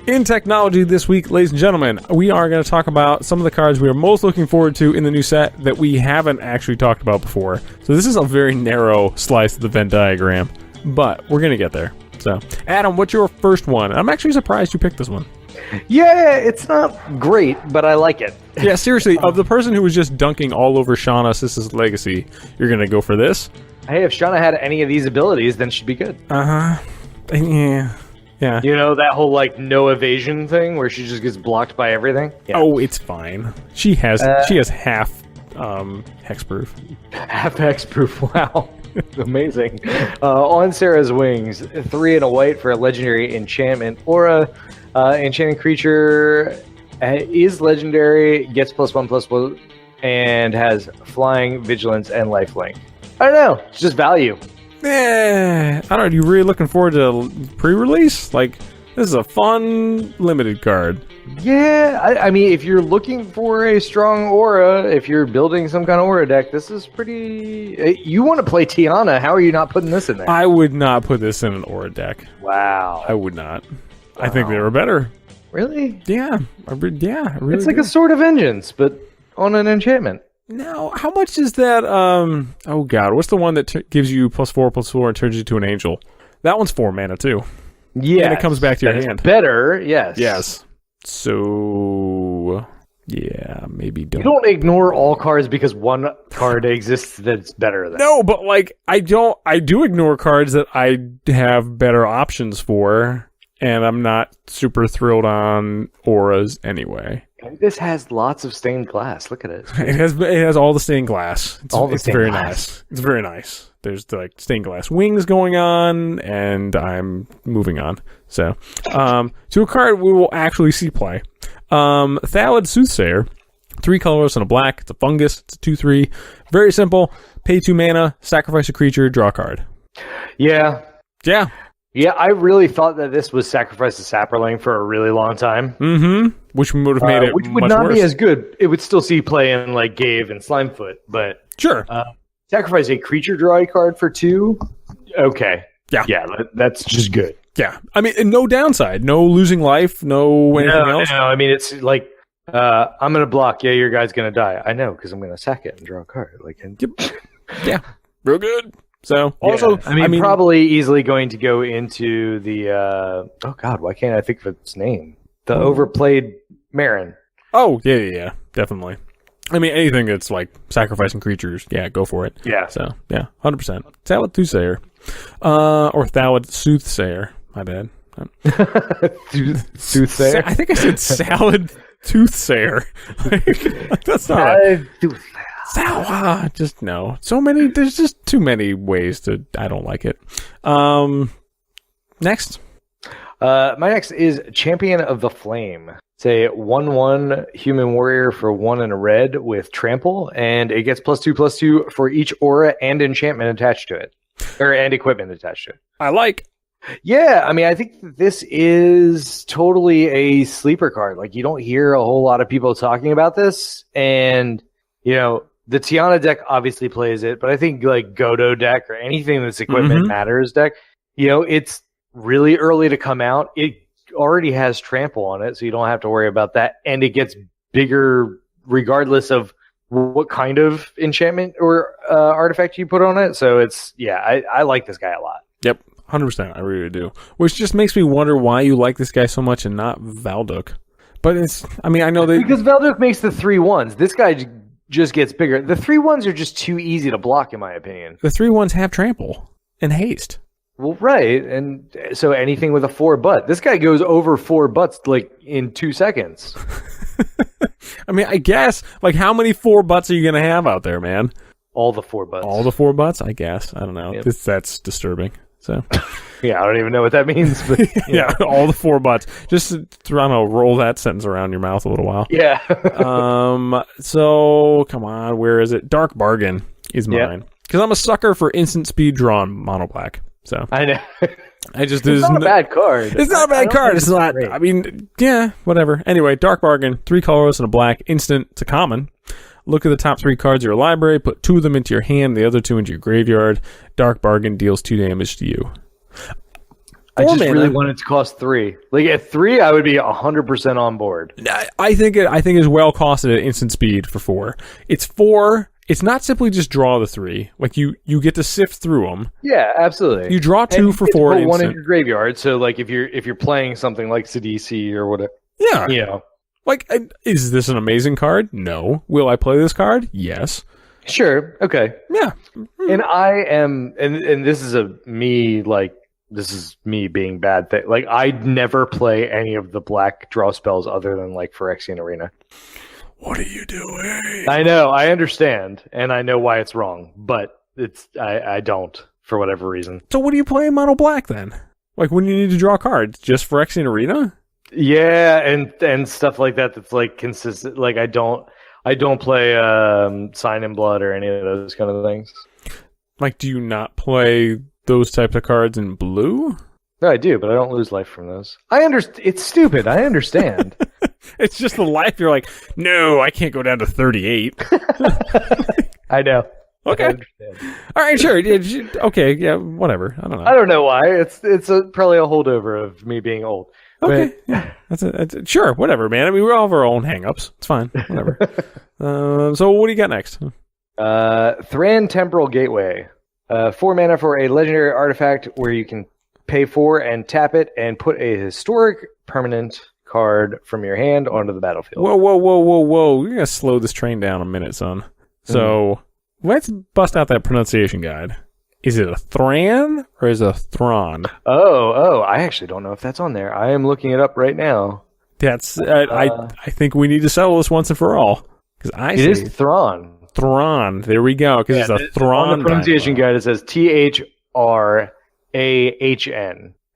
In technology this week, ladies and gentlemen, we are going to talk about some of the cards we are most looking forward to in the new set that we haven't actually talked about before. So this is a very narrow slice of the Venn diagram, but we're going to get there. So, Adam, what's your first one? I'm actually surprised you picked this one. Yeah, it's not great, but I like it. Yeah, seriously, of the person who was just dunking all over Shauna Sis's legacy, you're going to go for this? Hey, if Shauna had any of these abilities, then she'd be good. Uh-huh. Yeah. Yeah. That whole, like, no evasion thing where she just gets blocked by everything? Yeah. Oh, it's fine. She has half hexproof. Half hexproof, wow. Amazing. On Sarah's Wings, 3 and a white for a legendary enchantment. Aura, enchanting creature is legendary, gets +1/+1, and has flying, vigilance, and lifelink. I don't know. It's just value. I don't know. Are you really looking forward to pre-release? Like, this is a fun limited card. Yeah, I mean, if you're looking for a strong aura, if you're building some kind of aura deck, this is pretty... You want to play Tiana, how are you not putting this in there? I would not put this in an aura deck. Wow. I would not. Wow. I think they were better. Really? Yeah. I really it's like a Sword of Vengeance, but on an enchantment. Now, how much is that? Oh god, what's the one that gives you +4/+4 and turns you to an angel? That one's 4 mana too. Yeah, and it comes back to your hand. Better, yes. Yes. So, yeah, maybe don't. You don't ignore all cards because one card exists that's better than. No, but like I do ignore cards that I have better options for, and I'm not super thrilled on auras anyway. And this has lots of stained glass. Look at it. It has all the stained glass. It's very glass. nice. It's very nice. There's like stained glass wings going on, and I'm moving on. So, to a card we will actually see play. Thallid Soothsayer, 3 colors and a black. It's a fungus. It's a 2/3. Very simple. Pay 2 mana, sacrifice a creature, draw a card. Yeah. Yeah. Yeah, I really thought that this was Sacrifice a Saproling for a really long time. Mm-hmm. Which would have made it which would much not worse. be as good. It would still see play in like Gave and Slimefoot, but sure. Sacrifice a creature, draw a card for 2. Okay. Yeah, that's just good. Yeah. I mean, no downside. No losing life. No anything else. No, I mean, it's like, I'm going to block. Yeah, your guy's going to die. I know, because I'm going to sack it and draw a card. Like, Yeah. Real good. So, also, I mean, probably easily going to go into the, oh God, why can't I think of its name? The overplayed Marin. Oh, yeah, definitely. I mean, anything that's like sacrificing creatures, yeah, go for it. Yeah. So, yeah, 100%. Thallid Soothsayer. Or Thallid Soothsayer. My bad. Soothsayer? I think I said Salad Toothsayer. That's not right. Just no. So many. There's just too many ways to. I don't like it. Next. My next is Champion of the Flame. It's a 1/1 human warrior for 1 and a red with trample, and it gets +2/+2 for each aura and enchantment attached to it, and equipment attached to it. I like. Yeah, I mean, I think this is totally a sleeper card. Like, you don't hear a whole lot of people talking about this, and you know, the Tiana deck obviously plays it, but I think like Godo deck or anything that's equipment matters deck, you know, it's really early to come out. It already has trample on it, so you don't have to worry about that, and it gets bigger regardless of what kind of enchantment or artifact you put on it. So it's, I like this guy a lot. Yep, 100%. I really do. Which just makes me wonder why you like this guy so much and not Valduk. But it's, I mean, I know that because Valduk makes the 3/1s. This guy just gets bigger. The 3/1s are just too easy to block, in my opinion. The 3/1s have trample and haste. Well, right, and so anything with a 4 butt. This guy goes over 4 butts like in 2 seconds. I mean, I guess, like, how many 4 butts are you going to have out there, man? All the 4 butts. All the 4 butts? I guess. I don't know. Yep. That's disturbing. So, yeah, I don't even know what that means. But yeah, all the 4 butts. Just, I don't know, roll that sentence around your mouth a little while. Yeah. So, come on, where is it? Dark Bargain is mine. Because I'm a sucker for instant speed drawn mono black. So I know. It's not a bad card. It's not a bad card. It's not. Great. I mean, yeah, whatever. Anyway, Dark Bargain, 3 colors and a black, instant. It's a common. Look at the top 3 cards of your library. Put 2 of them into your hand, the other 2 into your graveyard. Dark Bargain deals 2 damage to you. I just really want it to cost 3. Like at 3, I would be 100% on board. I think it's well costed at instant speed for 4. It's 4. It's not simply just draw the 3. Like you get to sift through them. Yeah, absolutely. You draw 2 for 4. Put 1 in your graveyard. So like if you're playing something like Sidisi or whatever. Yeah. You know. Like, is this an amazing card? No. Will I play this card? Yes. Sure. Okay. Yeah. And I am, and this is this is me being bad. Like, I never play any of the black draw spells other than like Phyrexian Arena. What are you doing? I know, I understand, and I know why it's wrong, but I don't, for whatever reason. So what do you play in mono black then? Like when you need to draw cards, just Phyrexian Arena? Yeah, and stuff like that that's like consistent. Like I don't play Sign in Blood or any of those kind of things. Like, do you not play those types of cards in blue? No, I do, but I don't lose life from those. I understand. It's stupid. I understand. It's just the life. You're like, no, I can't go down to 38. I know. Okay. I understand. All right, sure. Yeah, okay, yeah, whatever. I don't know. I don't know why. It's probably a holdover of me being old. Okay. That's sure, whatever, man. I mean, we all have our own hang-ups. It's fine. Whatever. So what do you got next? Thran Temporal Gateway. 4 mana for a legendary artifact where you can pay 4 and tap it and put a historic permanent card from your hand onto the battlefield. Whoa. You're going to slow this train down a minute, son. So let's bust out that pronunciation guide. Is it a Thran or is it a Thrawn? Oh, I actually don't know if that's on there. I am looking it up right now. That's I think we need to settle this once and for all. It is Thrawn. Thrawn. There we go. Because it's a Thrawn. On the pronunciation guide, it says THRAHN.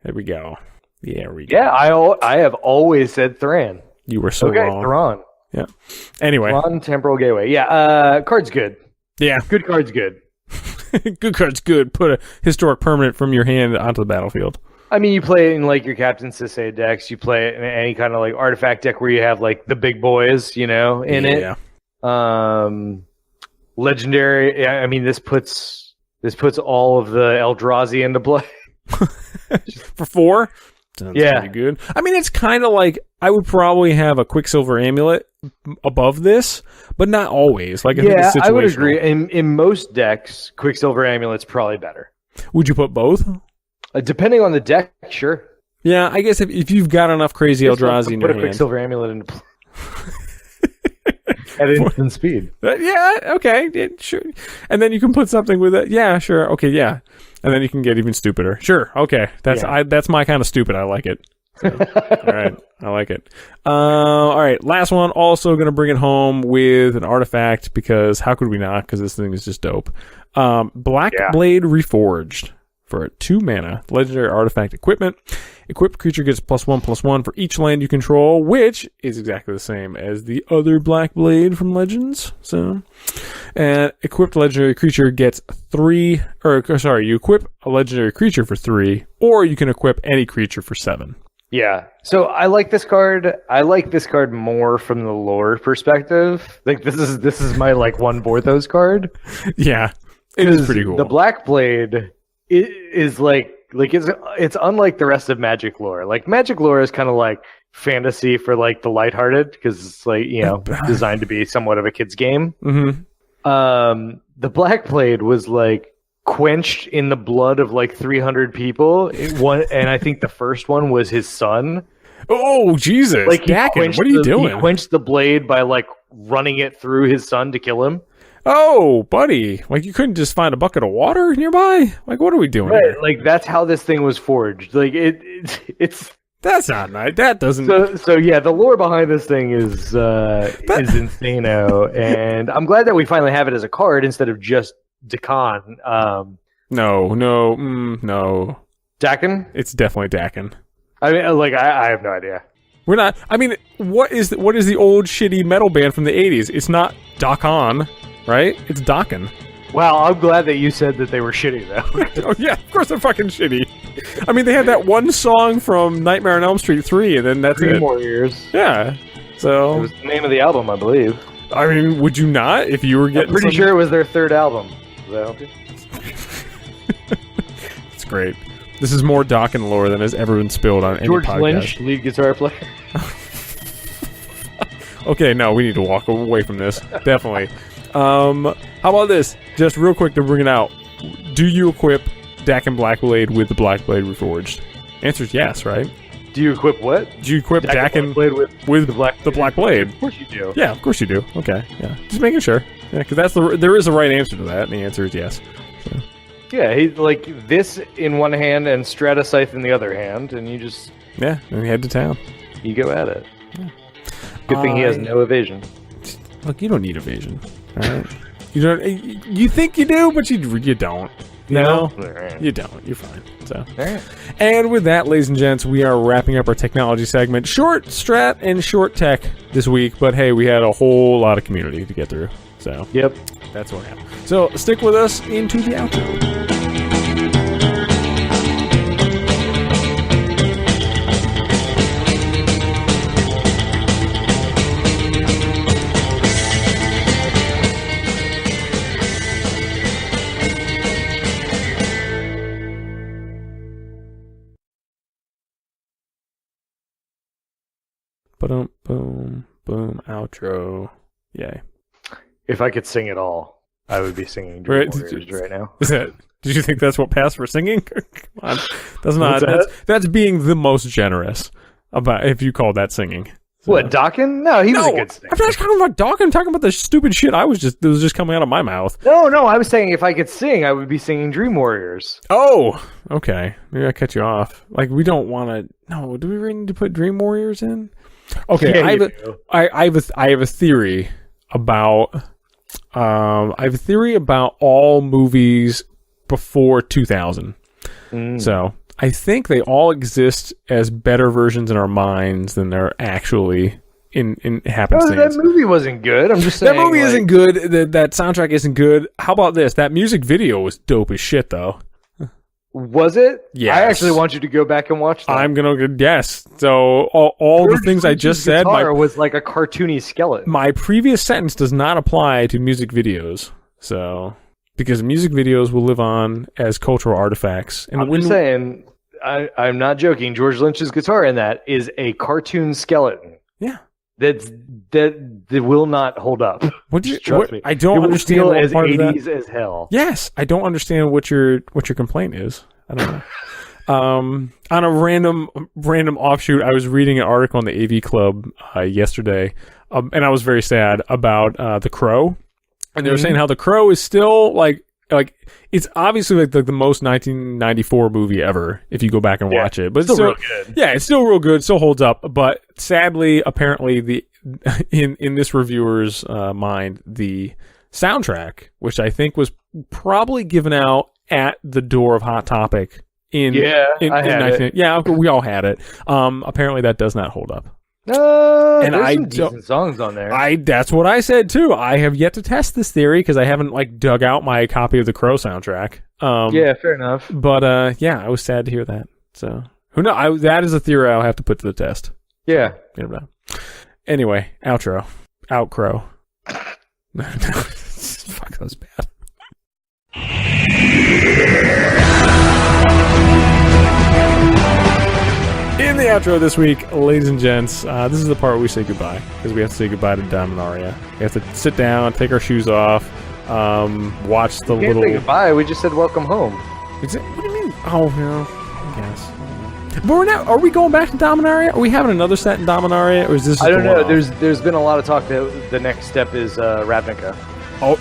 There we go. Yeah, I have always said Thran. You were so wrong. Thrawn. Yeah. Anyway. Thrawn Temporal Gateway. Yeah, card's good. Yeah. Good card's good. Good card's good. Put a historic permanent from your hand onto the battlefield. I mean, you play it in like your Captain Sisay decks. You play it in any kind of like artifact deck where you have like the big boys, in it. Legendary. Yeah, I mean, this puts all of the Eldrazi into play. For 4? Sounds pretty good. I mean, it's kind of like I would probably have a Quicksilver Amulet above this, but not always. Like, I think it's situational. I would agree. In most decks, Quicksilver Amulet's probably better. Would you put both? Depending on the deck, sure. Yeah, I guess if you've got enough crazy Eldrazi in your hand. Put a Quicksilver Amulet into play. At instant speed. Yeah, okay. Yeah, sure. And then you can put something with it. Yeah, sure. Okay, yeah. And then you can get even stupider. Sure. Okay. That's my kind of stupid. I like it. So, all right. I like it. All right. Last one. Also going to bring it home with an artifact because how could we not? Because this thing is just dope. Black Blade Reforged for a 2 mana legendary artifact equipment. Equipped creature gets +1/+1 for each land you control, which is exactly the same as the other Black Blade from Legends. So, and equipped legendary creature gets you equip a legendary creature for 3, or you can equip any creature for 7. Yeah. So I like this card. I like this card more from the lore perspective. Like this is my like one Vorthos card. Yeah. It is pretty cool. The Black Blade is like it's unlike the rest of Magic lore. Like Magic lore is kind of like fantasy for like the lighthearted because it's like designed to be somewhat of a kid's game. Mm-hmm. The Black Blade was like quenched in the blood of like 300 people. And I think the first one was his son. Oh Jesus! Like Dakin, what are you doing? He quenched the blade by like running it through his son to kill him. Oh, buddy! Like you couldn't just find a bucket of water nearby? Like what are we doing? Right, here? Like that's how this thing was forged. Like it's. That's not nice. That doesn't. So yeah, the lore behind this thing is insano, and I'm glad that we finally have it as a card instead of just Dakan. No. Dakin? It's definitely Dakin. I mean, like I have no idea. We're not. I mean, what is the old shitty metal band from the 80s? It's not Dakan. Right? It's Dakin. Wow, I'm glad that you said that they were shitty, though. Oh, yeah, of course they're fucking shitty. I mean, they had that one song from Nightmare on Elm Street 3, and then that's it. 3 more years. Yeah. So... It was the name of the album, I believe. I mean, would you not, if you were getting I'm pretty sure it was their 3rd album. Does that help you? It's great. This is more Dakin lore than has ever been spilled on any podcast. George Lynch, lead guitar player. Okay, no, we need to walk away from this. Definitely. How about this? Just real quick to bring it out. Do you equip Dakin Black Blade with the Black Blade Reforged? Answer is yes, right? Do you equip what? Do you equip Dakin Blade with the Black Blade? Of course you do. Yeah, of course you do. Okay, yeah. Just making sure. Yeah, because there is a right answer to that, and the answer is yes. So. Yeah, he's like this in one hand and Strata Scythe in the other hand, and you just... Yeah, and head to town. You go at it. Yeah. Good thing he has no evasion. Look, you don't need evasion. All right. You think you do, but you don't. No, you don't. You're fine. So, and with that, ladies and gents, we are wrapping up our technology segment. Short strat and short tech this week, but hey, we had a whole lot of community to get through. So, yep, that's what happened. So, stick with us into the outro. Boom, boom, boom, outro. Yay. If I could sing it all, I would be singing Dream Warriors right now. Did you think that's what passed for singing? Come on. That's not. What's that? That's being the most generous about if you call that singing. So. What, Dawkins? No, he was a good singer. I'm not talking about Dawkins. I'm talking about the stupid shit that was just coming out of my mouth. No, I was saying if I could sing, I would be singing Dream Warriors. Oh, okay. Maybe I cut you off. Like, we don't want to. No, do we really need to put Dream Warriors in? Okay, Yeah, I have a theory about. I have a theory about all movies before 2000. So I think they all exist as better versions in our minds than they're actually in happenstance. No, that movie wasn't good. I'm just saying. That movie isn't good. That soundtrack isn't good. How about this? That music video was dope as shit, though. Was it? Yes. I actually want you to go back and watch that. I'm gonna yes. So all the things I just said. Was like a cartoony skeleton. My previous sentence does not apply to music videos. So because music videos will live on as cultural artifacts. And I'm just saying. I'm not joking. George Lynch's guitar in that is a cartoon skeleton. Yeah. That will not hold up. Trust me. I don't understand. It will feel as 80s as hell. Yes, I don't understand what your complaint is. I don't know. On a random offshoot, I was reading an article on the AV Club yesterday, and I was very sad about The Crow, and they were saying how The Crow is still like it's obviously like the most 1994 movie ever if you go back and watch it, but it's still real good. Yeah, it's still real good, still holds up. But sadly, apparently in this reviewer's mind, the soundtrack, which I think was probably given out at the door of Hot Topic in yeah, we all had it. Apparently that does not hold up. And there's some decent songs on there. That's what I said too. I have yet to test this theory because I haven't like dug out my copy of the Crow soundtrack. Yeah, fair enough. But yeah, I was sad to hear that. So who knows? That is a theory I'll have to put to the test. Yeah. Anyway, outro. Out Crow. Fuck, that was bad. In the outro this week, ladies and gents, this is the part where we say goodbye, because we have to say goodbye to Dominaria. We have to sit down, take our shoes off, watch the we can't say goodbye, we just said welcome home. What do you mean? Oh, yeah, I guess. But we're not. Are we going back to Dominaria? Are we having another set in Dominaria, or is this? I don't know. There's been a lot of talk that the next step is Ravnica. Oh,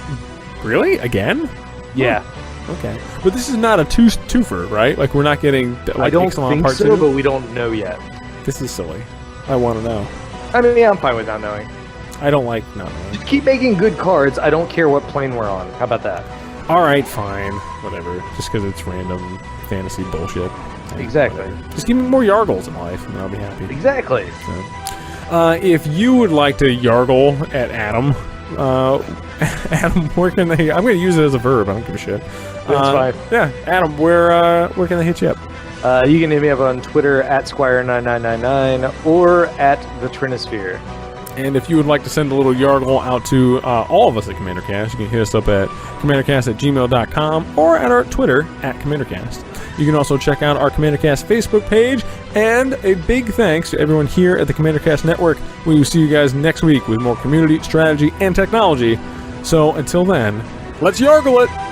really? Again? Yeah. Okay, but this is not a twofer, right? Like we're not getting. Like, I don't think part so, 2? but we don't know yet. This is silly. I want to know. I mean, yeah, I'm fine with not knowing. I don't like not knowing. Just keep making good cards. I don't care what plane we're on. How about that? All right, fine, whatever. Just because it's random fantasy bullshit. Exactly. Whatever. Just give me more Yargles in life, and I'll be happy. Exactly. So, if you would like to Yargle at Adam, Adam, where can they? I'm going to use it as a verb. I don't give a shit. That's fine. Yeah, Adam, where can they hit you up? You can hit me up on Twitter at Squire9999 or at the Trinosphere. And if you would like to send a little Yargle out to all of us at CommanderCast, you can hit us up at CommanderCast@gmail.com or at our Twitter at CommanderCast. You can also check out our CommanderCast Facebook page, and a big thanks to everyone here at the CommanderCast Network. We will see you guys next week with more community, strategy, and technology. So until then, let's Yargle it!